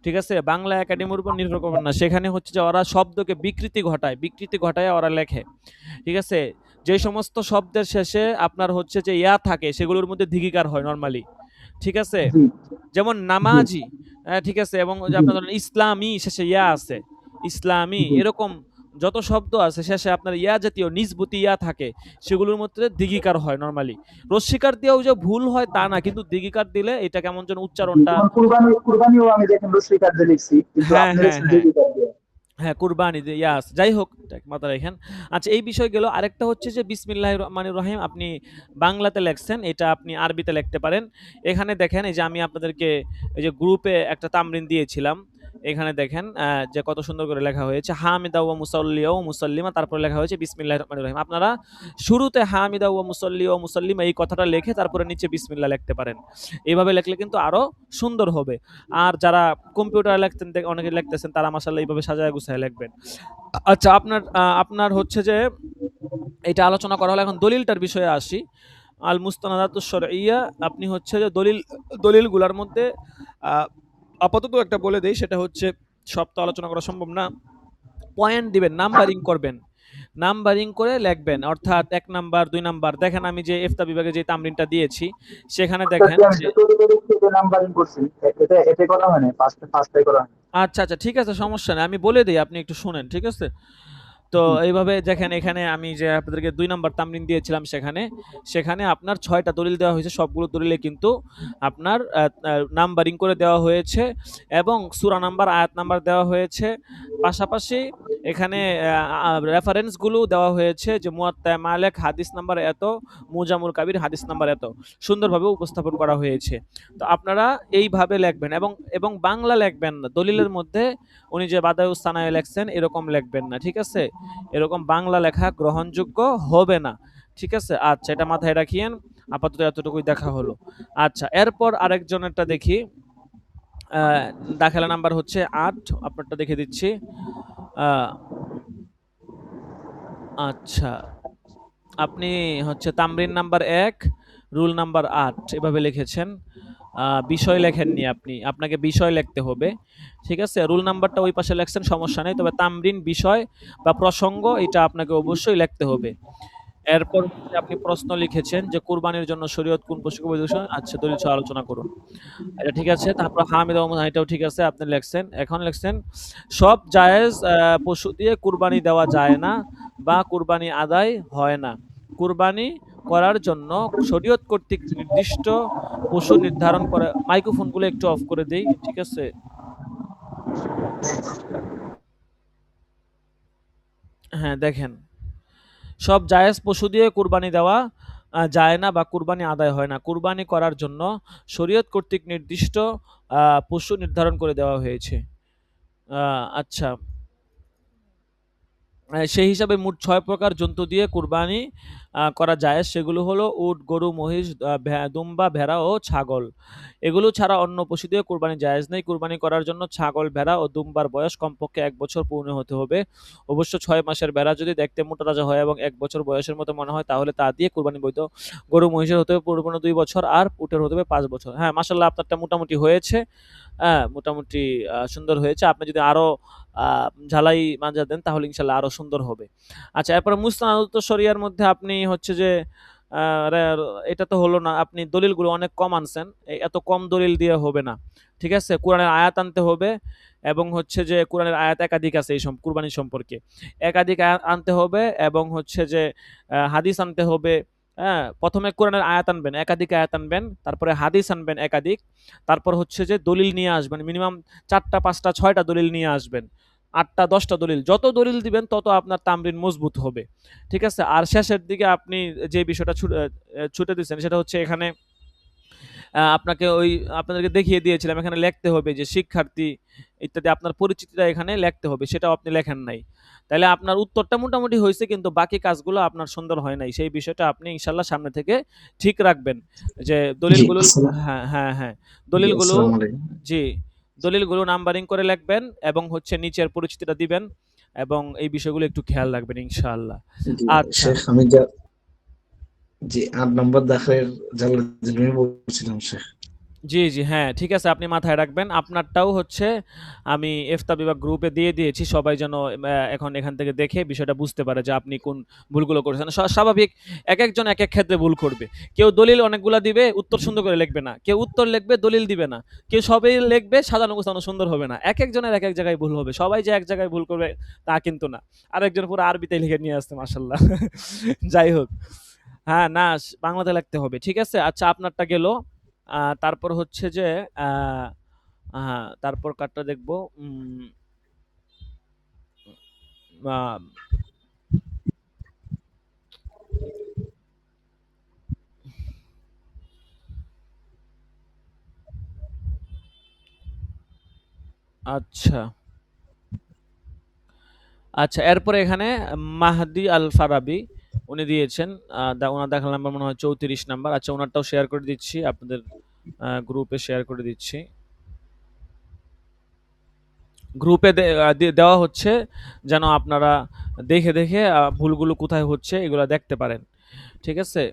ঠিক আছে? বাংলা একাডেমির উপর নির্ভর করবেন না। সেখানে হচ্ছে যে ওরা শব্দকে বিকৃতি ঘটায় ওরা লেখে। ঠিক আছে? যে সমস্ত শব্দের শেষে আপনার হচ্ছে যে থাকে সেগুলোর মধ্যে দীর্ঘিকার হয় নরমালি। ঠিক আছে? জি যেমন জি নামাজি, ঠিক আছে? এবং ওই যে জি আপনার ধরেন ইসলামী শেষে আছে। ইসলামী জি। এরকম যত শব্দ আছে শেষে আপনার জাতীয় নিসবতি থাকে, সেগুলোর মধ্যে দীর্ঘিকার হয় নরমালি। রস্বীকার দিয়েও যে ভুল হয় তা না, কিন্তু দীর্ঘিকার দিলে এটা কেমন যেন উচ্চারণটা। যেমন কুরবানিও আমি দেখেন রশ্মি কার্যে লিখছি, কিন্তু হ্যাঁ, আপনি হ্যাঁ, লিখছেন হ্যাঁ। দিদি কার্ড দিয়ে। হ্যাঁ, কুরবানি দিয়ে যাই হোক, এটা মাথায় রাখেন। আচ্ছা, এই বিষয় গেল। আরেকটা হচ্ছে যে বিসমিল্লাহির রহমানির রহিম আপনি বাংলাতে লেখছেন, এটা আপনি আরবিতে লিখতে পারেন। এখানে দেখেন, এই যে আমি আপনাদেরকে এই যে গ্রুপে একটা তামরিন দিয়েছিলাম। এখানে দেখেন যে কত সুন্দর করে লেখা হয়েছে হামিদা ওয়া মুসাল্লিয়া ওয়া মুসাল্লিমা, তারপরে লেখা হয়েছে বিসমিল্লাহির রহমানির রহিম। আপনারা শুরুতে হামিদা ওয়া মুসাল্লিয়া ওয়া মুসাল্লিমা এই কথাটা লিখে তারপরে নিচে বিসমিল্লাহ লিখতে পারেন। এইভাবে লিখলে কিন্তু আরো সুন্দর হবে। আর যারা কম্পিউটারে লিখতেন, অনেকে লিখতেছেন, তারা মাশাআল্লাহ এইভাবে সাজায় গুছায় লিখবেন। আচ্ছা, আপনার হচ্ছে যে এটা আলোচনা করা হলো, এখন দলিলটার বিষয়ে আসি। আল মুস্তানাদাতুশ শারঈয়্যা, আপনি হচ্ছে যে দলিলগুলোর মধ্যে আহ, আপাতত একটা বলে দেই, সেটা হচ্ছে সব তো আলোচনা করা সম্ভব না। পয়েন্ট দিবেন, নাম্বারিং করবেন। নাম্বারিং করে লিখবেন, অর্থাৎ ১ নাম্বার ২ নাম্বার। দেখেন আমি যে ইফতা বিভাগে যে তামরিনটা দিয়েছি সেখানে দেখেন আমি যে তো তৈরি নাম্বারিং করছি, এটা করা হয় না, ফার্স্টে করা হয়। আচ্ছা, আচ্ছা, ঠিক আছে, সমস্যা নেই। আমি বলে দেই, আপনি একটু শুনেন, ঠিক আছে? তো হুম। এইভাবে দেখেন, এখানে আমি যে আপনাদেরকে ২ নাম্বার তামরিন দিয়েছিলাম সেখানে আপনার ৬ টা দলিল দেওয়া হয়েছে। সবগুলো দলিলে কিন্তু আপনার নাম্বারিং করে দেওয়া হয়েছে এবং সূরা নাম্বার, আয়াত নাম্বার দেওয়া হয়েছে। পাশাপাশি এখানে রেফারেন্স গুলো দেওয়া হয়েছে যে মুয়াত্তা মালিক হাদিস নাম্বার এত, মুজামুল কাবির হাদিস নাম্বার এত। সুন্দরভাবে উপস্থাপন করা হয়েছে। তো আপনারা এইভাবে লিখবেন এবং বাংলা লিখবেন না। দলিলের মধ্যে উনি যে বাদায়ুস সানায় লেখছেন এরকম লিখবেন না, ঠিক আছে? এরকম বাংলা লেখা গ্রহণযোগ্য হবে না, ঠিক আছে? আচ্ছা, এটা মাথায় রাখিয়েন। আপাতত এতটুকুই দেখা হলো। আচ্ছা, এরপর আরেকজনেরটা দেখি। দাখিলা নাম্বার হচ্ছে ৮, আপনারটা দেখে দিচ্ছি। আচ্ছা, আপনি হচ্ছে তামরিন নাম্বার ১, রুল নাম্বার ৮ এভাবে লিখেছেন। বিষয় লেখেননি আপনি। আপনাকে বিষয় লিখতে হবে। ঠিক আছে? রুল নাম্বারটা ওই পাশে লেখছেন, সমস্যা নেই। তবে তামরিন, বিষয় বা প্রসঙ্গ এটা আপনাকে অবশ্যই লিখতে হবে। এরপর হচ্ছে আপনি প্রশ্ন লিখেছেন যে কুরবানির জন্য শরীয়ত কোন পশুকে বৈধ? আচ্ছা, দলিল সহ আলোচনা করুন। এটা ঠিক আছে। তারপর হামিদ ওয়া এটাও ঠিক আছে, আপনি লেখছেন। এখন লেখছেন সব জায়েজ পশু দিয়ে কুরবানি দেওয়া যায় না বা কুরবানি আদায় হয় না। কুরবানি করার জন্য শরীয়ত কর্তৃক নির্দিষ্ট পশু নির্ধারণ করে। মাইক্রোফোনগুলো একটু অফ করে দেই, ঠিক আছে? হ্যাঁ, দেখেন। সব জায়েজ পশু দিয়ে কুরবানি দেওয়া যায় না বা কুরবানি আদায় হয় না। কুরবানি করার জন্য শরীয়ত কর্তৃক নির্দিষ্ট পশু নির্ধারণ করে দেওয়া হয়েছে। আচ্ছা। সেই হিসাবে মোট ৬ প্রকার জন্তু দিয়ে কুরবানি করা জায়েজ। সেগুলো হলো উট, গরু, মহিষ, দুম্বা, ভেড়া ও ছাগল। এগুলো ছাড়া অন্য পশু দিয়ে কুরবানি জায়েজ নেই। কুরবানি করার জন্য ছাগল, ভেড়া ও দুম্বার বয়স কমপক্ষে ১ বছর পূর্ণ হতে হবে। অবশ্য ৬ মাসের ভেড়া যদি দেখতে মোটা তাজা হয় এবং ১ বছর বয়সের মতো মনে হয় তাহলে তা দিয়ে কুরবানি বৈধ। গরু, মহিষের হতে হবে পরিপূর্ণ ২ বছর আর উটের হতে হবে ৫ বছর। হ্যাঁ, মাশাআল্লাহ, আপনারটা মোটামুটি হয়েছে। হ্যাঁ, মোটামুটি সুন্দর হয়েছে। আপনি যদি আরো আ ঝালাই মাজা দেন তাহলে ইনশাআল্লাহ আরো সুন্দর হবে। আচ্ছা, এরপরে মুস্তানাদুত শরিয়ার মধ্যে আপনি হচ্ছে যে আ রে এটা তো হলো না। আপনি দলিলগুলো অনেক কম আনছেন। এত কম দলিল দিয়ে হবে না। ঠিক আছে? কোরআনের আয়াত আনতে হবে এবং হচ্ছে যে কোরআনের আয়াত একাধিক আছে এই কুরবানি সম্পর্কে। একাধিক আয়াত আনতে হবে এবং হচ্ছে যে হাদিস আনতে হবে। হ্যাঁ? ১ম এ কোরআনের আয়াত আনবেন, একাধিক আয়াত আনবেন। তারপরে হাদিস আনবেন একাধিক। তারপর হচ্ছে যে দলিল নিয়ে আসবেন। মিনিমাম ৪ টা, ৫ টা, ৬ টা দলিল নিয়ে আসবেন। ৮ টা, ১০ টা দলিল। যত দলিল দিবেন তত আপনার তামরিন মজবুত হবে। ঠিক আছে? আর শেষের দিকে আপনি যে বিষয়টা ছুটে দিচ্ছেন সেটা হচ্ছে এখানে আপনাকে আপনাদেরকে দেখিয়ে দিয়েছিলাম। এখানে লিখতে হবে যে শিক্ষার্থী ইত্যাদি আপনার পরিচিতিটা এখানে লিখতে হবে। সেটাও আপনি লেখেন নাই। তাইলে আপনার উত্তরটা মোটামুটি হইছে কিন্তু বাকি কাজগুলো আপনার সুন্দর হয় নাই। সেই বিষয়টা আপনি ইনশাআল্লাহ সামনে থেকে ঠিক রাখবেন। যে জি, দলিলগুলো হ্যাঁ, হ্যাঁ, হ্যাঁ। জি, দলিলগুলো আসসালামু আলাইকুম। জি, দলিলগুলো নাম্বারিং করে লিখবেন এবং হচ্ছে নিচের পরিচিতিটা দিবেন এবং এই বিষয়গুলো একটু খেয়াল রাখবেন ইনশাআল্লাহ। জি, আচ্ছা। শেখ আমি যা জি ৮ নম্বর দাখের জালালউদ্দিন বলছিলাম শেখ। জি, জি, হ্যাঁ, ঠিক আছে, আপনি মাথায় রাখবেন। আপনারটাও হচ্ছে আমি ইফতা বিভাগ গ্রুপে দিয়ে দিয়েছি। সবাই যেন এখন এখান থেকে দেখে বিষয়টা বুঝতে পারে যে আপনি কোন ভুলগুলো করেছেন। স্বাভাবিক, একেকজন একেক ক্ষেত্রে ভুল করবে। কেউ দলিল অনেকগুলা দিবে, উত্তর সুন্দর করে লিখবে না। কেউ উত্তর লিখবে, দলিল দিবে না। কেউ সবই লিখবে, সাজানো গোছানো সুন্দর হবে না। একেকজনের একেক জায়গায় ভুল হবে। সবাই যে এক জায়গায় ভুল করবে তা কিন্তু না। আরেকজন পুরো আরবিতে লিখে নিয়ে আসছে মাশাআল্লাহ। যাই হোক। হ্যাঁ, না, বাংলাতে লিখতে হবে। ঠিক আছে? আচ্ছা, আপনারটা গেল। তারপর হচ্ছে যে আ তারপর কারটা দেখব। উম আ আচ্ছা। আচ্ছা, এরপরে এখানে মাহদি আল ফারাবি উনি দিয়েছেন। উনার দেখা নাম্বার মনে হয় ৩৪ নাম্বার। আচ্ছা, উনারটাও শেয়ার করে দিচ্ছি। আপনাদের গ্রুপে শেয়ার করে দিচ্ছি। গ্রুপে দেওয়া হচ্ছে যেন আপনারা দেখে ভুলগুলো কোথায় হচ্ছে এগুলা দেখতে পারেন। ঠিক আছে?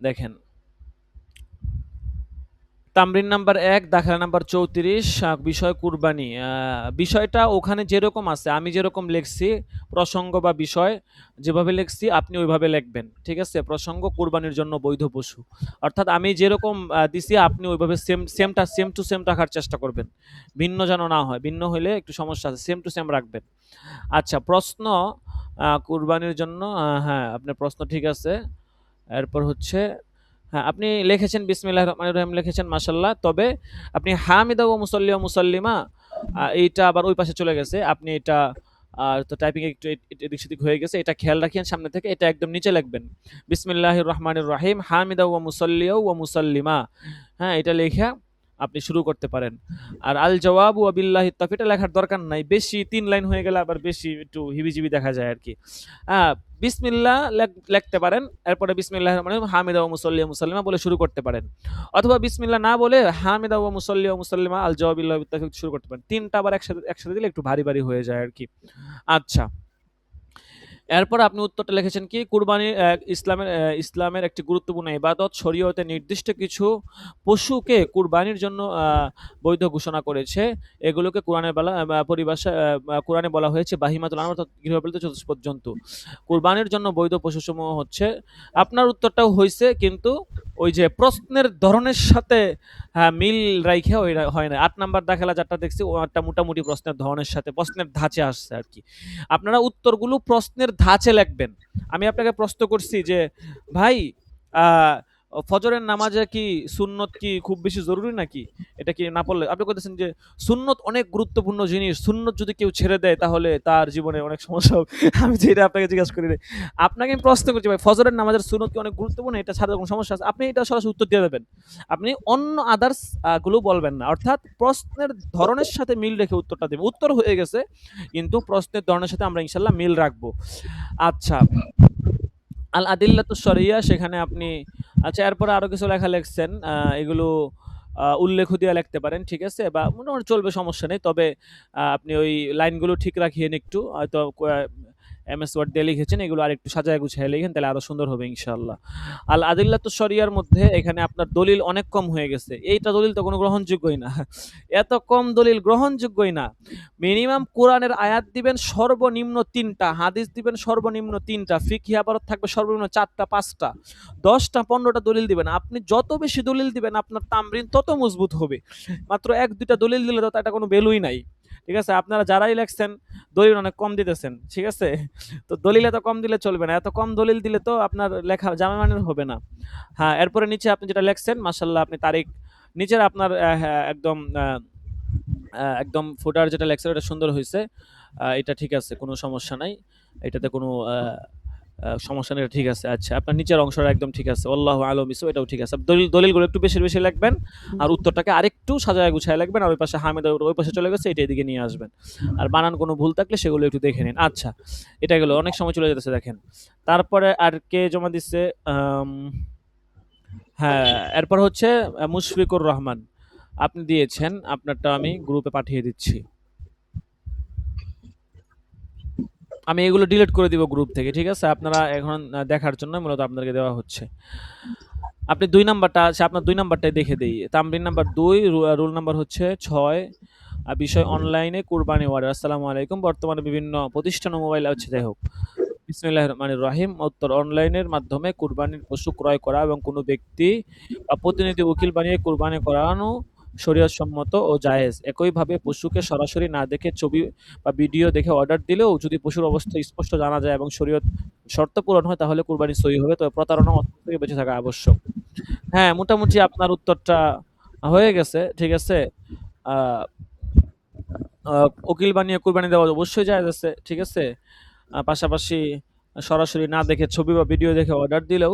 দেখেন। তামরিন নাম্বার ১, দাখলা নাম্বার ৩৪, বিষয় কুরবানি। বিষয়টা ওখানে যেরকম আছে, আমি যেরকম লিখছি, প্রসঙ্গ বা বিষয় যেভাবে লিখছি আপনি ওইভাবে লিখবেন। ঠিক আছে? প্রসঙ্গ কুরবানির জন্য বৈধ পশু। অর্থাৎ আমি যেরকম দিছি আপনি ওইভাবে সেম টু সেম রাখার চেষ্টা করবেন। ভিন্ন যেন না হয়। ভিন্ন হইলে একটু সমস্যা আছে। সেম টু সেম রাখবেন। আচ্ছা, প্রশ্ন কুরবানির জন্য হ্যাঁ, আপনার প্রশ্ন ঠিক আছে। এরপর হচ্ছে হ্যাঁ, আপনি লিখেছেন বিসমিল্লাহির রহমানির রহিম লিখেছেন মাশাআল্লাহ। তবে আপনি হামিদা ওয়া মুসাল্লি ওয়া মুসাল্লিমা এইটা আবার ওই পাশে চলে গেছে। আপনি এটা তো টাইপিং একটু এদিক সেদিক হয়ে গেছে। এটা খেয়াল রাখিয়েন সামনে থেকে। এটা একদম নিচে লিখবেন। বিসমিল্লাহির রহমানির রহিম হামিদা ওয়া মুসাল্লিয়া ওয়া মুসাল্লিমা। হ্যাঁ, এটা লেখা আপনি শুরু করতে পারেন। আর আল জওয়াবু ওয়া বিল্লাহি তাওফিক এটা লেখার দরকার নাই। বেশি ৩ লাইন হয়ে গেলে আবার বেশি একটু হিবিজিবি দেখা যায় আরকি। বিসমিল্লাহ লিখতে পারেন। এরপরে বিসমিল্লাহির রহমানির রহিম হামিদা ওয়া মুসাল্লি ওয়া মুসাল্লিমা বলে শুরু করতে পারেন। অথবা বিসমিল্লাহ না বলে হামিদা ওয়া মুসাল্লি ওয়া মুসাল্লিমা আল জাওয়াবু বিল্লাহি তাওফিক শুরু করতে পারেন। ৩ টা আবার একসাথে দিলে একটু ভারী, ভারী হয়ে যায় আরকি। আচ্ছা। এরপর আপনি উত্তরটা লিখেছেন কি কুরবানি ইসলামের একটি গুরুত্বপূর্ণ ইবাদত শরীয়তে নির্দিষ্ট কিছু পশুকে কুরবানির জন্য বৈধ ঘোষণা করেছে। এগুলোকে কোরআনের পরিভাষায় কোরআনে বলা হয়েছে বাহিমাতুল আনআম অর্থাৎ গৃহপালিত চতুষ্পদ জন্তু। কুরবানির জন্য বৈধ পশুসমূহ হচ্ছে আপনার উত্তরটাও হইছে কিন্তু ওই যে প্রশ্নের ধরনের সাথে মিল রাইখা হয় না। ৮ নাম্বার দাখেলা যারটা দেখছি ওটা মোটামুটি প্রশ্নের ধরনের সাথে প্রশ্নের ধাঁচে আসছে আরকি। আপনারা উত্তরগুলো প্রশ্নের ধাঁচে লিখবেন। আমি আপনাকে প্রশ্ন করছি যে ভাই ফজরের নামাজে কি সুন্নত কি খুব বেশি জরুরি নাকি? এটা কি না পড়লে আপনি বলতেছেন যে সুন্নত অনেক গুরুত্বপূর্ণ জিনিস। সুন্নত যদি কেউ ছেড়ে দেয় তাহলে তার জীবনে অনেক সমস্যা হবে। আমি যেটা আপনাকে জিজ্ঞাসা করি নাই। আপনাকে আমি প্রশ্ন করছি ভাই ফজরের নামাজের সুন্নত কি অনেক গুরুত্বপূর্ণ? এটা ছাড়া কোনো সমস্যা আছে? আপনি এটা সরাসরি উত্তর দিয়ে দেবেন। আপনি অন্য আদার্স গুলো বলবেন না। অর্থাৎ প্রশ্নের ধরনের সাথে মিল রেখে উত্তরটা দেবেন। উত্তর হয়ে গেছে কিন্তু প্রশ্নের ধরনের সাথে আমরা ইনশাআল্লাহ মিল রাখবো। আচ্ছা। আল আদিল্লাতুশ শরিয়া সেখানে আপনি আচ্ছা এরপরে আরো কিছু লেখা লিখছেন। এগুলো উল্লেখ দিয়ে লিখতে পারেন। ঠিক আছে? বা মোটামুটি চলবে সমস্যা নেই। তবে আপনি ওই লাইনগুলো ঠিক রাখিয়েন একটু। হয়তো এমএস ওয়ার্ড দিয়ে লিখেছেন এগুলো আরেকটু সাজায় গুছায় লিখেন তাহলে আরো সুন্দর হবে ইনশাআল্লাহ। আল আদিল্লাতুশ শরিয়ার মধ্যে এখানে আপনার দলিল অনেক কম হয়ে গেছে। এইটা দলিল তো কোনো গ্রহণযোগ্যই না। এত কম দলিল গ্রহণযোগ্যই না। মিনিমাম কোরআনের আয়াত দিবেন সর্বনিম্ন ৩টা, হাদিস দিবেন সর্বনিম্ন ৩টা, ফিকহি ইবারত থাকবে সর্বনিম্ন ৪টা ৫টা, ১০টা ১৫টা দলিল দিবেন। আপনি যত বেশি দলিল দিবেন আপনার তামরিন তত মজবুত হবে। মাত্র ১-২টা দলিল দিলে তো এটা কোনো ভ্যালুই নাই। ঠিক আছে? আপনারা যারাই লেখছেন দলিল অনেক কম দিতেছেন। ঠিক আছে? তো দলিল এত কম দিলে চলবে না। এত কম দলিল দিলে তো আপনার লেখা জামে মানের হবে না। হ্যাঁ, এরপরে নিচে আপনি যেটা লেখছেন মাশাআল্লাহ আপনি তারিখ নিচের আপনার হ্যাঁ, একদম ফুটার যেটা লেখছেন ওটা সুন্দর হইছে। এটা ঠিক আছে, কোনো সমস্যা নাই। এটাতে কোনো সমস্যা নেই, এটা ঠিক আছে। আচ্ছা, আপনার নিচের অংশটা একদম ঠিক আছে। আল্লাহু আ'লাম বিসওয়াব এটাও ঠিক আছে। দলিলগুলো একটু বেশি, বেশি লিখবেন আর উত্তরটাকে আরেকটু সাজায় গুছায় লিখবেন আর ওই পাশে হামিদা ওই পাশে চলে গেছে এটা এদিকে নিয়ে আসবেন। আর বানান কোনো ভুল থাকলে সেগুলো একটু দেখে নিন। আচ্ছা, এটা গেল। অনেক সময় চলে যেতেছে দেখেন। তারপরে আর কে জমা দিচ্ছে? আম হ্যাঁ, এরপর হচ্ছে মুশফিকুর রহমান। আপনি দিয়েছেন। আপনারটা আমি গ্রুপে পাঠিয়ে দিচ্ছি। আমি এগুলো ডিলিট করে দিব গ্রুপ থেকে। ঠিক আছে? আপনারা এখন দেখার জন্য মূলত আপনাদেরকে দেওয়া হচ্ছে। আপনি ২ নাম্বারটা আছে, আপনার ২ নাম্বারটাই দেখে দেই। তামরিন নাম্বার ২ রুল নাম্বার হচ্ছে ৬ বিষয় অনলাইনে কুরবানি অর্ডার। আসসালামু আলাইকুম। বর্তমানে বিভিন্ন প্রতিষ্ঠান ও মোবাইল হচ্ছে যাই হোক। বিসমিল্লাহির রহমানির রহিম। উত্তর অনলাইনের মাধ্যমে কুরবানির পশু ক্রয় করা এবং কোনো ব্যক্তি বা প্রতিনিধি উকিল বানিয়ে কুরবানি করানো শরীয়তসম্মত ও জায়েজ। একইভাবে পশুকে সরাসরি না দেখে ছবি বা ভিডিও দেখে অর্ডার দিলেও যদি পশুর অবস্থা স্পষ্ট জানা যায় এবং শরীয়ত শর্ত পূরণ হয় তাহলে কুরবানি সহিহ হবে। তবে প্রতারণা ও হত্যা থেকে বেঁচে থাকা আবশ্যক। হ্যাঁ, মোটামুটি আপনার উত্তরটা হয়ে গেছে। ঠিক আছে? আ আ উকিল বানিয়ে কুরবানি দেওয়া অবশ্যই জায়েজ আছে। ঠিক আছে? পাশাপাশি সরাসরি না দেখে ছবি বা ভিডিও দেখে অর্ডার দিলেও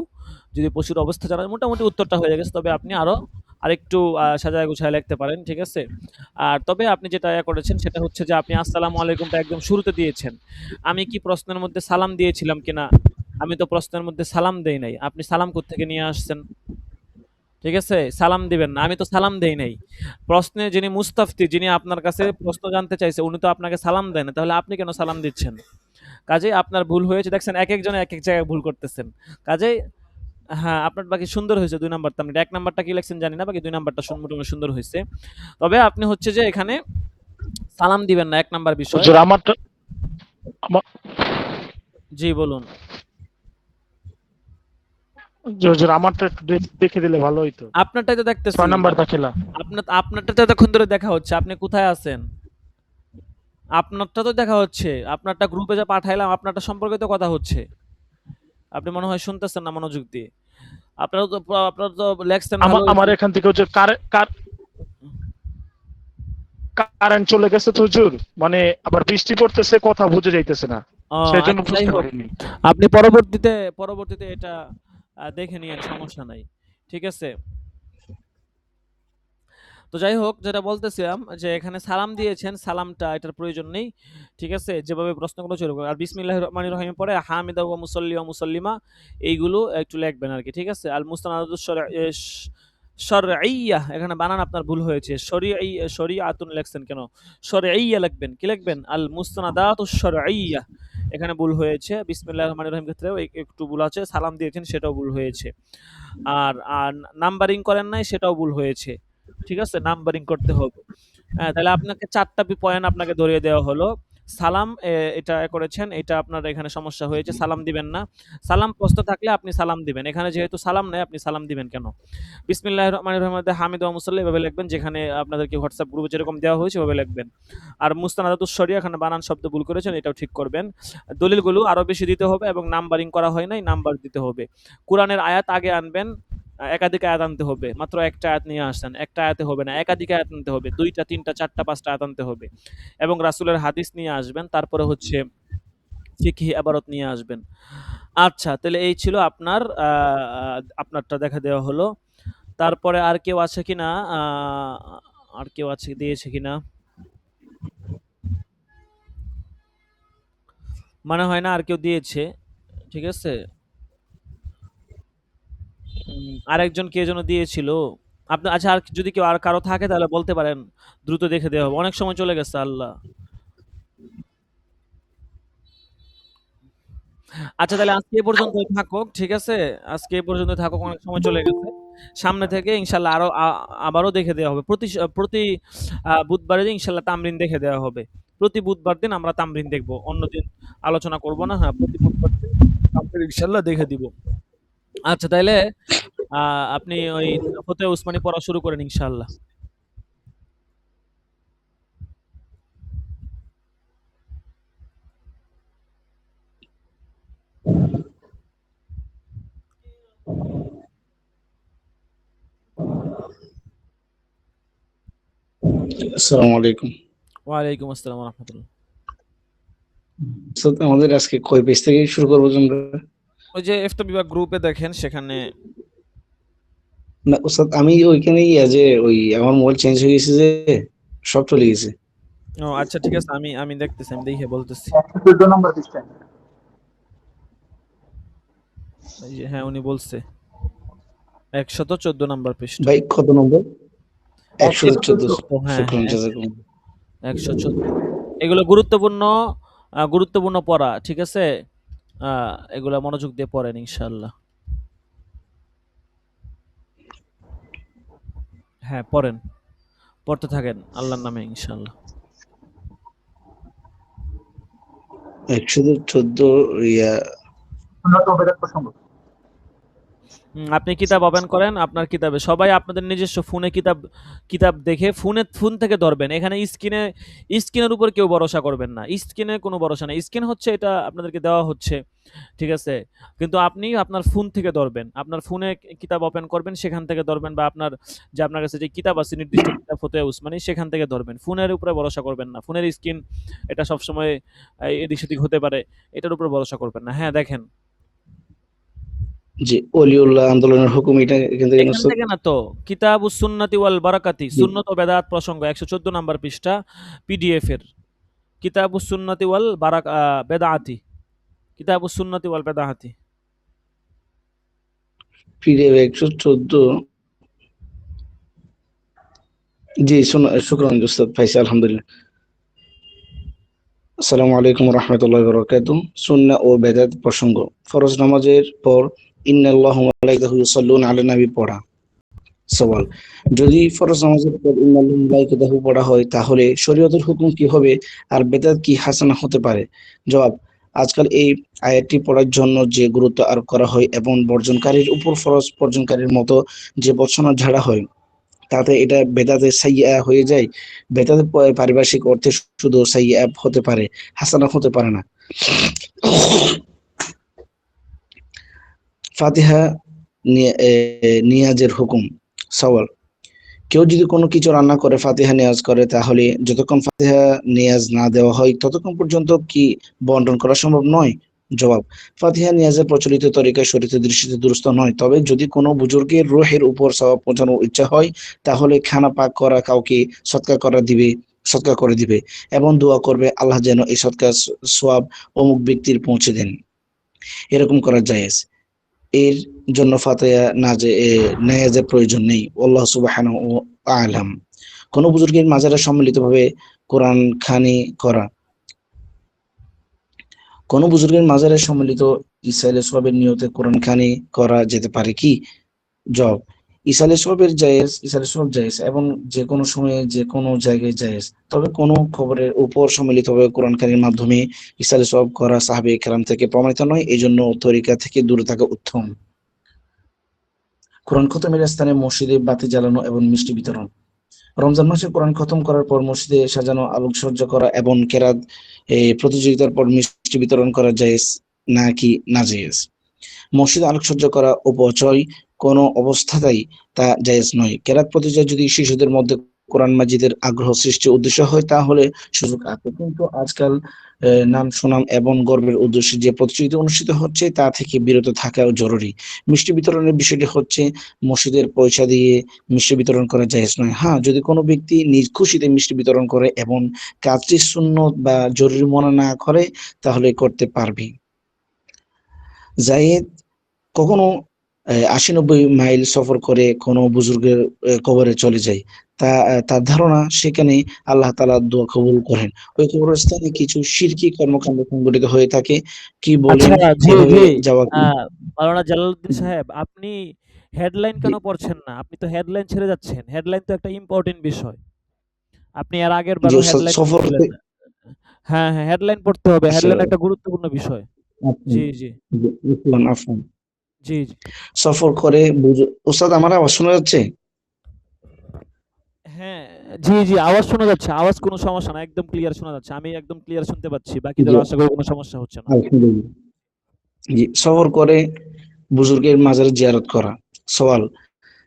যদি পশুর অবস্থা জানা যায় মোটামুটি উত্তরটা হয়ে গেছে। তবে আপনি আরেকটু সাজায় গুছায় লিখতে পারেন। ঠিক আছে? আর তবে আপনি যেটা করেছেন সেটা হচ্ছে যে আপনি আসসালামু আলাইকুমটা একদম শুরুতে দিয়েছেন। আমি কি প্রশ্নের মধ্যে সালাম দিয়েছিলাম কিনা? আমি তো প্রশ্নের মধ্যে সালাম দেই নাই। আপনি সালাম কোত্থেকে নিয়ে আসছেন? ঠিক আছে? সালাম দিবেন না। আমি তো সালাম দেই নাই। প্রশ্নে যিনি মুস্তাফতি, যিনি আপনার কাছে প্রশ্ন জানতে চাইছে, উনি তো আপনাকে সালাম দেয় না। তাহলে আপনি কেন সালাম দিচ্ছেন? কাজেই আপনার ভুল হয়েছে। দেখছেন একেকজনে একেক জায়গায় ভুল করতেছেন। কাজেই হ্যাঁ, আপনার বাকি সুন্দর হয়েছে ২ নাম্বারটা। আপনি ১ নাম্বারটা কি লিখছেন জানি না। বাকি ২ নাম্বারটা মোটামুটি সুন্দর হইছে। তবে আপনি হচ্ছে যে এখানে সালাম দিবেন না ১ নাম্বার বিষয়। হুজুর আমারটা আমা- জি বলুন। হুজুর আমারটা একটু দেখে দিলে ভালো হইতো। আপনারটাই তো দেখতেছি। ৬ নাম্বারটা খেলা। আপনারটা তো এতক্ষণ ধরে দেখা হচ্ছে। আপনি কোথায় আছেন? আপনারটা তো দেখা হচ্ছে। আপনারটা গ্রুপে যা পাঠাইলাম আপনারটা সম্পর্কে তো কথা হচ্ছে। আপনি মনে হয় শুনতেছেন না মনোযোগ দিয়ে। আপনারা তো লেখছেন ভালো আমার হইছে। এখান থেকে হচ্ছে কারেন্ট চলে গেছে তো হুজুর, মানে আবার বৃষ্টি পড়তেছে, কথা বুঝে যাইতেছে না, ও সেই জন্য আচ্ছা যাই বুঝতে হোক। পারিনি। আপনি পরবর্তীতে এটা দেখে নিয়েন, সমস্যা নাই। ঠিক আছে? তো যাই হোক, যেটা বলতেছিলাম যে এখানে সালাম দিয়েছেন, সালামটা এটার প্রয়োজন নেই। ঠিক আছে? যেভাবে প্রশ্নগুলো ছিল আর বিসমিল্লাহির রহমানির রহিমের পরে হামিদা ওয়া মুসাল্লি ওয়া মুসাল্লিমা এইগুলো একটু লিখবেন আরকি। ঠিক আছে? আল মুস্তানাদাতুশ শরঈয়্যাহ, এখানে বানান আপনার ভুল হয়েছে। শরিআতুন লেখছেন কেন? শরঈয়্যাহ লিখবেন। কি লিখবেন? আল মুস্তানাদাতুশ শরঈয়্যাহ, এখানে ভুল হয়েছে। বিসমিল্লাহির রহমানির রহিম ক্ষেত্রেও একটু ভুল আছে। সালাম দিয়েছেন সেটাও ভুল হয়েছে। আর নাম্বারিং করেন নাই সেটাও ভুল হয়েছে। ঠিক আছে? নাম্বারিং করতে হবে। হ্যাঁ, তাহলে আপনাকে ৪ টা পয়েন্ট আপনাকে ধরিয়ে দেওয়া হলো। সালাম এটা করেছেন, এটা আপনার এখানে সমস্যা হয়েছে। সালাম দিবেন না। সালাম প্রশ্ন থাকলে আপনি সালাম দিবেন। এখানে যেহেতু সালাম নাই আপনি সালাম দিবেন কেন? বিসমিল্লাহির রহমানির রহিম মধ্যে হামিদ ওয়া মুসাল্লি এভাবে লিখবেন, যেখানে আপনাদেরকে WhatsApp গ্রুপে যেরকম দেওয়া হয়েছে ওভাবে লিখবেন। আর মুস্তানাদাতুস শরিয়া এখানে বানান শব্দ ভুল করেছেন, এটাও ঠিক করবেন। দলিলগুলো আরো বেশি দিতে হবে এবং নাম্বারিং করা হয় নাই, নাম্বার দিতে হবে। কোরআনের আয়াত আগে আনবেন। একাধিক আয়াত আনতে হবে। মাত্র একটা আয়াত নিয়ে আসছেন। একটা আয়াতে হবে না, একাধিক আয়াত আনতে হবে। ২ টা, ৩ টা, ৪ টা, ৫ টা আয়াত আনতে হবে। এবং রাসূলের হাদিস নিয়ে আসবেন। তারপরে হচ্ছে ফিকহি ইবারত নিয়ে আসবেন। আচ্ছা, তাহলে এই ছিল আপনার আপনারটা দেখা দেওয়া হলো। তারপরে আর কেউ আছে কিনা? আর কেউ আছে দিয়েছে কিনা? মনে হয় না আর কেউ দিয়েছে। ঠিক আছে? আরেকজন কে যেন দিয়েছিল। আচ্ছা, আর যদি কেউ আর কারো থাকে তাহলে বলতে পারেন। দ্রুত দেখে দেওয়া হবে। অনেক সময় চলে গেছে, আল্লাহ। আচ্ছা, তাহলে আজকে এ পর্যন্তই থাকুক। ঠিক আছে? আজকে এ পর্যন্তই থাকুক। অনেক সময় চলে গেছে। সামনে থেকে ইনশাআল্লাহ আবারও দেখে দেওয়া হবে। প্রতি বুধবারে ইনশাআল্লাহ তামরিন দেখে দেওয়া হবে। প্রতি বুধবার দিন আমরা তামরিন দেখব। অন্যদিন আলোচনা করব না। হ্যাঁ, প্রতি বুধবার দিন তামরিন ইনশাআল্লাহ দেখে দিব। আচ্ছা, তাইলে আ আপনি ওই ফতোয়া উসমানী পড়া শুরু করেন ইনশাআল্লাহ। আসসালামু আলাইকুম। ওয়ালাইকুম আসসালাম ওয়া রাহমাতুল্লাহ। স্যার, আমাদের আজকে কয় পেজ থেকে শুরু করবো আমরা? ওই যে ইফতা বিভাগ গ্রুপে দেখেন সেখানে। না ওস্তাদ, আমি ওইখানে যে ওই আমার মোবাইল চেঞ্জ হয়ে গেছে, যে সব চলে গেছে। ও আচ্ছা, ঠিক আছে। আমি দেখতেছি, আমি দেখে বলতেছি। ১১৪ নম্বর পৃষ্ঠা। এই যে হ্যাঁ, উনি বলছে ১১৪ নাম্বার পৃষ্ঠা। ভাই কত নম্বর? ১১৪। ১১৪। হ্যাঁ, শুক্রান, হ্যাঁ, জাযাকুমুল্লাহ। ১১৪। এগুলো গুরুত্বপূর্ণ পড়া। ঠিক আছে? আ এগুলা মনোযোগ দিয়ে পড়েন ইনশাআল্লাহ। হ্যাঁ, পড়েন। পড়তে থাকেন আল্লাহর নামে ইনশাআল্লাহ। ১১৪ ইয়া। উন্নত বেদাত প্রসঙ্গ। আপনি কিতাব ওপেন করেন, আপনার কিতাবে সবাই আপনাদের নিজস্ব ফোনে কিতাব দেখে ফোন থেকে ধরবেন। এখানে স্ক্রিনের উপর কেউ ভরসা করবেন না। স্ক্রিনে কোনো ভরসা নাই। স্ক্রিন হচ্ছে এটা আপনাদেরকে দেওয়া হচ্ছে। ঠিক আছে? কিন্তু আপনি আপনার ফোন থেকে ধরবেন। আপনার ফোনে কিতাব ওপেন করবেন, সেখান থেকে ধরবেন, বা আপনার কাছে যে কিতাব আছে নির্দিষ্ট কিতাব ফতোয়া উসমানী সেখান থেকে ধরবেন। ফোনের উপরে ভরসা করবেন না। ফোনের স্ক্রিন এটা সবসময় এদিক সেদিক হতে পারে। এটার উপর ভরসা করবেন না। হ্যাঁ, দেখেন। যে অলিউল্লাহ আন্দোলনের হুকুম, এটা এখান থেকে এখান উস্তাদ? থেকে না তো, কিতাবুস সুন্নতি ওয়াল বারাকাতি, জি। সুন্নত ও বেদাত প্রসঙ্গ ১১৪ নাম্বার পৃষ্ঠা পিডিএফ এর। কিতাবুস সুন্নতি ওয়াল বেদাআতি। কিতাবুস সুন্নতি ওয়াল বেদাআতি। পিডিএফ ১১৪। জি, শুকরান উস্তাদ, পাইছি আলহামদুলিল্লাহ। আসসালামু আলাইকুম ওয়া রাহমাতুল্লাহি ওয়া বারাকাতুহু। সুন্নাহ ও বেদাত প্রসঙ্গ। ফরজ নামাজের পর ইন্নাল্লাহা ওয়া মালাইকাতাহু ইউসাল্লুনা আলান নবী পড়া। সওয়াল, যদি ফরজ নামাজের পর ইন্নাল্লাহা ওয়া মালাইকাতাহু পড়া হয় তাহলে শরীয়তের হুকুম কি হবে আর বেদাত কি হাসানা হতে পারে? জবাব, আজকাল এই আয়াতটি পড়ার জন্য যে গুরুত্ব আরোপ করা হয় এবং বর্জনকারীর উপর ফরজ বর্জনকারীর মতো যে বর্ষণা ঝাড়া হয় তাতে এটা বেদাতে সাইয়্যা হয়ে যায়। বেদাতে পারিভাষিক অর্থে শুধু সাইয়্যা হতে পারে, হাসানা হতে পারে না। ফাতিহা নিয়াজের হুকুম। সওয়াল, কেউ যদি কোনো কিছু রান্না করে ফাতিহা নিয়াজ করে তাহলে যতক্ষণ ফাতিহা নিয়াজ না দেওয়া হয় ততক্ষণ পর্যন্ত কি বন্টন করা সম্ভব নয়? জবাব, ফাতিহা নিয়াজের প্রচলিত তরিকায় শরীয়তের দৃষ্টিতে দুরূহ নয়, তবে যদি কোনো বুজুর্গের রূহের উপর সওয়াব পৌঁছানোর ইচ্ছা হয় তাহলে খানা পাক করা কাউকে সদকা করে দিবে এবং দোয়া করবে আল্লাহ যেন এই সদকার সওয়াব অমুক ব্যক্তির পৌঁছে দেন। এরকম করা জায়েজ। এর জন্য ফাতিহা নেয়াজের প্রয়োজন নেই। আল্লাহ সুবহানাহু ওয়া আ'লাম। কোন বুজুর্গের মাজারে সম্মিলিতভাবে কোরআন খানি করা। কোন বুজুর্গের মাজারে সম্মিলিত ইসালে সওয়াবের নিয়তে কোরআন খানি করা যেতে পারে কি? জবাব, ইসালে সওয়াব জায়েজ এবং যে কোনো সময়ে যে কোনো জায়গায় জায়েজ। তবে কোন খবরের উপর সম্মিলিতভাবে কোরআন খানির মাধ্যমে ইসালে সওয়াব করা সাহাবায়ে কেরাম থেকে প্রমাণিত নয়, এজন্য তরিকা থেকে দূরে থাকা উত্তম। কোরআন খতমের স্থানে মসজিদে বাতি জ্বালানো এবং মিষ্টি বিতরণ। রমজান মাসে কোরআন খতম করার পর মসজিদে সাজানো আলোকসজ্জা করা এবং কেরাত প্রতিযোগিতার পর মিষ্টি বিতরণ করা জায়েজ নাকি নাজায়েজ? মসজিদে আলোকসজ্জা করা উপচয় কোনো অবস্থাতেই তা জায়েজ নয়। কেরাত প্রতিযোগিতা যদি শিশুদের মধ্যে কোরআন মাজিদের আগ্রহ সৃষ্টির উদ্দেশ্য হয় তাহলে সুযোগ আছে, কিন্তু আজকাল নাম সুনাম এবং গর্বের উদ্দেশ্যে যে প্রতিযোগিতা অনুষ্ঠিত হচ্ছে তা থেকে বিরত থাকাও জরুরি। মিষ্টি বিতরণের বিষয়টি হচ্ছে মসজিদের পয়সা দিয়ে মিষ্টি বিতরণ করা জায়েজ নয়। হ্যাঁ, যদি কোনো ব্যক্তি নিজ খুশিতে মিষ্টি বিতরণ করে এবং কাজটি সুন্নত বা জরুরি মনে না করে তাহলে করতে পারবে। জায়েদ কখনো ৮০-৯০ মাইল সফর করে কোনো বুজুর্গের কবরে চলে যায়। তার ধারণা সেখানে আল্লাহ তাআলা দোয়া কবুল করেন। ওই কবরস্থানে কিছু শিরকি কর্মকাণ্ড সংঘটিত হয়ে থাকে। কি বলেন আচ্ছা, জি, এভাবে জি। যাওয়া আ কি? মাওলানা জালালউদ্দিন সাহেব, আপনি হেডলাইন জি, কেন পড়ছেন না? আপনি তো হেডলাইন ছেড়ে যাচ্ছেন। হেডলাইন তো একটা ইম্পোর্টেন্ট বিষয়। আপনি এর আগের জি বারও ওস্তাদ, হেডলাইন সফর পড়ছিলেন না। হ্যাঁ, হ্যাঁ, হেডলাইন পড়তে হবে। আচ্ছা, হেডলাইন একটা গুরুত্বপূর্ণ বিষয়। আচ্ছা, জি, জি। জি, বুঝলাম, আফওয়ান। জি, জি। সফর করে ওস্তাদ, আমার আওয়াজ শোনা যাচ্ছে? হ্যাঁ, জি, জি, আওয়াজ শোনা যাচ্ছে। আওয়াজ কোনো সমস্যা না। একদম ক্লিয়ার শোনা যাচ্ছে। আমি একদম ক্লিয়ার শুনতে পাচ্ছি। জি, বাকিদেরও আশা করি কোনো সমস্যা হচ্ছে না। আলহামদুলিল্লাহ। জি, সফর করে বুজুর্গের মাজার জিয়ারত করা। সওয়াল,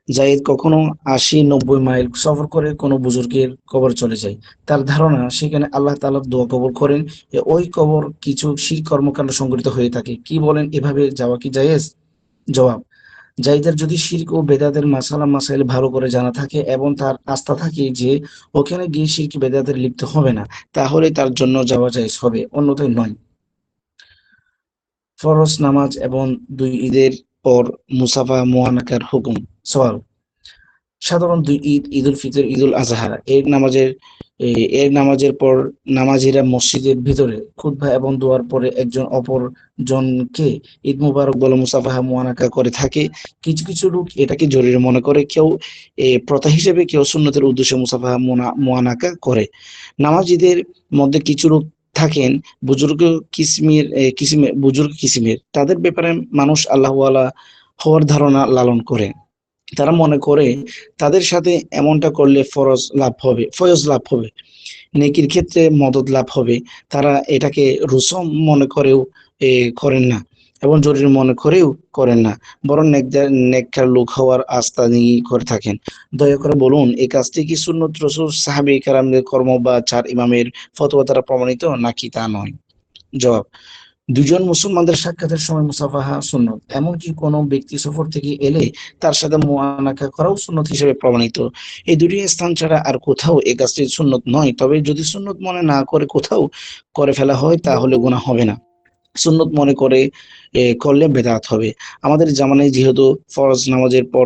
জায়েদ কখনো ৮০-৯০ মাইল সফর করে কোনো বুজুর্গের কবর চলে যায়। তার ধারণা সেখানে আল্লাহ তাআলা দোয়া কবুল করেন। ওই কবর কিছু শিরক কর্মকাণ্ড সংঘটিত হয়ে থাকে। কি বলেন, এভাবে যাওয়া কি জায়েজ? জবাব, জায়েদের যদি শিরক ও বেদাতের মাসাইল ভালো করে জানা থাকে এবং তার আস্থা থাকে যে ওখানে গিয়ে শিরক বেদাতের লিপ্ত হবে না, তাহলে তার জন্য যাওয়া জায়েজ হবে, অন্যথায় নয়। ফরজ নামাজ এবং ২ ঈদের পর মুসাফা মুআনাকার হুকুম। সওয়াল, সাধারণ ২ ঈদ, ঈদুল ফিতর, ঈদুল আজহা এর নামাজের পর নামাজীরা মসজিদের ভিতরে খুতবা এবং দোয়ার পরে একজন অপর জনকে ঈদ মুবারক বলে মুসাফাহা মুআনাকা করে থাকে। কিছু কিছু লোক এটাকে জরুরি মনে করে, কেউ প্রথা হিসেবে, কেউ সুন্নতের উদ্দেশ্যে মুসাফাহা মুআনাকা করে। নামাজীদের মধ্যে কিছু লোক থাকেন বুজুর্গ কিসিমের, তাদের ব্যাপারে মানুষ আল্লাহওয়ালা হওয়ার ধারণা লালন করে। তারা মনে করে তাদের সাথে এমনটা করলে ফয়জ লাভ হবে, নেকির ক্ষেত্রে মদদ লাভ হবে। তারা এটাকে রুসম মনে করেও করেন না এবং জরুরি মনে করেও করেন না, বরং নেককার লোক হওয়ার আস্থা নিয়ে করে থাকেন। দয়া করে বলুন, এই কাজটি কি সুন্নত রাসূল, সাহাবায়ে কেরামদের কর্ম বা ৪ ইমামের ফতোয়া দ্বারা প্রমাণিত নাকি তা নয়? জবাব, দুজন মুসলমানদের সাক্ষাতের সময় মুসাফাহা সুন্নত। এমনকি কোনো ব্যক্তি সফর থেকে এলে তার সাথে মুআনাকা করাও সুন্নত হিসেবে প্রমাণিত। এই দুটি স্থান ছাড়া আর কোথাও এই কাজটি সুন্নত নয়। তবে যদি সুন্নত মনে না করে কোথাও করে ফেলা হয় তাহলে গুনাহ হবে না। সুন্নত মনে করে করলে বেদাত হবে। আমাদের জামানায় যেহেতু ফরজ নামাজের পর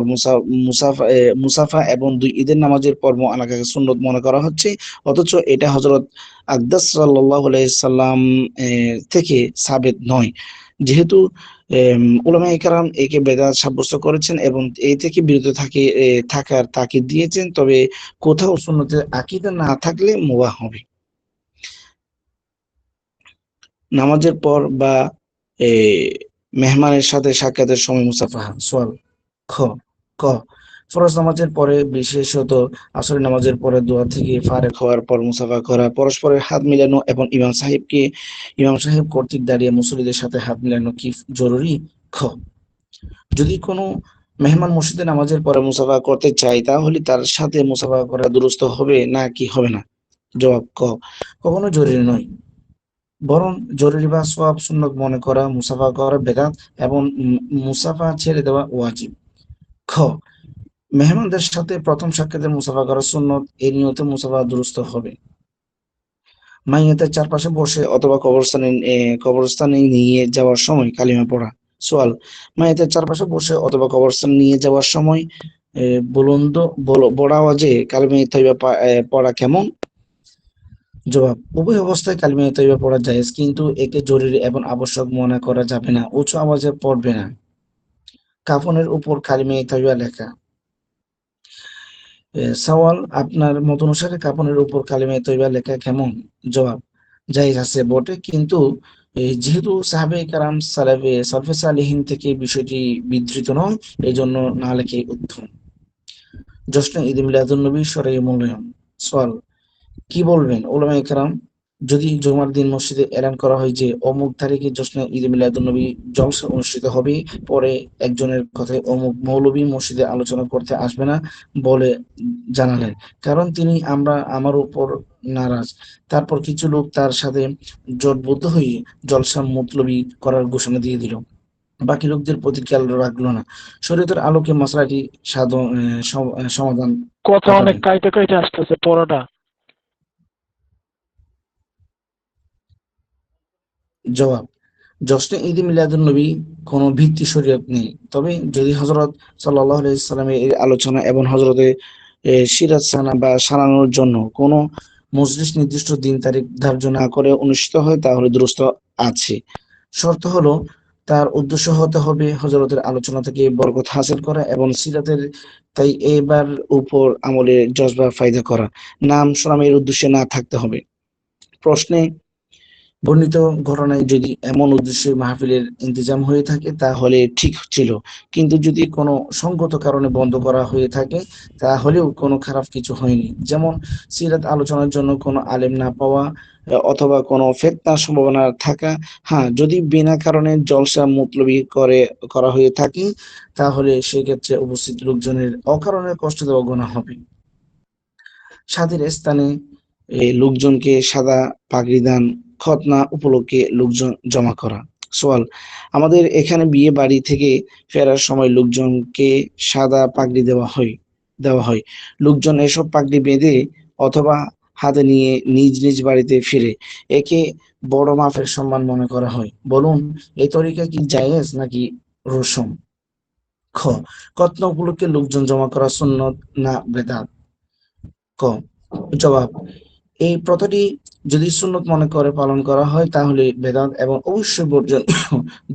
মুসাফা এবং ২ ঈদের নামাজের পর মুআনাকাকে সুন্নত মনে করা হচ্ছে, অথচ এটা হযরত আকদাস সাল্লাল্লাহু আলাইহি সাল্লাম থেকে সাবিত নয় যেহেতু উলামায়ে কেরাম একে বেদাত সাব্যস্ত করেছেন এবং এই থেকে বিরত থাকার তাকিদ দিয়েছেন, তবে কোথাও সুন্নতের আকীদা না থাকলে মুবাহ হবে। নামাজের পর বা এ, মেহমানের সাথে সাক্ষাতের সময় মুসাফাহা। সোয়াল খ ক ফরজ নামাজের পরে, বিশেষত আসরের নামাজের পরে দোয়া থেকে ফারেক হওয়ার পর মুসাফা করা, পরস্পরের হাত মিলানো এবং ইমাম সাহেব কর্তৃক দাঁড়িয়ে মুসল্লিদের সাথে হাত মিলানো কি জরুরি? খ যদি কোনো মেহমান মসজিদে নামাজের পরে মুসাফা করতে চায় তাহলে তার সাথে মুসাফা করা দুরূস্ত হবে না কি হবে না? জবাব ক কখনো জরুরি নয়, বরং জরুরি বা সওয়াব সুন্নত মনে করা মুসাফা করা বেদাত এবং মুসাফা ছেড়ে দেওয়া ওয়াজিব। খ মেহমানদের সাথে প্রথম সাক্ষাতে মুসাফা করা সুন্নত, এই নিয়তে মুসাফা দুরূস্ত হবে। মাইয়াতের চারপাশে বসে অথবা কবরস্থানে নিয়ে যাওয়ার সময় কালিমা পড়া। সোয়াল মাইয়াতের চারপাশে বসে অথবা কবরস্থানে নিয়ে যাওয়ার সময় বুলন্দ বড় আওয়াজে কালিমা তৈবা পড়া কেমন? জবাব উভয় অবস্থায় কালিমা তৈবা পড়া জায়েজ, কিন্তু একে জরুরি এবং আবশ্যক মনে করা যাবে না। উঁচু আওয়াজে পড়বে না। কাফনের উপর কালিমা তৈবা লেখা। সওয়াল আপনার মত অনুসারে কাফনের উপর কালিমা তৈবা লেখা কেমন? জবাব জায়েজ আছে বটে, কিন্তু যেহেতু সাহাবায়ে কেরাম সালফে সালেহিন থেকে বিষয়টি বিধৃত নয়, এই জন্য না লেখে উত্তম। জশ্নে ঈদ মিলাদুন্নবী শরঈ মূল্যায়ন। সোয়াল কি বলবেন উলামায়ে কেরাম যদি জুমার দিন মসজিদে এলান করা হয় যে অমুক তারিখে জশ্নে ঈদ মিলাদুন্নবী জলসা অনুষ্ঠিত হবে, পরে একজনের কথায় অমুক মৌলবী মসজিদে আলোচনা করতে আসবে না বলে জানালেন, কারণ তিনি আমার উপর নারাজ। তারপর কিছু লোক তার সাথে জোটবদ্ধ হয়ে জলসা মুতলবি করার ঘোষণা দিয়ে দিল, বাকি লোকদের প্রতি খেয়াল রাখলো না। শরীয়তের আলোকে মশলাটি সমাধান কথা অনেক পাঠাবেন। কাইতে কাইতে আসতেছে পড়াটা। জবাব জশ্নে ঈদ মিলাদুন্নবী কোনো ভিত্তি শরীয়ত নেই, তবে যদি হযরত সাল্লাল্লাহু আলাইহি সাল্লামের এই আলোচনা এবং হযরতে সিরাত সানা বা সানানোর জন্য কোনো মজলিস নির্দিষ্ট দিন তারিখ ধার্য না করে অনুষ্ঠিত হয় তাহলে দুরূস্ত আছে। শর্ত হলো তার উদ্দেশ্য হতে হবে হযরতের আলোচনা থেকে বরকত হাসিল করা এবং সিরাতের তাই এবার উপর আমলে জজবা ফায়দা করা, নাম সুনামের উদ্দেশ্যে না থাকতে হবে। প্রশ্নে বর্ণিত ঘটনায় যদি এমন উদ্দেশ্যে মাহফিলের ইন্তেজাম হয়ে থাকে তাহলে ঠিক ছিল, কিন্তু যদি কোনো সঙ্গত কারণে বন্ধ করা হয়ে থাকে তাহলেও কোনো খারাপ কিছু হয়নি। যেমন সিরাত আলোচনার জন্য কোনো আলেম না পাওয়া অথবা কোনো ফিতনার সম্ভাবনা থাকা। হ্যাঁ, যদি বিনা কারণে জলসা মুতলবি করা হয়ে থাকে তাহলে সেক্ষেত্রে উপস্থিত লোকজনের অকারণে কষ্ট দেওয়া গুনাহ হবে। স্বাধীন স্থানে লোকজনকে সাদা পাগড়ি দান, খতনা উপলক্ষে লোকজন জমা করা। সোয়াল আমাদের এখানে বিয়ে বাড়ি থেকে ফেরার সময় লোকজনকে সাদা পাগড়ি দেওয়া হয়। লোকজন এসব পাগড়ি বেঁধে অথবা হাতে নিয়ে নিজ নিজ বাড়িতে ফিরে, একে বড় মাপের সম্মান মনে করা হয়। বলুন এই তরিকা কি জায়েজ নাকি রসম? খ খতনা উপলক্ষে লোকজন জমা করা সুন্নত না বেদাত? ক জবাব এই প্রথাটি যদি সুন্নত মনে করে পালন করা হয় তাহলে বেদাত এবং অবশ্যই বর্জন।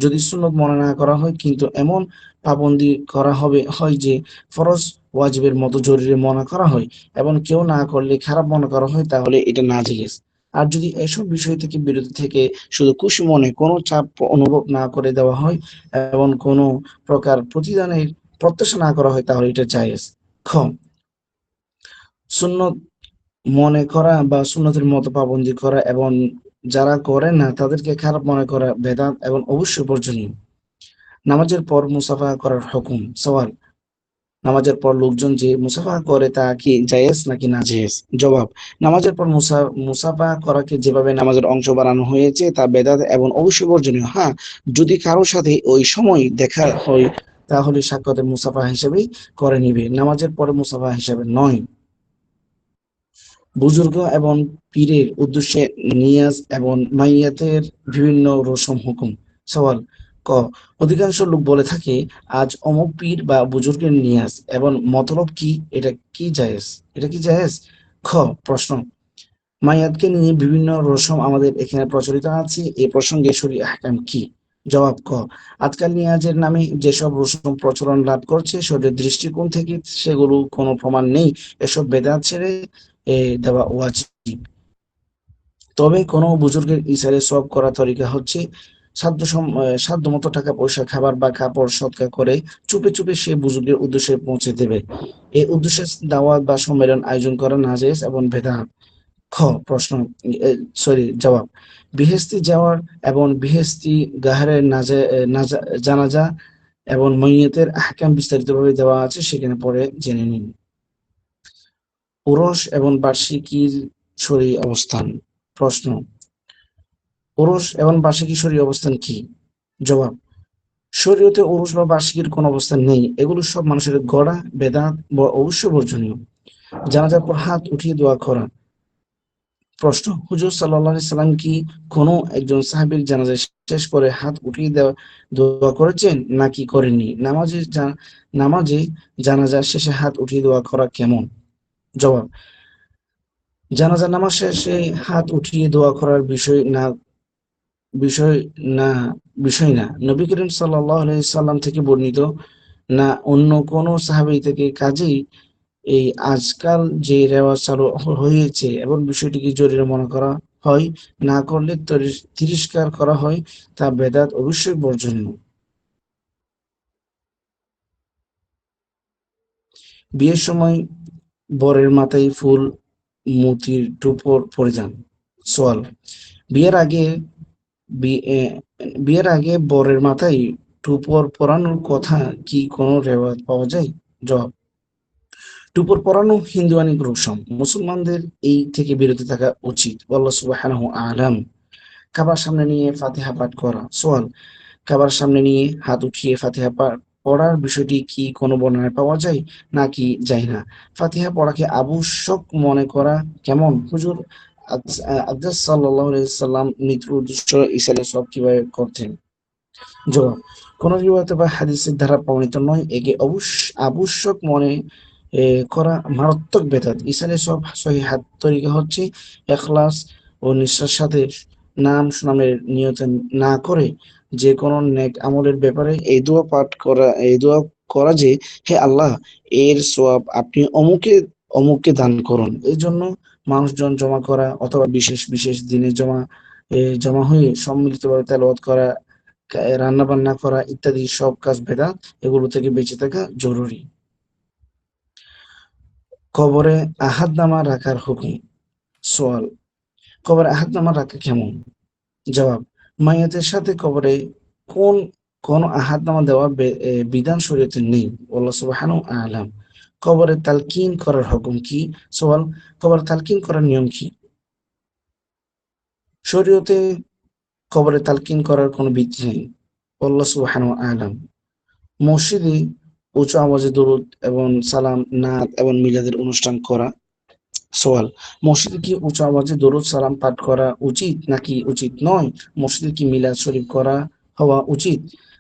যদি সুন্নত মনে না করা হয় কিন্তু এমন পাবন্দি করা হয় যে ফরজ ওয়াজিবের মতো জরুরি মনে করা হয় এবং কেউ না করলে খারাপ মনে করা হয় তাহলে এটা নাজায়েজ। আর যদি এসব বিষয় থেকে বিরত থেকে শুধু খুশি মনে কোনো চাপ অনুভব না করে দেওয়া হয় এবং কোনো প্রকার প্রতিদানের প্রত্যাশা না করা হয় তাহলে এটা জায়েজ। খ সুন্নত মনে করা বা সুন্নতের মতো পাবন্দি করা এবং যারা করে না তাদেরকে খারাপ মনে করা বেদাত এবং অবশ্যই বর্জনীয়। নামাজের পর মুসাফা করার হুকুম। সওয়াল নামাজের পর লোকজন যে মুসাফা করে তা কি জায়েজ নাকি না জায়েজ? জবাব নামাজের পর মুসাফা করাকে যেভাবে নামাজের অংশ বানানো হয়েছে তা বেদাত এবং অবশ্যই বর্জনীয়। হ্যাঁ, যদি কারোর সাথে ওই সময় দেখা হয় তাহলে সাক্ষাতের মুসাফা হিসেবেই করে নিবে, নামাজের পরে মুসাফা হিসেবে নয়। বুজুর্গ এবং পীরের উদ্দেশ্যে নিয়াজ এবং মাইয়াতের বিভিন্ন রসম হুকুম। সওয়াল ক অধিকাংশ লোক বলে থাকে আজ অমুক পীর বা বুজুর্গের নিয়াজ এবং মতলব কি, এটা কি জায়েজ? খ প্রশ্ন মাইয়াতকে নিয়ে বিভিন্ন রসম আমাদের এখানে প্রচলিত আছে, এই প্রসঙ্গে শরীয়ত আহকাম কি? জবাব ক, আজকাল নিয়াজের নামে যেসব রসুম প্রচলন লাভ করছে শরীরের দৃষ্টিকোণ থেকে সেগুলো কোনো প্রমাণ নেই, এসব বেদাত ছেড়ে দেওয়া ওয়াজিব। তবে কোনো বুজুর্গের ইশারে সওয়াব করা তরিকা হচ্ছে সাধ্য মতো টাকা পয়সা, খাবার বা কাপড় সৎকার করে চুপে চুপে সে বুজুর্গের উদ্দেশ্যে পৌঁছে দেবে। এই উদ্দেশ্যে দাওয়াত বা সম্মেলন আয়োজন করা নাজেজ এবং বেদাত। খ প্রশ্ন জবাব, বিহেস্তি যাওয়ার এবং বিহেস্তি গাহারের জানাজা এবং মইয়তের আহকাম বিস্তারিতভাবে দেওয়া আছে, সেখানে পরে জেনে নিন। উরস এবং বার্ষিকীর শরীর অবস্থান। প্রশ্ন, উরস এবং বার্ষিকীর শরীর অবস্থান কি? জবাব, শরীয়তে উরস বা বার্ষিকীর কোন অবস্থান নেই, এগুলো সব মানুষের গড়া বেদাত বা অবশ্য বর্জনীয়। জানাজার পর হাত উঠিয়ে দোয়া করা। প্রশ্ন, হুজুর সাল্লাল্লাহু আলাইহি সাল্লাম কি কোনো একজন সাহাবীর জানাজা শেষ করে হাত উঠিয়ে দোয়া করেছেন নাকি করেননি? নামাজে জানাজা শেষে হাত উঠিয়ে দোয়া করা কেমন? জবাব, জানাজা নামাজ শেষে হাত উঠিয়ে দোয়া করার বিষয় না বিষয় না নবী করিম সাল্লাল্লাহু আলাইহি সাল্লাম থেকে বর্ণিত না অন্য কোনো সাহাবী থেকে। কাজেই এই আজকাল যে রেওয়াজ চালু হয়েছে এবং বিষয়টিকে জরুরি মনে করা হয়, না করলে তিরস্কার করা হয়, তা বেদাত অবশ্যই বর্জনীয়। বিয়ের সময় বরের মাথায় ফুল, মতির টোপর পরিধান। সোয়াল, বিয়ের আগে বিয়ের আগে বরের মাথায় টোপর পরানোর কথা কি কোনো রেওয়াজ পাওয়া যায়? জবাব, টোপর পরানো হিন্দুয়ানিক রসম, মুসলমানদের এই থেকে বিরত থাকা উচিত। আল্লাহ সুবহানাহু আলাম। কাবার সামনে নিয়ে ফাতিহা পাঠ করা। সোয়াল, কাবার সামনে নিয়ে হাত উঠিয়ে ফাতিহা পড়ার বিষয়টি কি কোনো বর্ণনায় পাওয়া যায় নাকি যায় না? ফাতিহা পড়াকে আবশ্যক মনে করা কেমন? হুজুর আকদাস সাল্লাল্লাহু আলাইহি সাল্লাম মৃত্যুর উদ্দেশ্য ইসালে সব কিভাবে করতেন? জবাব, কোন রিওয়ায়াতে বা হাদিসের দ্বারা প্রমাণিত নয়, একে আবশ্যক মনে করা মারাত্মক বেদাত। ইসালে সব সহিহ তরিকা হচ্ছে ইখলাস ও নিষ্ঠার সাথে নাম সুনামের নিয়ত না করে যে কোনো নেক আমলের ব্যাপারে এই দোয়া করা যে, হে আল্লাহ, এর সওয়াব আপনি অমুককে দান করুন। এই জন্য মানুষজন জমা করা অথবা বিশেষ বিশেষ দিনে জমা হয়ে সম্মিলিতভাবে তেলাওয়াত করা, রান্না বান্না করা ইত্যাদি সব কাজ বেদাত, এগুলো থেকে বেঁচে থাকা জরুরি। কবরে আহাদনামা রাখার হুকুম। সোয়াল, কবরে আহাদনামা রাখা কেমন? জবাব, মাইয়াতের সাথে কবরে কোন কোন আহাদনামা দেওয়া বিধান শরীয়তে নেই। আল্লাহ সুবহানাহু আলাম। কবরে তালকিন করার হুকুম কি? সোয়াল, কবরে তালকিন করার নিয়ম কি? শরীয়তে কবরে তালকিন করার কোনো বিধি নেই। আল্লাহ সুবহানাহু আলাম। মসজিদে উঁচু আওয়াজে দরুদ এবং সালাম, নাত এবং মিলাদের অনুষ্ঠান করা। সওয়াল, মসজিদে কি উঁচু আওয়াজে দরুদ সালাম পাঠ করা উচিত নাকি উচিত নয়? মসজিদে কি মিলাদ শরীফ করা হওয়া উচিত?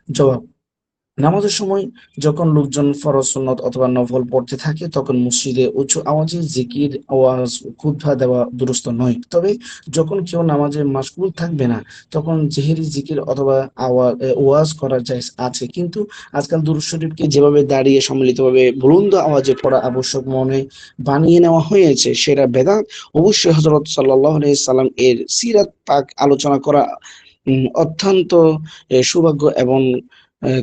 জবাব, নামাজের সময় যখন লোকজন ফরজ সুন্নত অথবা নফল পড়তে থাকে তখন মসজিদে উঁচু আওয়াজে জিকির ওয়াজ খুতবা দেওয়া দুরূহ নয়। তবে যখন কেউ নামাজে মাশগুল থাকবে না তখন জেহেরি জিকির অথবা ওয়াজ করা জায়েজ আছে। কিন্তু আজকাল দুরূহ শরীফকে যেভাবে দাঁড়িয়ে সম্মিলিতভাবে বুলন্দ আওয়াজে পড়া আবশ্যক মনে বানিয়ে নেওয়া হয়েছে, সেটা বেদাত। অবশ্যই হযরত সাল্লাল্লাহু আলাইহি সাল্লাম এর সিরাত পাক আলোচনা করা অত্যন্ত সৌভাগ্য এবং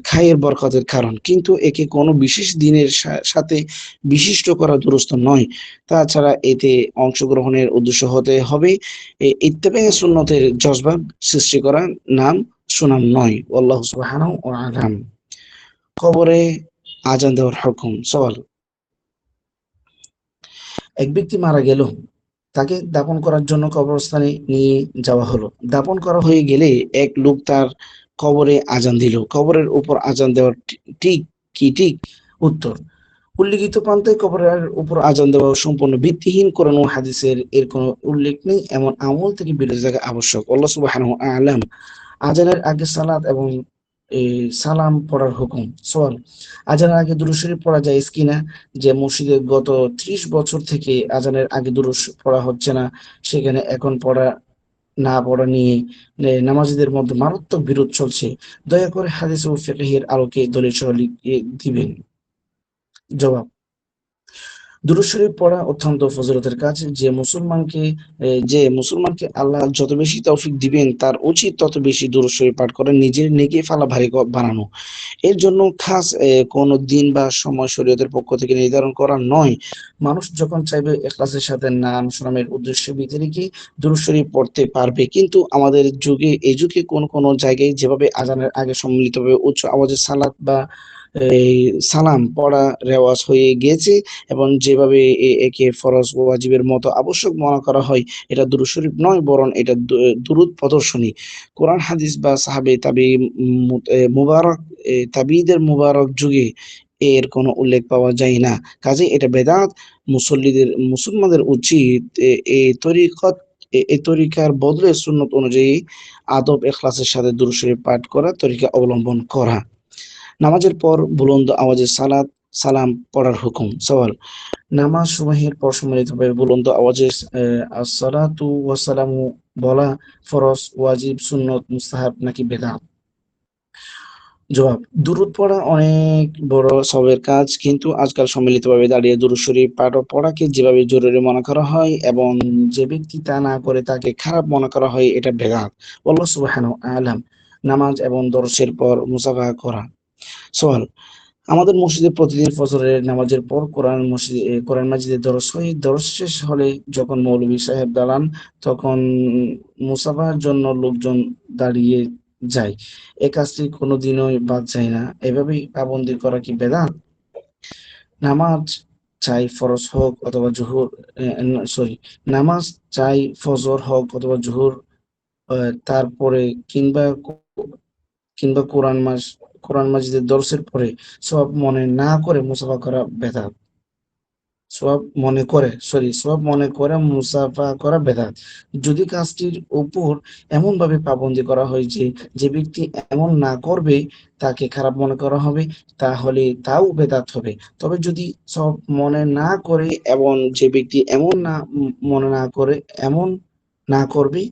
খায়ের বরকতের কারণ, কিন্তু একে কোনো বিশেষ দিনের সাথে বিশিষ্ট করা দুরূহ নয়। তাছাড়া এতে অংশগ্রহণের উদ্দেশ্য হতে হবে ইত্তেবায়ে সুন্নতের জজবা সৃষ্টি করা, নাম সুনাম নয়। আল্লাহ সুবহানাহু ওয়া আলাম। কবরে আজান দেওয়ার হুকুম। সওয়াল, এক ব্যক্তি মারা গেল, তাকে দাপন করার জন্য কবরস্থানে নিয়ে যাওয়া হলো। দাপন করা হয়ে গেলে এক লোক তার কবরে আজান দিল। কবরের উপর আজান দেওয়া ঠিক কি ঠিক? উত্তর, উল্লিখিত পান্তায় কবরের উপর আজান দেওয়া সম্পূর্ণ ভিত্তিহীন। কোরআন ও হাদিসের এর কোনো উল্লেখ নেই, এমন আমল থেকে বিরত থাকা আবশ্যক। আল্লাহ সুবহানাহু আলাম। আজানের আগে সালাত এবং সালাম পড়ার হুকুম। সওয়াল, আজানের আগে দুরূদ শরীফ পড়া জায়েজ কিনা? যে মসজিদে গত 30 বছর থেকে আজানের আগে দুরূদ পড়া হচ্ছে না, সেখানে এখন পড়া না পড়া নিয়ে নামাজীদের মধ্যে মারাত্মক বিরোধ চলছে। দয়া করে হাদিস ও ফিকহের আলোকে দলিল সহ দিবেন। জবাব: দুরূদ শরীফ পড়া অত্যন্ত ফজিলতের কাজ। যে মুসলমানকে আল্লাহ যত বেশি তৌফিক দিবেন তার উচিত তত বেশি দুরূদ শরীফ পাঠ করে নিজের নেকি ফালা ভারী বানানো। এর জন্য খাস কোনো দিন বা সময় শরীয়তের পক্ষ থেকে নির্ধারণ করা নয়। মানুষ যখন চাইবে ইখলাসের সাথে নাম শোনামের উদ্দেশ্যে বিধি রেখে দুরূদ শরীফ পড়তে পারবে। কিন্তু আমাদের এই যুগে কোন জায়গায় যেভাবে আজানের আগে সম্মিলিতভাবে উচ্চ আওয়াজে সালাত বা এই সালাম পড়া রেওয়াজ হয়ে গিয়েছে এবং যেভাবে একে ফরজ ও ওয়াজিবের মতো আবশ্যক মনে করা হয়, এটা দুরূদ শরীফ নয়, বরং এটা দুরূদ প্রদর্শনী। কোরআন হাদিস বা সাহাবে মুবারক তাবিদের মুবারক যুগে এর কোনো উল্লেখ পাওয়া যায় না। কাজে এটা বেদাত। মুসলমানদের উচিত এই তরিকার বদলে সুন্নত অনুযায়ী আদব ইখলাসের সাথে দুরূদ শরীফ পাঠ করা তরিকা অবলম্বন করা। নামাজের পর বুলন্দ আওয়াজে সালাম পড়ার হুকুম। সওয়াল: নামাজ সমূহের পর সম্মিলিতভাবে বুলন্দ আওয়াজে আসসালাতু ওয়াসসালামু বলা ফরজ, ওয়াজিব, সুন্নত, মুস্তাহাব নাকি বেদাত? জবাব: দুরূদ পড়া অনেক বড় সওয়াবের কাজ, কিন্তু আজকাল সম্মিলিতভাবে দাঁড়িয়ে দুরূদ শরীফ পাঠ ও পড়াকে যেভাবে জরুরি মনে করা হয় এবং যে ব্যক্তি তা না করে তাকে খারাপ মনে করা হয়, এটা বেদাত। আল্লাহ সুবহানাহু আলাম। নামাজ এবং দরসের পর মুসাফা করা। সওয়াল: আমাদের মসজিদে প্রতিদিন ফজরের নামাজের পর কোরআন মাজিদের দরস হয়। দরস শেষ হলে যখন মৌলভী সাহেব দাঁড়ান, তখন মুসাফার জন্য লোকজন দাঁড়িয়ে যায়। এ কাজটি কোনোদিনই বাদ যায় না। এভাবেই পাবন্দি করা কি বেদাত? নামাজ চাই ফরজ হোক অথবা জোহর, সরি, নামাজ চাই ফজর হোক অথবা জোহর, তারপরে কিংবা কিংবা কোরআন মাজিদের দরসের পরে সওয়াব মনে না করে মুসাফা করা বেদাত। সওয়াব মনে করে মুসাফা করা বেদাত। যদি কাজটির উপর এমন ভাবে পাবন্দি করা হয় যে যে ব্যক্তি এমন না করবে তাকে খারাপ মনে করা হবে, তাহলে তাও বেদাত হবে। তবে যদি সওয়াব মনে না করে এবং যে ব্যক্তি মনে না করে এমন না করবে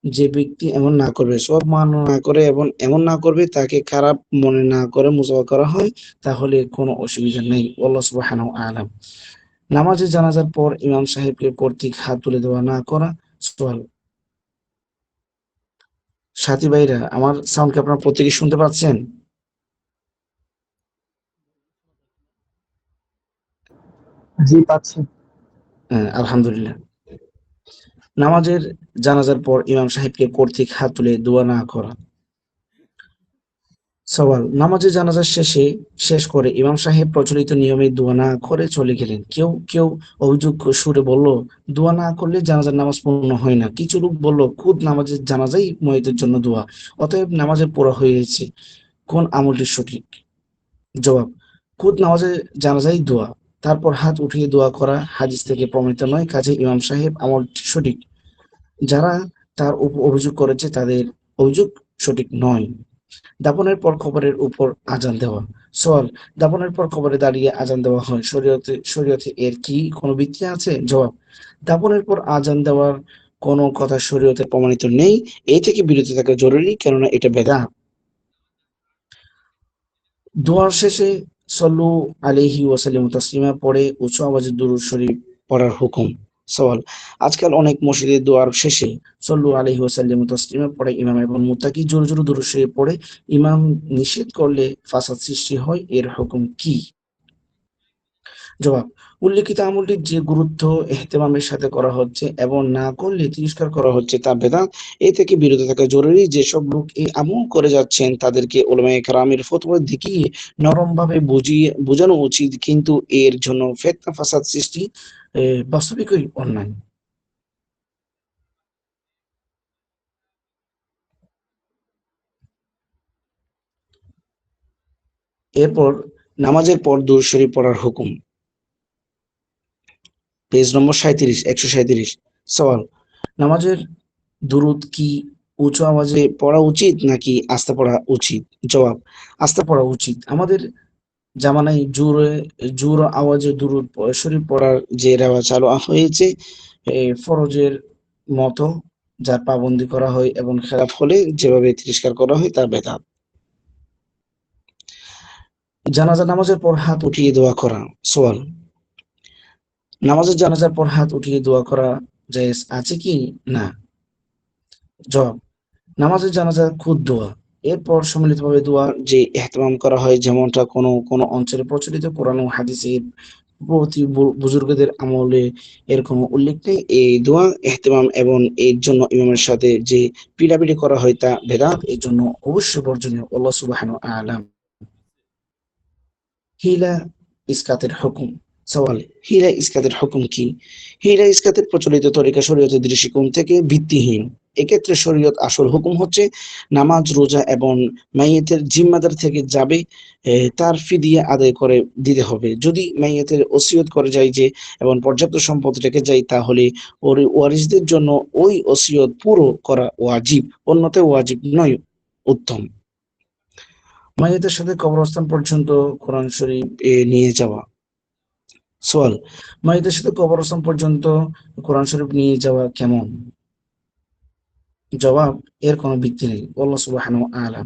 যে ব্যক্তি এমন না করবে, সব মান্য না করে এবং এমন না করবে তাকে খারাপ মনে না করে মুসাফা করা হয়, তাহলে কোনো অসুবিধা নেই। আল্লাহ সুবহানাহু আলাম। নামাজে জানাজার পর ইমাম সাহেবকে কর্তৃক হাত তুলে দেওয়া না করা। সওয়াল: সাথী ভাইরা, আমার সাউন্ড কি আপনারা প্রত্যেকে শুনতে পাচ্ছেন? জি, পাচ্ছি। হ্যাঁ, আলহামদুলিল্লাহ। জানাজার পর ইমাম সাহেবকে কর্তৃক হাত তুলে দোয়া না করা। সওয়াল: নামাজে জানাজা শেষ করে ইমাম সাহেব প্রচলিত নিয়মে দোয়া না করে চলে গেলেন। কেউ কেউ অভিযোগ সুরে বলল, দোয়া না করলে জানাজার নামাজ পূর্ণ হয় না। কিছু লোক বলল, খুদ জানাজাই ময়িতের জন্য দোয়া, অতএব নামাজের পড়া হয়েছে। কোন আমলটি সঠিক? জবাব: খুদ জানাজাই দোয়া, তারপর হাত উঠিয়ে দোয়া করা হাদিস থেকে প্রমাণিত নয়, কাজে ইমাম সাহেব আমলটি সঠিক। যারা তার অভিযোগ করেছে তাদের অভিযোগ সঠিক নয়। দাফনের পর কবরের উপর আজান দেওয়া। সওয়াল: দাফনের পর কবরে দাঁড়িয়ে আজান দেওয়া হয়, শরীয়তে এর কি কোনো ভিত্তি আছে? জবাব: দাফনের পর আজান দেওয়ার কোনো কথা শরীয়তে প্রমাণিত নেই। এই থেকে বিরত থাকা জরুরি, কেননা এটা বেদাত। দোয়ার শেষে সল্লু আলাইহি ওয়াসাল্লাম তাসলিমা পড়ে উচ্চ আওয়াজে দুরূদ শরীফ পড়ার হুকুম। সওয়াল: আজকাল অনেক মসজিদে দোয়ার শেষে সল্লু আলাইহি ওয়াসাল্লাম তাসলিমা পড়ে ইমাম এবং মুত্তাকি জোরে জোরে দুরূদ শরীফ পড়ে। ইমাম নিষেধ করলে ফাসাদ সৃষ্টি হয়, এর হুকুম কি? জবাব: উল্লেখিত আমলটি যে গুরুত্ব এহতেমামের সাথে করা হচ্ছে এবং না করলে তিরস্কার করা হচ্ছে তা বেদাত। এ থেকে বিরত থাকা জরুরি। যেসব লোক এই আমল করে যাচ্ছেন তাদেরকে উলামায়ে কেরামের ফতোয়া দেখিয়ে নরম ভাবে বোঝানো উচিত, কিন্তু এর জন্য ফিতনা ফাসাদ সৃষ্টি বাস্তবিকই অন্যায়। এরপর নামাজের পর দুরূদ শরীফ পড়ার হুকুম। পেজ নম্বর 137। সওয়াল: নামাজের দুরূদ কি উঁচু আওয়াজে পড়া উচিত নাকি আস্তে পড়া উচিত? জবাব: আস্তে পড়া উচিত। আমাদের জামানায় জোর আওয়াজে দুরূদ শরীফ পড়ার যে রেওয়াজ চালু হয়েছে, ফরজের মতো যার পাবন্দি করা হয় এবং খেলাফ হলে যেভাবে তিরস্কার করা হয় তা বেদাত। জানাজা নামাজের পর হাত উঠিয়ে দোয়া করা। সওয়াল, জানাজার পর হাত উঠিয়ে দোয়া করা জায়েজ আছে কি না? জবাব, জানাজার খুদ দোয়া, এরপর সম্মিলিতভাবে দোয়া যে ইহতিমাম করা হয়, যেমনটা কোনো কোনো অঞ্চলে প্রচলিত কোরআন ও হাদিসের প্রতি বুজুর্গদের আমলে এর কোনো উল্লেখ নেই। এই দোয়া ইহতিমাম এবং এর জন্য ইমামের সাথে যে পিটাপিটি করা হয় তা বেদাত, এর জন্য অবশ্যই বর্জনীয়। আল্লাহ সুবহানাহু ওয়া তাআলা। হিলা ইসকাতের হুকুম। সওয়াল, হিলা ইসকাতের হুকুম কি? হিলা ইসকাতের প্রচলিত তরিকা শরীয়তের দৃষ্টিকোণ থেকে ভিত্তিহীন। এক্ষেত্রে শরীয়ত আসল হুকুম হচ্ছে নামাজ, রোজা এবং মাইয়েতের জিম্মাদার থেকে যাবে তার ফিদিয়া আদায় করে দিতে হবে। যদি মাইয়েতের ওসিয়ত করে যায় যে এবং পর্যাপ্ত সম্পদ রেখে যায়, তাহলে ওর ওয়ারিসদের জন্য ওই ওসিয়ত পুরো করা ওয়াজিব, অন্যথায় ওয়াজিব নয়, উত্তম। মাইয়েতের সাথে কবরস্থান পর্যন্ত কোরআন শরীফ নিয়ে যাওয়া। সওয়াল, মাইয়েতের সাথে কবরস্থান পর্যন্ত কোরআন শরীফ নিয়ে যাওয়া কেমন? জবাব, এর কোনো ভিত্তি নেই। আল্লাহ সুবহানাহু ওয়া তাআলা।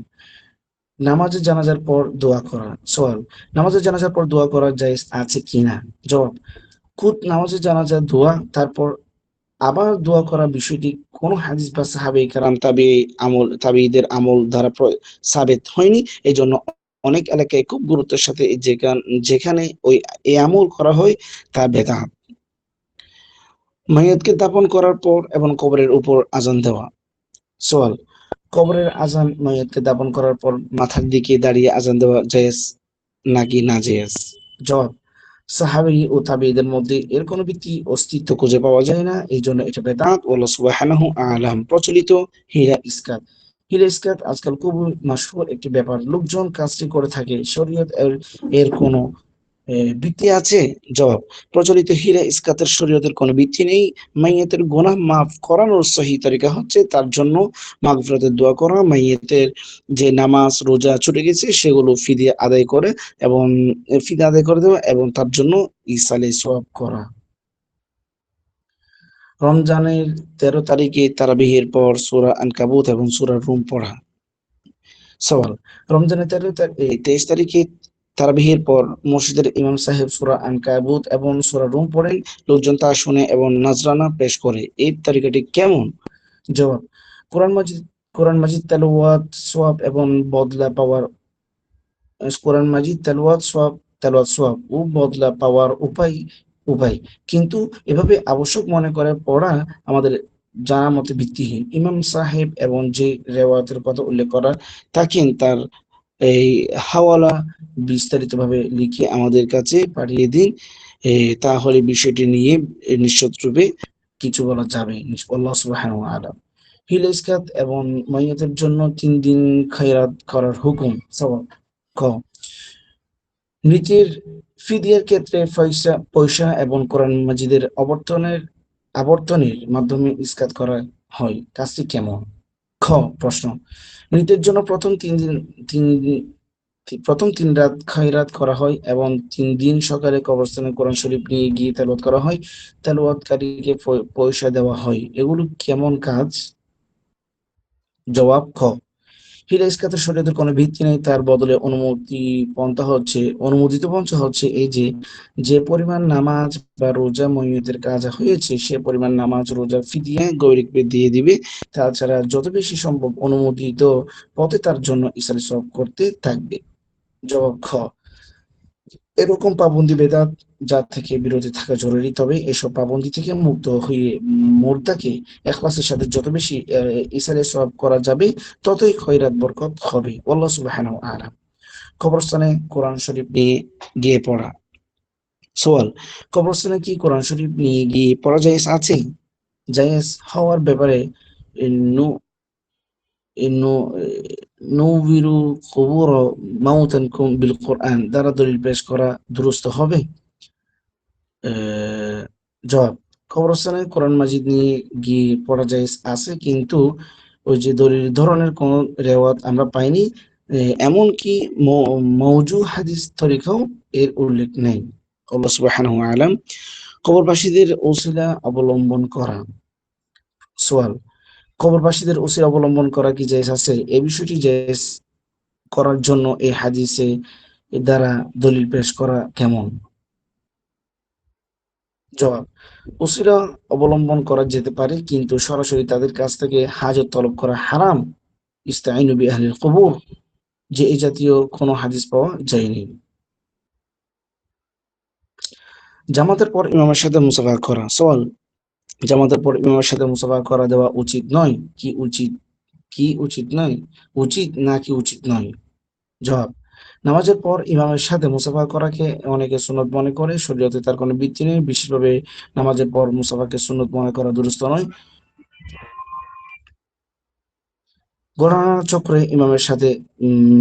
নামাজে জানাজার পর দোয়া করা। সওয়াল, নামাজে জানাজার পর দোয়া করা জায়েজ আছে কিনা? জবাব, খুদ নামাজে জানাজার দোয়া তারপর আবার দোয়া করা বিষয়টি কোন হাদিস বা সাহাবায়ে কেরাম তাবিঈদের আমল দ্বারা সাবিত হয়নি। এই জন্য অনেক এলাকায় খুব গুরুত্বের সাথে যেখানে এই আমল করা হয় তা বেদাত। মাইয়াতকে দাফন করার পর এবং কবরের উপর আজান দেওয়া। সওয়াল, কবরের আজান মাইয়াতকে দাফন করার পর মাথার দিকে দাঁড়িয়ে আজান দেওয়া জায়েজ নাকি না জায়েজ? জবাব, সাহাবী ও তাবেঈদের মধ্যে এর কোনো অস্তিত্ব খুঁজে পাওয়া যায় না, এই জন্য এটা বেদাত। আল্লাহ সুবহানাহু আলাম। প্রচলিত হীরা ইসকাত। হীরা ইসকাত আজকাল খুব মাশহুর একটি ব্যাপার, লোকজন কাজটি করে থাকে। শরীয়ত এর কোনো ভিত্তি আছে? জবাব, প্রচলিত হীরা ইসকাতের শরীয়তের কোনো ভিত্তি নেই। মাইয়াতের গুনাহ মাফ করানোর সহি তরিকা হচ্ছে তার জন্য মাগফিরাতের দোয়া করা, মাইয়াতের যে নামাজ রোজা ছুটে গেছে সেগুলো ফিদিয়া আদায় করে দেওয়া এবং তার জন্য ইসালে সওয়াব করা। রমজানের 13 তারিখে তারাবিহের পর সূরা আনকাবুত এবং সূরা রুম পড়া। সওয়াল, রমজানের 23 তারিখে তারাবিহের পর মসজিদের ইমাম সাহেব সূরা আনকাবুত এবং সূরা রুম পড়েন, লোকজন তা শুনে এবং নাজরানা পেশ করে। এই তালিকাটি কেমন? জবাব, কোরআন মাজিদ কোরআন মাজিদ তেলাওয়াত সওয়াব এবং বদলা পাওয়ার কোরআন মাজিদ তেলাওয়াত সওয়াব ও বদলা পাওয়ার উপায় কিন্তু এভাবে আবশ্যক মনে করে পড়া আমাদের জানা মতে ভিত্তিহীন। ইমাম সাহেব এবং যে রেওয়ায়তের কথা উল্লেখ করা থাকেন তার এই হাওয়ালা বিস্তারিতভাবে লিখে আমাদের কাছে পাঠিয়ে দিন, তাহলে বিষয়টি নিয়ে নিশ্চিত রূপে কিছু বলা যাবে। আল্লাহ সুবহানাহু ওয়া তাআলা। হিল ইসকাত এবং মাইয়াতের জন্য 3 দিন খায়রাত করার হুকুম। সওয়াল, ক, মৃতের ফিদিয়ার ক্ষেত্রে পয়সা এবং কোরআন মাজিদের আবর্তনের মাধ্যমে ইসকাত করা হয়, কাজটি কেমন? খ, প্রশ্ন, মৃতের জন্য প্রথম 3 রাত খায়রাত করা হয় এবং 3 দিন সকালে কবরস্থানে কোরআন শরীফ নিয়ে গিয়ে তেলাওয়াত করা হয়, তেলাওয়াতকারীকে পয়সা দেওয়া হয়, এগুলো কেমন কাজ? জবাব, খ, হীরা ইস্কাতের শরীয়তের কোনো ভিত্তি নেই, তার বদলে অনুমোদিত পন্থা হচ্ছে এই যে পরিমাণ নামাজ বা রোজা মইয়তের কাজা হয়েছে সে পরিমাণ নামাজ রোজা ফিদিয়া গরিবকে দিয়ে দিবে। তাছাড়া যত বেশি সম্ভব অনুমোদিত পথে তার জন্য ইসরার সওয়াব করতে থাকবে। জবাব, খ, এরকম পাবন্দি বেদাত, যা থেকে বিরত থাকা জরুরি। তবে এসব পাবন্দি থেকে মুক্ত হয়ে মুর্দাকে ইখলাসের সাথে যত বেশি ইসালে সওয়াব করা যাবে ততই খয়রাত বরকত হবে। আল্লাহ সুবহানাহু ওয়া তাআলা। কবরস্থানে কোরআন শরীফ নিয়ে গিয়ে পড়া। সওয়াল, কবরস্থানে কি কোরআন শরীফ নিয়ে গিয়ে পড়া জায়েজ আছে? জায়েজ হওয়ার ব্যাপারে নু ইন্নু নুবিরু কুবুর মাউতানকুম বিল কোরআন দ্বারা দলিল পেশ করা দুরূস্ত হবে? জবাব, কবরস্থানে কোরআন মাজিদ নিয়ে গিয়ে পড়া জায়েজ আছে, কিন্তু ওই যে দলিল ধরনের কোন রেওয়াত আমরা পাইনি, এমনকি মওজু হাদিস তরিকাও এর উল্লেখ নেই। আল্লাহ সুবহানাহু ওয়া তাআলা। কবরবাসীদের ওসিলা অবলম্বন করা। সওয়াল, কবরবাসীদের উসিলা অবলম্বন করা কি জায়েজ আছে? এই বিষয়টি জায়েজ করার জন্য এই হাদিসে দ্বারা দলিল পেশ করা কেমন? জবাব: উসিলা অবলম্বন করা যেতে পারে, কিন্তু সরাসরি তাদের কাছ থেকে হাজত তলব করা হারাম। ইস্তাইনু বিআহলিল কুবুর, যে এই জাতীয় কোনো হাদিস পাওয়া যায়নি। জামাতের পর ইমামের সাথে মুসাফা করা। সওয়াল: জামাতের পর ইমামের সাথে মুসাফা করা দেওয়া উচিত নয় কি উচিত? কি উচিত নয়? উচিত নাকি উচিত নয়? জবাব: নামাজের পর ইমামের সাথে মুসাফা করাকে অনেকে সুন্নত মনে করে। শরীয়তে তার কোনো ভিত্তি নেই। বিশেষভাবে নামাজের পর মুসাফাকে সুন্নত মনে করা দুরূহ নয়। ঘোড়ার চক্রে ইমামের সাথে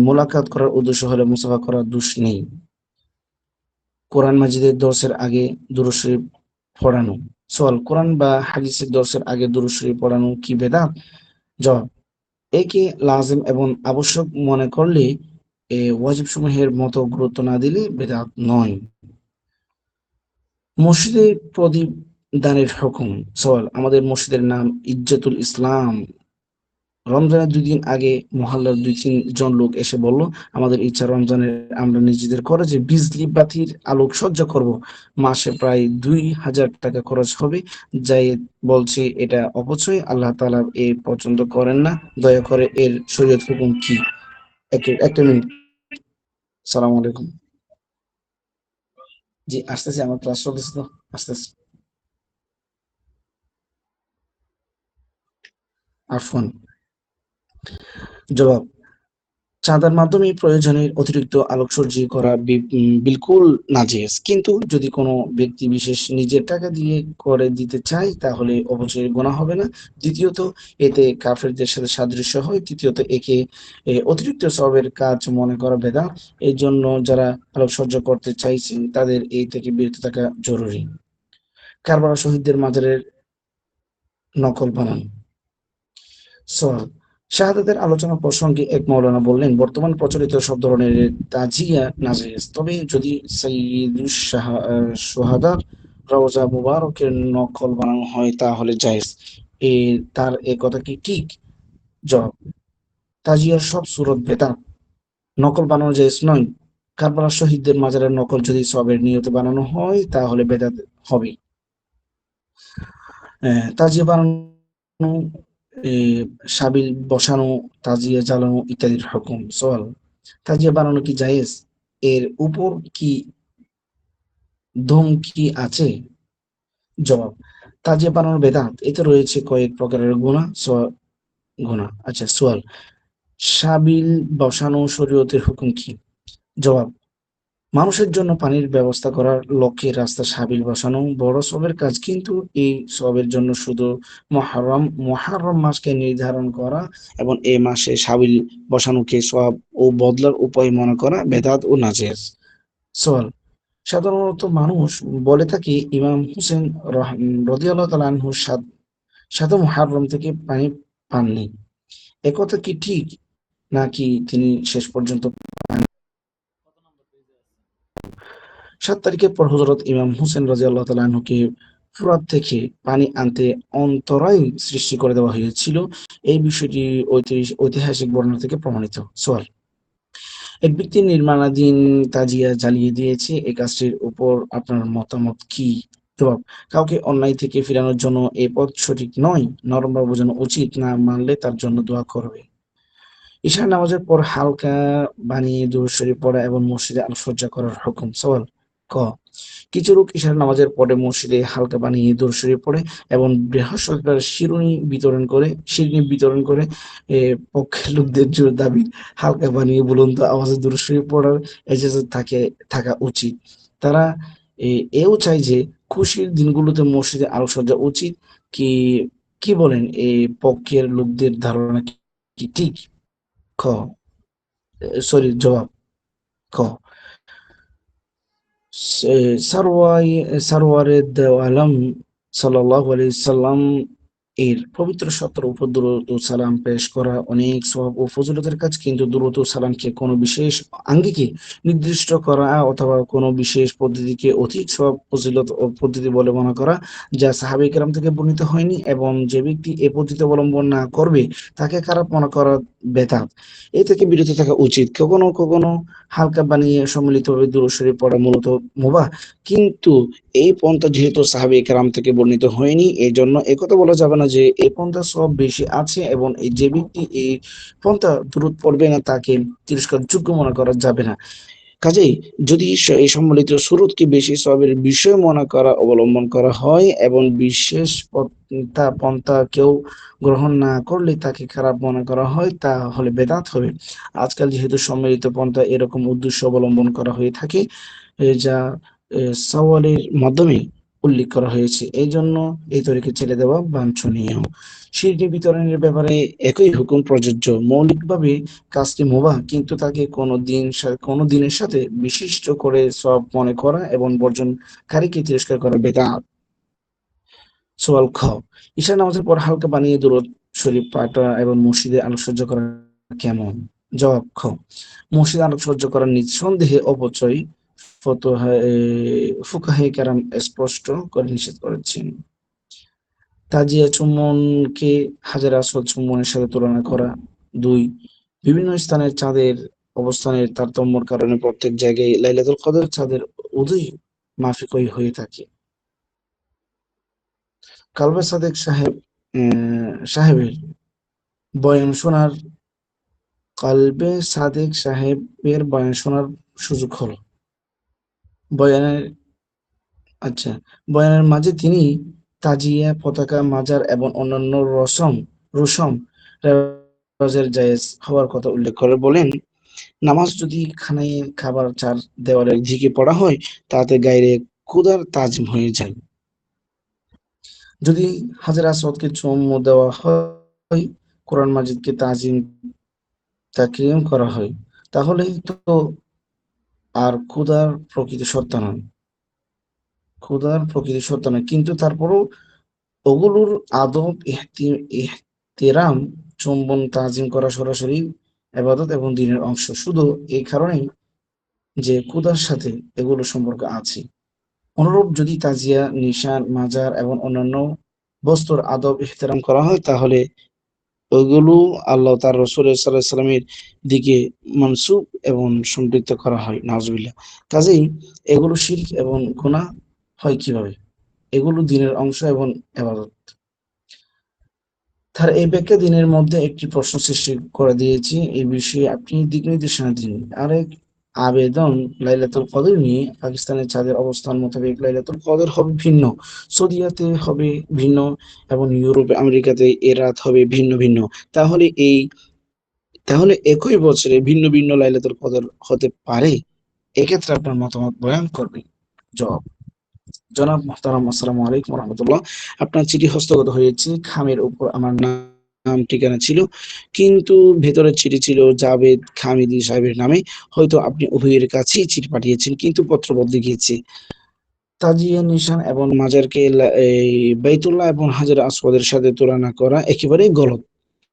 মোলাকাত করার উদ্দেশ্য হলে মুসাফা করার দোষ নেই। কোরআন মাজিদের দর্সের আগে দুরূদ শরীফ পড়ানো। সওয়াল: কোরআন বা হাদিসের দর্সের আগে দুরূদ শরীফ পড়ানো কি বেদাত? জবাব: একে লাজিম এবং আবশ্যক মনে করলে ওয়াজিব সমূহের মতো গুরুত্ব না দিলে বেদাত নয়। মসজিদে প্রদীপ দানের হুকুম। সওয়াল: আমাদের মসজিদের নাম ইজ্জতুল ইসলাম। রমজানের 2 দিন আগে মহল্লার 2-3 জন লোক এসে বলল, আমাদের ইচ্ছা রমজানের আমরা নিজেদের খরচে বিজলি বাতির আলোকসজ্জা করব। মাসে প্রায় 2,000 টাকা খরচ হবে। জায়েদ বলছে এটা অপচয়, আল্লাহ তাআলা এ পছন্দ করেন না। দয়া করে এর শরীয়ত হুকুম কি? একটা মিনিট। সালাম আলাইকুম। জি, আসতেছি, আমার ক্লাস চলতেছে তো, আসতেছি। আফওয়ান। জবাব: চাঁদার মাধ্যমে প্রয়োজনের অতিরিক্ত আলোকসজ্জা করা বিলকুল নাজেজ, কিন্তু যদি কোনো ব্যক্তি বিশেষ নিজের টাকা দিয়ে করে দিতে চায় তাহলে অবশ্যই গোনা হবে না। দ্বিতীয়ত, এতে কাফেরদের সাথে সাদৃশ্য হয়। তৃতীয়ত, একে অতিরিক্ত সওয়াবের কাজ মনে করা বেদাত। এই জন্য যারা আলোকসজ্জা করতে চাইছেন তাদের এই থেকে বিরত থাকা জরুরি। কারবালা শহীদদের মাজারের নকল বানানো। সওয়াল: শাহাদাতের আলোচনা প্রসঙ্গে এক মাওলানা বললেন, বর্তমান প্রচলিত সব ধরনের তাজিয়া নাজায়েজ, তবে যদি সাইয়্যিদুশ শুহাদার রওজা মুবারকের নকল বানানো হয় তাহলে জায়েজ। তার এ কথা কি ঠিক? জবাব: তাজিয়ার সব সূরত বেদাত, নকল বানানো জায়েজ নয়। কারবালার শহীদদের মাজারের নকল যদি সওয়াবের নিয়তে বানানো হয় তাহলে বেদাত হবে। তাজিয়া বানানো, এ সাবিল বসানো, তাজিয়া জ্বালানো ইত্যাদির হুকুম। সওয়াল: তাজিয়া বানানো কি জায়েজ? এর উপর কি ধমকি আছে? জবাব: তাজিয়া বানানো বেদাত। এতে রয়েছে কয়েক প্রকারের গুনাহ। আচ্ছা, সওয়াল: সাবিল বসানো শরীয়তের হুকুম কি? জবাব: মানুষের জন্য পানির ব্যবস্থা করার লক্ষ্যে রাস্তা সাবিল বসানো বড় সওয়াবের কাজ, কিন্তু এই সওয়াবের জন্য শুধু মুহররম মাসকে নির্ধারণ করা এবং এ মাসে সাবিল বসানোকে সওয়াব ও বদলার উপায় মনে করা বেদাত ও নাজেজ। সওয়াল: সাধারণত মানুষ বলে থাকে ইমাম হুসেন রাদিয়াল্লাহু তাআলা আনহু 7 মুহররম থেকে পানি পাননি। একথা কি ঠিক, নাকি তিনি শেষ পর্যন্ত 7 তারিখের পর হযরত ইমাম হুসেন রাদিয়াল্লাহু তাআলা আনহুকে ফুরাত থেকে পানি আনতে অন্তরায় সৃষ্টি করে দেওয়া হয়েছিল? এই বিষয়টি ঐতিহাসিক বর্ণনা থেকে প্রমাণিত। সওয়াল: এক ব্যক্তি নির্মাণাধীন তাজিয়া জ্বালিয়ে দিয়েছে, এই কাজটির উপর আপনার মতামত কি? জবাব: কাউকে অন্যায় থেকে ফিরানোর জন্য এ পথ সঠিক নয়। নরমভাবে বোঝানো উচিত, না মানলে তার জন্য দোয়া করবে। ঈশার নামাজের পর হালকা বানিয়ে দুরূদ শরীফ পড়া এবং মসজিদে আলোকসজ্জা করার হুকুম। সওয়াল: ক কিছু লোক ঈশার নামাজের পরে মসজিদে হালকা বানিয়ে দুরূদ শরীফ পড়ে এবং বৃহস্পতিবার শিরনি বিতরণ করে। পক্ষের লোকদের জোর দাবি, হালকা বানিয়ে বুলন্দ আওয়াজে দুরূদ শরীফ পড়ার ইজাজত থাকা উচিত। তারা এও চায় যে খুশির দিনগুলোতে মসজিদে আলোকসজ্জা উচিত। কি কি বলেন, এই পক্ষের লোকদের ধারণা কি ঠিক? খ জবাব: খ সারওয়ারে দো আলম সাল্লাল্লাহু আলাইহি সাল্লাম এর পবিত্র সত্তার উপর দুরূদ ও সালাম পেশ করা অনেক সওয়াব ও ফজিলতের কাজ, কিন্তু দুরূদ ও সালামকে কোনো বিশেষ আঙ্গিকে নির্দিষ্ট করা অথবা কোনো বিশেষ পদ্ধতিকে অধিক সওয়াব, ফজিলত ও পদ্ধতি বলে মনে করা যা সাহাবায়ে কেরাম থেকে বর্ণিত হয়নি, এবং যে ব্যক্তি এ পদ্ধতি অবলম্বন না করবে তাকে খারাপ মনে করা বেদাত। এ থেকে বিরত থাকা উচিত। কখনো কখনো হালকা বানিয়ে সম্মিলিতভাবে দুরূদ শরীফ পড়া মূলত মুবাহ, কিন্তু এই পন্থা যেহেতু সাহাবায়ে কেরাম থেকে বর্ণিত হয়নি, এই জন্য একথা বলা যাবে না যে এই পন্থা সব বেশি আছে, এবং এই যে ব্যক্তি এই পন্থা দুরূদ পড়বে না তাকে তিরস্কার যোগ্য মনে করা যাবে না। কাজেই যদি এই সম্মিলিত সুরতকে বেশি সওয়াবের বিষয় মনে করা অবলম্বন করা হয় এবং বিশেষ পন্থা কেউ গ্রহণ না করলে তাকে খারাপ মনে করা হয়, তাহলে বেদাত হবে। আজকাল যেহেতু সম্মিলিত পন্থা এরকম উদ্দেশ্য অবলম্বন করা হয়ে থাকে, যা সওয়ালের মাধ্যমে উল্লেখ করা হয়েছে, এই জন্য এই তরিকে ছেড়ে দেওয়া বাঞ্ছনীয়। সিরকি বিতরণের ব্যাপারে একই হুকুম প্রযোজ্য। মৌলিকভাবে কাজটি মুবাহ, কিন্তু তাকে কোনো দিনের সাথে বিশিষ্ট করে সব মনে করা এবং বর্জনকারীকে তিরস্কার করা বেদাত। সোয়াল খ, ঈশা নামাজের পর হালকা বানিয়ে দুরূদ শরীফ পাঠ এবং মসজিদে আলোকসজ্জা করা কেমন? জবাব খ, মসজিদে আলোকসজ্জা করা নিঃসন্দেহে অপচয়। ফুকাহে কেরাম স্পষ্ট করে নিষেধ করেছেন। তাজিয়া চুম্বনকে হাজার আসওয়াদ চুম্বনের সাথে তুলনা করা। 2, বিভিন্ন স্থানের চাঁদের অবস্থানের তারতম্যের কারণে প্রত্যেক জায়গায় লাইলাতুল কদর চাঁদের উদয় মাফিকই হয়ে থাকে। কালবে সাদেক সাহেবের বয়ান শোনার কালবে সাদেক সাহেবের বয়ান শোনার সুযোগ হলো। বয়ানের আচ্ছা, বয়ানের মাঝে তিনি তাজিয়া, পতাকা, মাজার এবং অন্যান্য রসম রেওয়াজের জায়েজ হওয়ার কথা উল্লেখ করে বলেন, নামাজ যদি খানায় খাবার চার দেওয়ালের দিকে পড়া হয় তাতে গায়ে ক্ষুধার তাজিম হয়ে যায়। যদি হাজরা আসওয়াদকে চুমু দেওয়া হয়, কোরআন মাজিদকে তাকরিম করা হয়, তাহলে তো আর ক্ষুধার প্রকৃতি সত্য নয়, কিন্তু তারপরও ওগুলোর আদব ইহতিরাম, চুম্বন, তাজিম করা সরাসরি ইবাদত এবং দ্বীনের অংশ, শুধু এই কারণেই যে ক্ষুধার সাথে এগুলো সম্পর্ক আছে। অনুরূপ যদি তাজিয়া, নিশান, মাজার এবং অন্যান্য বস্তুর আদব ইহতিরাম করা হয়, তাহলে ওইগুলো আল্লাহ তার রাসূল সাল্লাল্লাহু আলাইহি ওয়াসাল্লামের দিকে মানসুব এবং সম্পৃক্ত করা হয়, নাউজুবিল্লাহ। কাজেই এগুলো শিরক এবং গুনাহ হয় কিভাবে? এগুলো দ্বীনের অংশ এবং ইবাদত। তার এই ব্যাখ্যা দ্বীনের মধ্যে একটি প্রশ্ন সৃষ্টি করে দিয়েছে। এই বিষয়ে আপনি দিক নির্দেশনা দিন। আরেক আবেদন, লাইলাতুল কদর নিয়ে পাকিস্তানের চাঁদের অবস্থান মোতাবেক লাইলাতুল কদর হবে ভিন্ন, সৌদিয়াতে হবে ভিন্ন, এবং ইউরোপ, আমেরিকাতে এর রাত হবে ভিন্ন ভিন্ন। তাহলে তাহলে একই বছরে ভিন্ন ভিন্ন লাইলাতুল কদর হতে পারে? এক্ষেত্রে আপনার মতামত বয়ান করবেন। জবাব, জনাব মোহতারাম, আসসালামু আলাইকুম রহমতুল্লাহ। আপনার চিঠি হস্তগত হয়েছে। খামের উপর আমার নাম ঠিকানা ছিল, কিন্তু ভেতরের চিঠি ছিল জাভেদ খামিদি সাহেবের নামে। হয়তো আপনি উভয়ের কাছেই চিঠি পাঠিয়েছেন, কিন্তু পত্র বদলে গিয়েছে। তাজিয়া, নিশান এবং মাজারকে এই বাইতুল্লাহ এবং হাজার আসওয়াদের সাথে তুলনা করা একেবারেই গলত।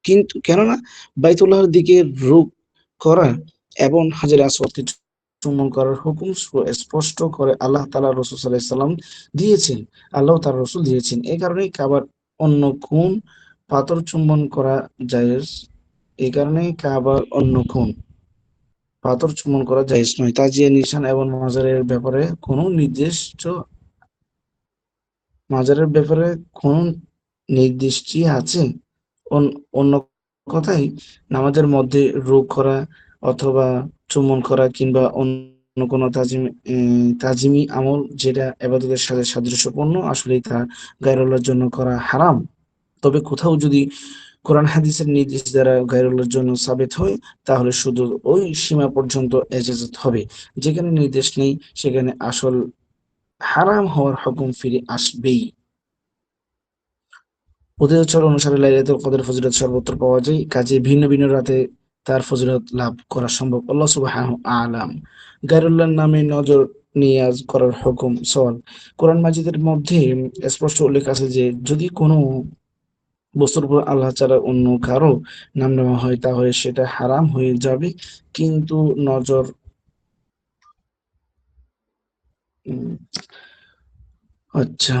কিন্তু কেননা বাইতুল্লাহর দিকে রূপ করা এবং হাজার আসওয়াদকে চুম্বন করার হুকুম স্পষ্ট করে আল্লাহ তাআলা রাসূল সাল্লাল্লাহু আলাইহি সাল্লাম দিয়েছেন, আল্লাহ তার রাসূল দিয়েছেন। এই কারণেই কাবার অন্য কোন পাথর চুম্বন করা জায়েজ। এই কারণেই কাবার অন্য কোন পাথর চুম্বন করা জায়েজ নয়। তাজিয়া, নিশান এবং মাজারের ব্যাপারে কোন নির্দেশটি আছে? অন্য কথায়, নামাজের মধ্যে রুক করা অথবা চুম্বন করা কিংবা অন্য কোনো তাজিমি আমল যেটা ইবাদতের সাথে সাদৃশ্যপূর্ণ, আসলেই তা গায়রুল্লাহর জন্য করা হারাম। তবে কোথাও যদি কোরআন হাদিসের নির্দেশ দ্বারা গায়রুল্লাহর জন্য সাবেত হয়, তাহলে শুধু ওই সীমা পর্যন্ত এজাজত হবে। যেখানে নির্দেশ নেই সেখানে আসল হারাম হওয়ার হুকুম ফিরে আসবেই। অতীতাচার অনুসারে লাইলাতুল কদর ফজিলত সর্বত্র পাওয়া যায়, কাজে ভিন্ন ভিন্ন রাতে তার ফজিলত লাভ করা সম্ভব। আল্লাহ সুবহানাহু আলাম। গায়রুল্লাহর নামে নজর নিয়াজ করার হুকুম। সওয়াল, কোরআন মাজিদের মধ্যে স্পষ্ট উল্লেখ আছে যে যদি কোনো বস্তুর উপর আল্লাহ ছাড়া অন্য কারো নাম নেওয়া হয় তাহলে সেটা হারাম হয়ে যাবে। কিন্তু নজর উম, আচ্ছা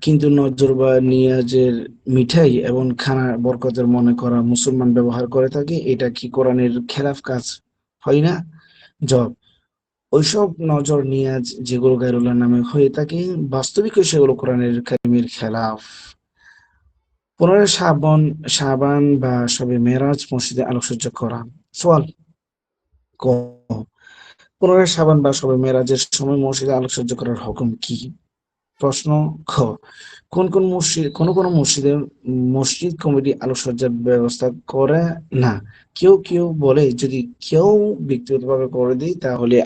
কিন্তু নজর বা নিয়াজের মিঠাই এবং খানা বরকতের মনে করা মুসলমান ব্যবহার করে থাকে, এটা কি কোরআনের খেলাফ কাজ হয় না? জবাব: ওইসব নজর নিয়াজ যেগুলো গায়রুল্লাহ নামে হয়ে থাকে, বাস্তবিক সেগুলো কোরআনের কারিমের খেলাফ। 15 শাবান বা শবে মেরাজ মসজিদে আলোকসজ্জা করা। সোয়াল: ক 15 শাবান বা শবে মেরাজের সময় মসজিদে আলোকসজ্জা করার হুকুম কি? প্রশ্ন: খ কোন মসজিদে মসজিদ কমিটি আলোকসজ্জার ব্যবস্থা করে না। কেউ কেউ বলে, যদি কেউ ব্যক্তিগতভাবে করে দেয় তাহলে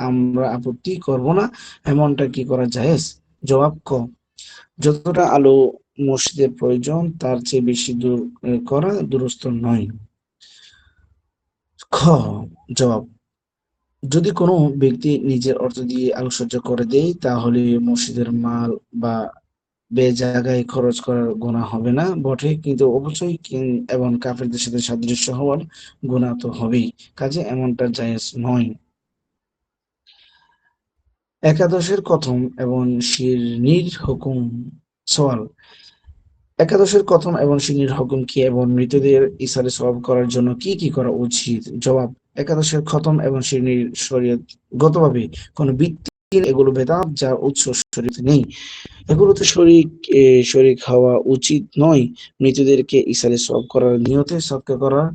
আমরা আপত্তি করব না, এমনটা কি করা জায়েজ? জবাব: ক যতটা আলো মসজিদের প্রয়োজন তার চেয়ে বেশি দূর করা দুরূহ নয়। খ জবাব: যদি কোনো ব্যক্তি নিজের অর্থ দিয়ে আলোকসজ্জা করে দেয় তাহলে মসজিদের মাল বা বেজায়গায় খরচ করার গুনাহ হবে না বটে, কিন্তু অবশ্যই এবং কাফেরদের সাথে সাদৃশ্য হওয়ার গুনাহ তো হবেই, কাজে এমনটা জায়েজ নয়। একাদশের কথম এবং শিরনির হুকুম। সওয়াল: একাদশের কথম এবং শিরনির হুকুম কি এবং মৃতদের ইসালে সওয়াব করার জন্য কি কি করা উচিত? জবাব: একাদশের খতম এবং শিরনির শরীয়তগতভাবে কোনো ভিত্তি নেই, এগুলো বেদাত যার উৎস শরীয়তে নেই। এগুলোতে শরীক হওয়া উচিত নয়। মৃতদেরকে ইসালে সওয়াব করার নিয়তে সদকা করার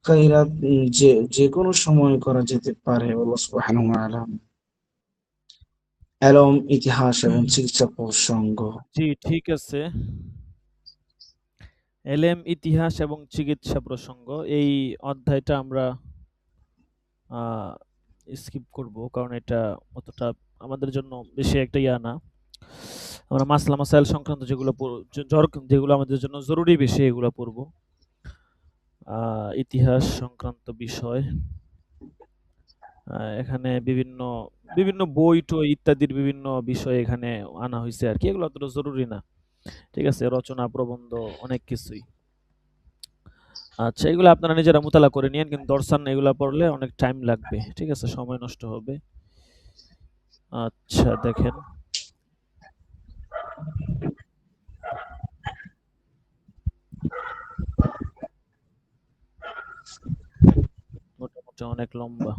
খায়রাত যে কোনো সময় করা যেতে পারে। আল্লাহ সুবহানাহু ওয়া তাআলা এলম, ইতিহাস এবং চিকিৎসা প্রসঙ্গ। জি, ঠিক আছে। এলেম, ইতিহাস এবং চিকিৎসা প্রসঙ্গ এই অধ্যায়টা আমরা স্কিপ করব, কারণ এটা অতটা আমাদের জন্য বেশি একটা ইয়া না। আমরা মাসলা মাসাইল সংক্রান্ত যেগুলো আমাদের জন্য জরুরি বেশি এগুলো পড়ব। ইতিহাস সংক্রান্ত বিষয় এখানে বিভিন্ন বিভিন্ন বই টই ইত্যাদির বিভিন্ন বিষয় এখানে আনা হয়েছে আর কি, এগুলো অতটা জরুরি না। ঠিক আছে, রচনা প্রবন্ধ অনেক কিছুই। আচ্ছা, এগুলো আপনারা নিজেরা মোতালা করে নিয়েন, কিন্তু দর্শন এগুলা পড়লে অনেক টাইম লাগবে। ঠিক আছে, সময় নষ্ট হবে। আচ্ছা, দেখেন মোটামুটি অনেক লম্বা।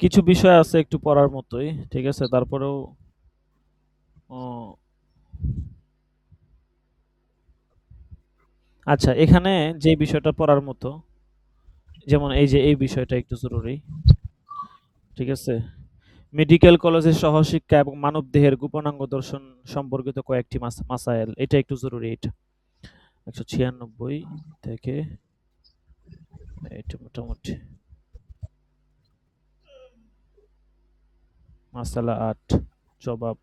কিছু বিষয় আছে একটু পড়ার মতোই, ঠিক আছে, তারপরেও ও, আচ্ছা, এখানে যে বিষয়টা পড়ার মতো, যেমন এই যে এই বিষয়টা একটু জরুরি। ঠিক আছে, মেডিকেল কলেজের সহশিক্ষা এবং মানবদেহের গোপনাঙ্গ দর্শন সম্পর্কিত কয়েকটি মাসাইল, এটা একটু জরুরি। এটা 196 থেকে এটা মোটামুটি মাসালা 8 জবাব।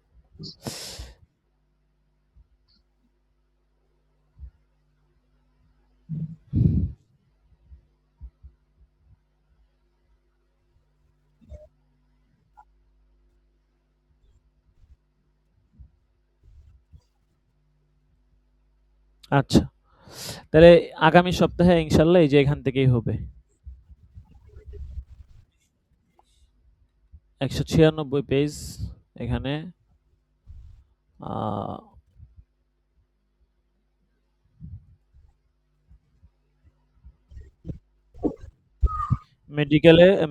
আচ্ছা, তাহলে আগামী সপ্তাহে ইনশাল্লাহ এই যে এখান থেকেই হবে। 196 পেজ এখানে।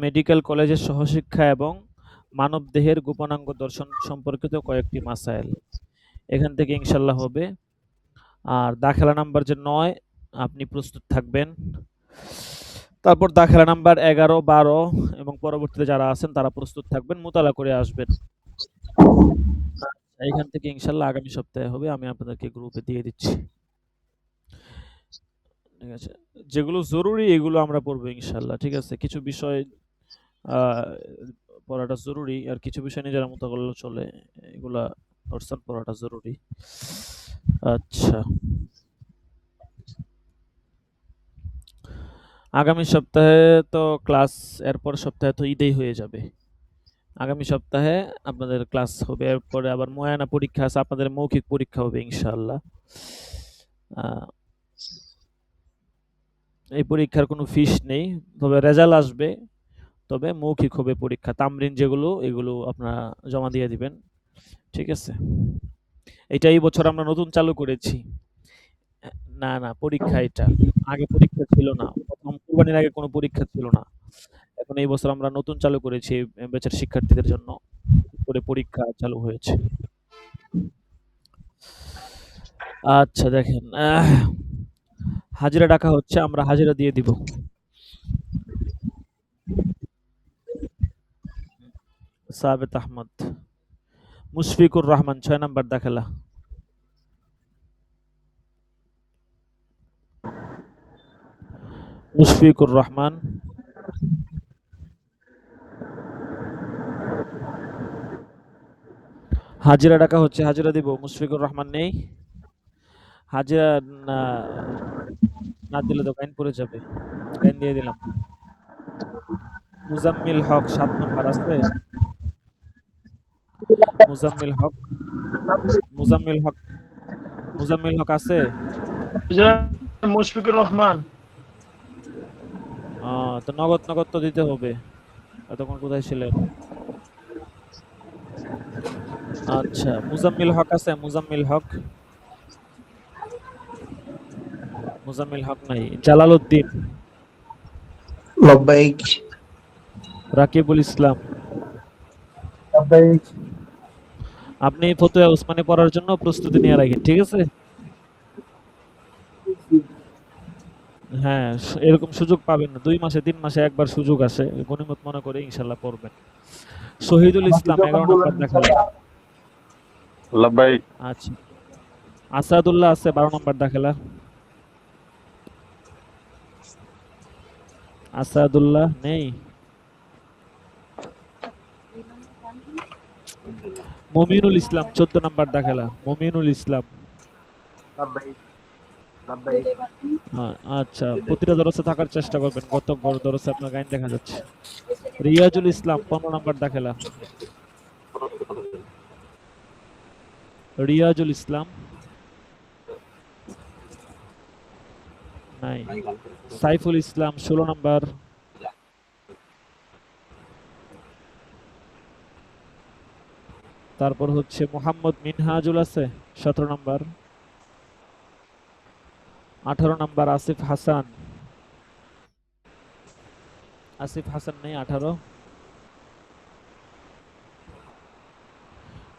মেডিকেল কলেজের সহশিক্ষা এবং মানবদেহের গোপনাঙ্গ দর্শন সম্পর্কিত কয়েকটি মাসাইল এখান থেকে ইনশাল্লাহ হবে। আর দাখিলা নাম্বার যে 9, আপনি প্রস্তুত থাকবেন। তারপর দাখিলা নাম্বার 11, 12 এবং পরবর্তীতে যারা আছেন তারা প্রস্তুত থাকবেন, মোতালা করে আসবেন। এখান থেকে ইনশাল্লাহ আগামী সপ্তাহে হবে, আমি আপনাদেরকে গ্রুপে দিয়ে দিচ্ছি। ঠিক আছে, যেগুলো জরুরি এগুলো আমরা পড়বো ইনশাল্লাহ। ঠিক আছে, কিছু বিষয় আহ, পড়াটা জরুরি। আর কিছু বিষয় নিজের মতো করলেও চলে। এগুলা নোটস পড়াটা জরুরি। আচ্ছা। আগামী সপ্তাহে তো ক্লাস, এরপর সপ্তাহে তো ঈদেই হয়ে যাবে। আগামী সপ্তাহে আপনাদের ক্লাস হবে, এরপরে আবার মুয়ায়না পরীক্ষা আছে, আপনাদের মৌখিক পরীক্ষা হবে ইনশাআল্লাহ। এই পরীক্ষার কোনো ফিস নেই, তবে রেজাল্ট আসবে, তবে মৌখিক হবে পরীক্ষা। তামরিন যেগুলো এগুলো আপনারা জমা দিয়ে দিবেন, ঠিক আছে? এটা এই বছর আমরা নতুন চালু করেছি। না না, পরীক্ষা এটা, আগে পরীক্ষা ছিল না, প্রথম কুরবানির আগে কোনো পরীক্ষা ছিল না। এখন এই বছর আমরা নতুন চালু করেছি ব্যাচের শিক্ষার্থীদের জন্য করে পরীক্ষা চালু হয়েছে। আচ্ছা দেখেন, হাজিরা ডাকা হচ্ছে, আমরা হাজিরা দিয়ে দিব। সাবেত আহমদ, মুশফিকুর রহমান 6 নাম্বার দাখেলা। মুশফিকুর রহমান, হাজিরা ডাকা হচ্ছে, হাজিরা দিব। মুশফিকুর রহমান নেই, হাজিরা না, না দিলে তো ফাইন পড়ে যাবে। ফাইন দিয়ে দিলাম। মুজাম্মিল হক 7 নাম্বার আছে? মুজাম্মিল হক, মুজাম্মিল হক, মুজাম্মিল হক আছে? মুশফিকুর রহমান। তো নগদ নগদ তো দিতে হবে। এতক্ষণ কোথায় ছিলেন? আচ্ছা, মুজাম্মিল হক আছে? মুজাম্মিল হক, মুজাম্মিল হক নাই। জালালউদ্দিন, লব্বাইক। রাকিবুল ইসলাম। আপনি ফতুয়া উসমানী পড়ার জন্য প্রস্তুতি নিয়ে রাখেন, ঠিক আছে? হ্যাঁ, এরকম সুযোগ পাবেন না, 2 মাসে 3 মাসে একবার সুযোগ আসে, গনিমত মনে করে ইনশাল্লাহ পড়বেন। শহীদুল ইসলাম 11 নাম্বার দেখালেন। লব্বাইক। আচ্ছা, আসাদুল্লাহ আছে 12 নাম্বার দাখেলা। আসাদুল্লাহ নেই। মমিনুল ইসলাম 14 নাম্বার দাখেলা। মমিনুল ইসলাম। আচ্ছা, প্রতিটা দরসে থাকার চেষ্টা করবেন, কত বড় দরসে আপনার গাইন দেখা যাচ্ছে। রিয়াজুল ইসলাম 15 নাম্বার দাখেলা। রিয়াজুল ইসলাম নাই। সাইফুল ইসলাম 16 নাম্বার। তারপর হচ্ছে মোহাম্মদ মিনহাজুল আছে 17 নাম্বার। 18 নাম্বার আসিফ হাসান। আসিফ হাসান নেই 18।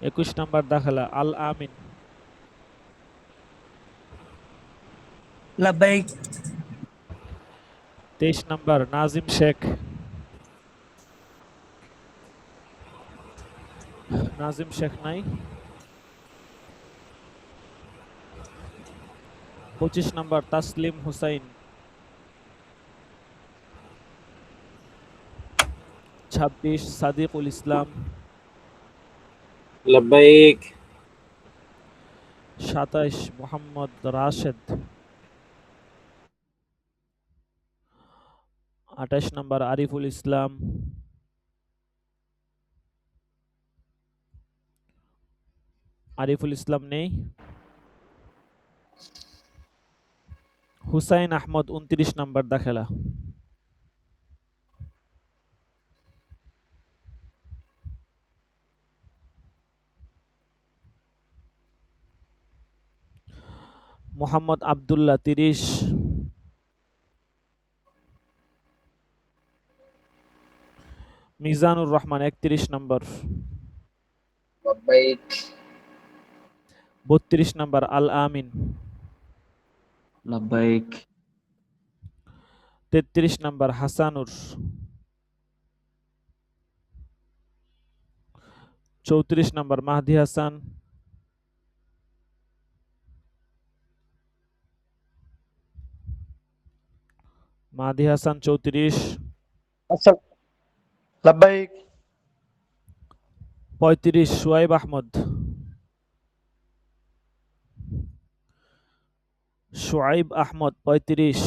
21 নাম্বার দাখেলা আল আমিন। লব্বাইক। 23 নাম্বার নাজিম শেখ। নাজিম শেখ নাই। 25 নাম্বার তাসলিম হুসাইন। 26 সাদিকুল ইসলাম। লব্বাইক। 27 মোহাম্মদ রাশেদ। 28 নাম্বার আরিফুল ইসলাম। আরিফুল ইসলাম নেই। Hussain Ahmad 29 number দাখেলা। Mohammad Abdullah 30। Mizanur Rahman 31 number. 32 number আল আমিন। 33 নাম্বার হাসানুর। 34 নাম্বার মাহদি হাসান। মাহদি হাসান 34। আচ্ছা, লব্বাইক। 35 সোয়াইব আহমদ। সোয়াইব আহমদ 35।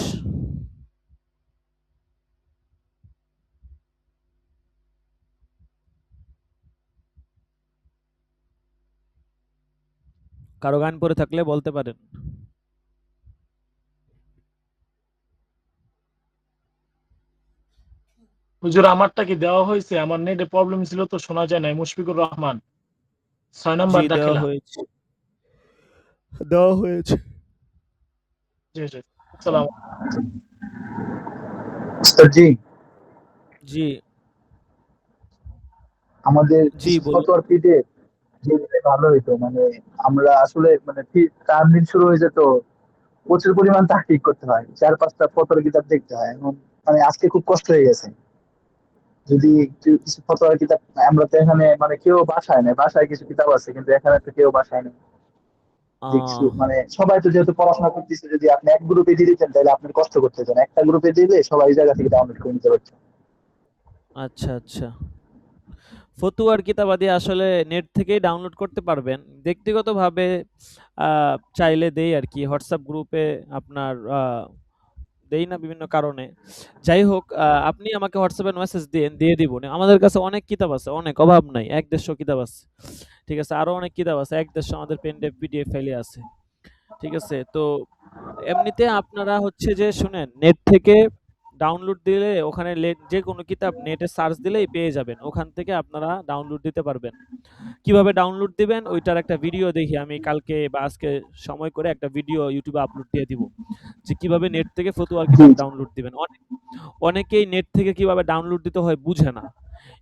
কারো গান পড়ে থাকলে বলতে পারেন। হুজুর আমারটা কি দেওয়া হয়েছে? আমার নেটে প্রবলেম ছিল তো শোনা যায় নাই। মুশফিকুর রহমান 6 জি নাম্বার দেওয়া দাখিলা। হয়েছে, দেওয়া হয়েছে। জি জি। আসসালাম। উস্তাদ জি, জি আমাদের জি কিছু বলুন। ফতোয়ার পিঠে যেগুলো ভালো হইতো, মানে আমরা আসলে মানে টার্ম দিন শুরু হয়ে যেত, প্রচুর পরিমাণ তাহকিক করতে হয়, 4-5টা ফতোয়ার কিতাব দেখতে হয়। এখন মানে আজকে খুব কষ্ট হয়ে গেছে। যদি কিছু ফতোয়ার কিতাব, আমরা তো এখানে মানে কেউ বাসায় নেই, বাসায় কিছু কিতাব আছে কিন্তু এখানে তো কেউ বাসায় নেই। যে কিছু আহ, মানে সবাই তো যেহেতু পড়াশোনা করতেছে, যদি আপনি এক গ্রুপে দিয়ে দিতেন তাহলে আপনার কষ্ট করতে হতেন, একটা গ্রুপে দিলে সবাই এই জায়গা থেকে ডাউনলোড করে নিতে পারছেন। আচ্ছা আচ্ছা। ফতুয়ার কিতাবাদি আসলে নেট থেকেই ডাউনলোড করতে পারবেন। ব্যক্তিগতভাবে চাইলে দেই আর কি, হোয়াটসঅ্যাপ গ্রুপে আপনার দেই না বিভিন্ন কারণে। যাই হোক, আপনি আমাকে হোয়াটসঅ্যাপে মেসেজ দিয়েন, দিয়ে দিব। আমাদের কাছে অনেক কিতাব আছে, অনেক, অভাব নাই। ১-১৫০ কিতাব আছে। ঠিক আছে? আরো অনেক কিতাব আছে। ১-১৫০ আমাদের পেনড্রাইভ পিডিএফ ফাইলে আছে। ঠিক আছে? তো এমনিতে আপনারা হচ্ছে যে শুনেন, নেট থেকে ডাউনলোড দিলে ওখানে যে কোনো কিতাব নেটে সার্চ দিলেই পেয়ে যাবেন। ওখান থেকে আপনারা ডাউনলোড দিতে পারবেন। কিভাবে ডাউনলোড দিবেন ওইটার একটা ভিডিও দেখি আমি কালকে বা আজকে সময় করে একটা ভিডিও ইউটিউবে আপলোড দিয়ে দিব। যে কিভাবে নেট থেকে ফতুয়ার জি কিতাব জি ডাউনলোড দিবেন। অনেকেই নেট থেকে কিভাবে ডাউনলোড দিতে হয় বুঝে না।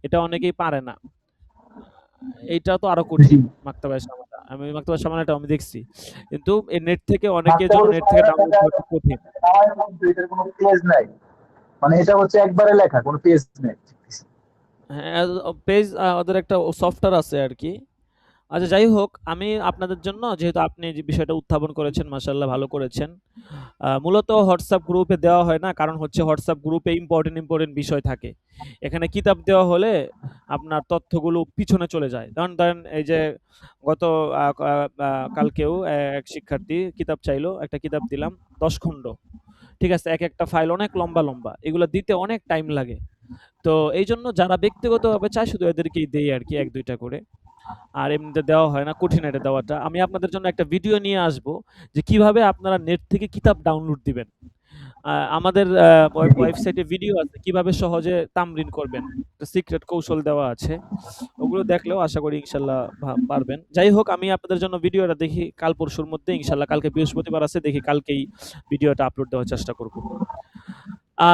এটা অনেকেই পারে না। এইটা তো আরো জি। কঠিন মাকতাবায়ে সামানা। আমি মাকতাবায়ে সামানাটা আমি দেখছি। কিন্তু এই নেট থেকে অনেকের জন্য মাস্টার নেট থেকে সময় ডাউনলোড দেওয়াটা কঠিন। আমার মধ্যে এটার কোনো পেজ নাই, মানে এটা হচ্ছে একবারে লেখা, কোনো পেজ নেই। হ্যাঁ, পেজ ওদের একটা সফটওয়্যার আছে আরকি। আচ্ছা যাই হোক, আমি আপনাদের জন্য, যেহেতু আপনি যে বিষয়টা উত্থাপন করেছেন মাশাআল্লাহ ভালো করেছেন। মূলত হোয়াটসঅ্যাপ গ্রুপে দেওয়া হয় না, কারণ হচ্ছে হোয়াটসঅ্যাপ গ্রুপে ইম্পোর্টেন্ট বিষয় থাকে। এখানে কিতাব দেওয়া হলে আপনার তথ্যগুলো পিছনে চলে যায়। ধরেন এই যে গত আ কা আ কালকেও এক শিক্ষার্থী কিতাব চাইলো, একটা কিতাব দিলাম ১০ খণ্ড। ঠিক আছে? একেকটা ফাইল অনেক লম্বা, লম্বা। এগুলো দিতে অনেক টাইম লাগে। তো এইজন্য যারা ব্যক্তিগতভাবে চায় শুধু এদেরকেই দেই আরকি ১-২ টা করে। আর এমনিতে দেওয়া হয় না, কঠিন এটা দেওয়াটা। আমি আপনাদের জন্য একটা ভিডিও নিয়ে আসবো যে কিভাবে আপনারা নেট থেকে কিতাব ডাউনলোড দিবেন। আমাদের ওয়েবসাইটে ভিডিও আছে কিভাবে সহজে তামরিন করবেন। একটা সিক্রেট কৌশল দেওয়া আছে। ওগুলো দেখলেও আশা করি ইনশাআল্লাহ পারবেন। যাই হোক, আমি আপনাদের জন্য ভিডিওটা দেখি কাল পরশুর মধ্যে ইনশাআল্লাহ, কালকে বৃহস্পতিবার আছে, দেখি কালকেই ভিডিওটা আপলোড দেওয়ার চেষ্টা করব।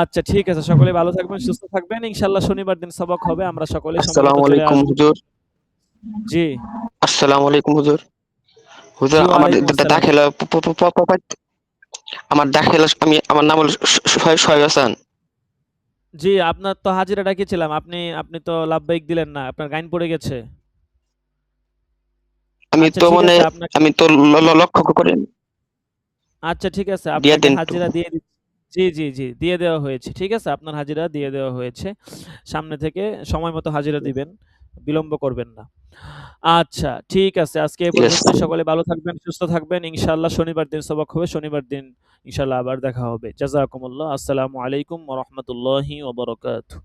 আচ্ছা ঠিক আছে। সকলে ভালো থাকবেন, সুস্থ থাকবেন। ইনশাআল্লাহ শনিবার দিন সবক হবে। আমরা সকলেই সম্ভবত আসসালামু চলে আলাইকুম আসব। হুজুর। জি, আসসালামু আলাইকুম হুজুর। হুজুর জি আমার ওয়ালাইকুম আসসালাম। দাখিলা আমার দাখিলা আমার নাম হলো শোয়েব হাসান। জি, আপনার তো হাজিরা ডাকিয়েছিলাম। আপনি আপনি তো লাব্বাইক দিলেন না। আপনার গাইন পড়ে গেছে। আমি আচ্ছা তো ঠিক মানে আছে আপনাকে, আমি তো লক্ষ্য করে আচ্ছা ঠিক আছে দিয়া আপনাকে দেন একটু। হাজিরা দিয়ে দিচ্ছি। জি, জি, জি, দিয়ে দেওয়া হয়েছে। ঠিক আছে? আপনার হাজিরা দিয়ে দেওয়া হয়েছে। সামনে থেকে সময় মতো হাজিরা দিবেন। বিলম্ব করবেন না। আচ্ছা ঠিক আছে। আজকে এ ঠিক আছে। পর্যন্তই। সকলে ভালো থাকবেন, সুস্থ থাকবেন। ইনশাআল্লাহ শনিবার দিন সবক হবে। শনিবার দিন ইনশাআল্লাহ আবার দেখা হবে। জাযাকুমুল্লাহ। আসসালামু আলাইকুম ওয়া রাহমাতুল্লাহি ওয়া বারাকাতুহু।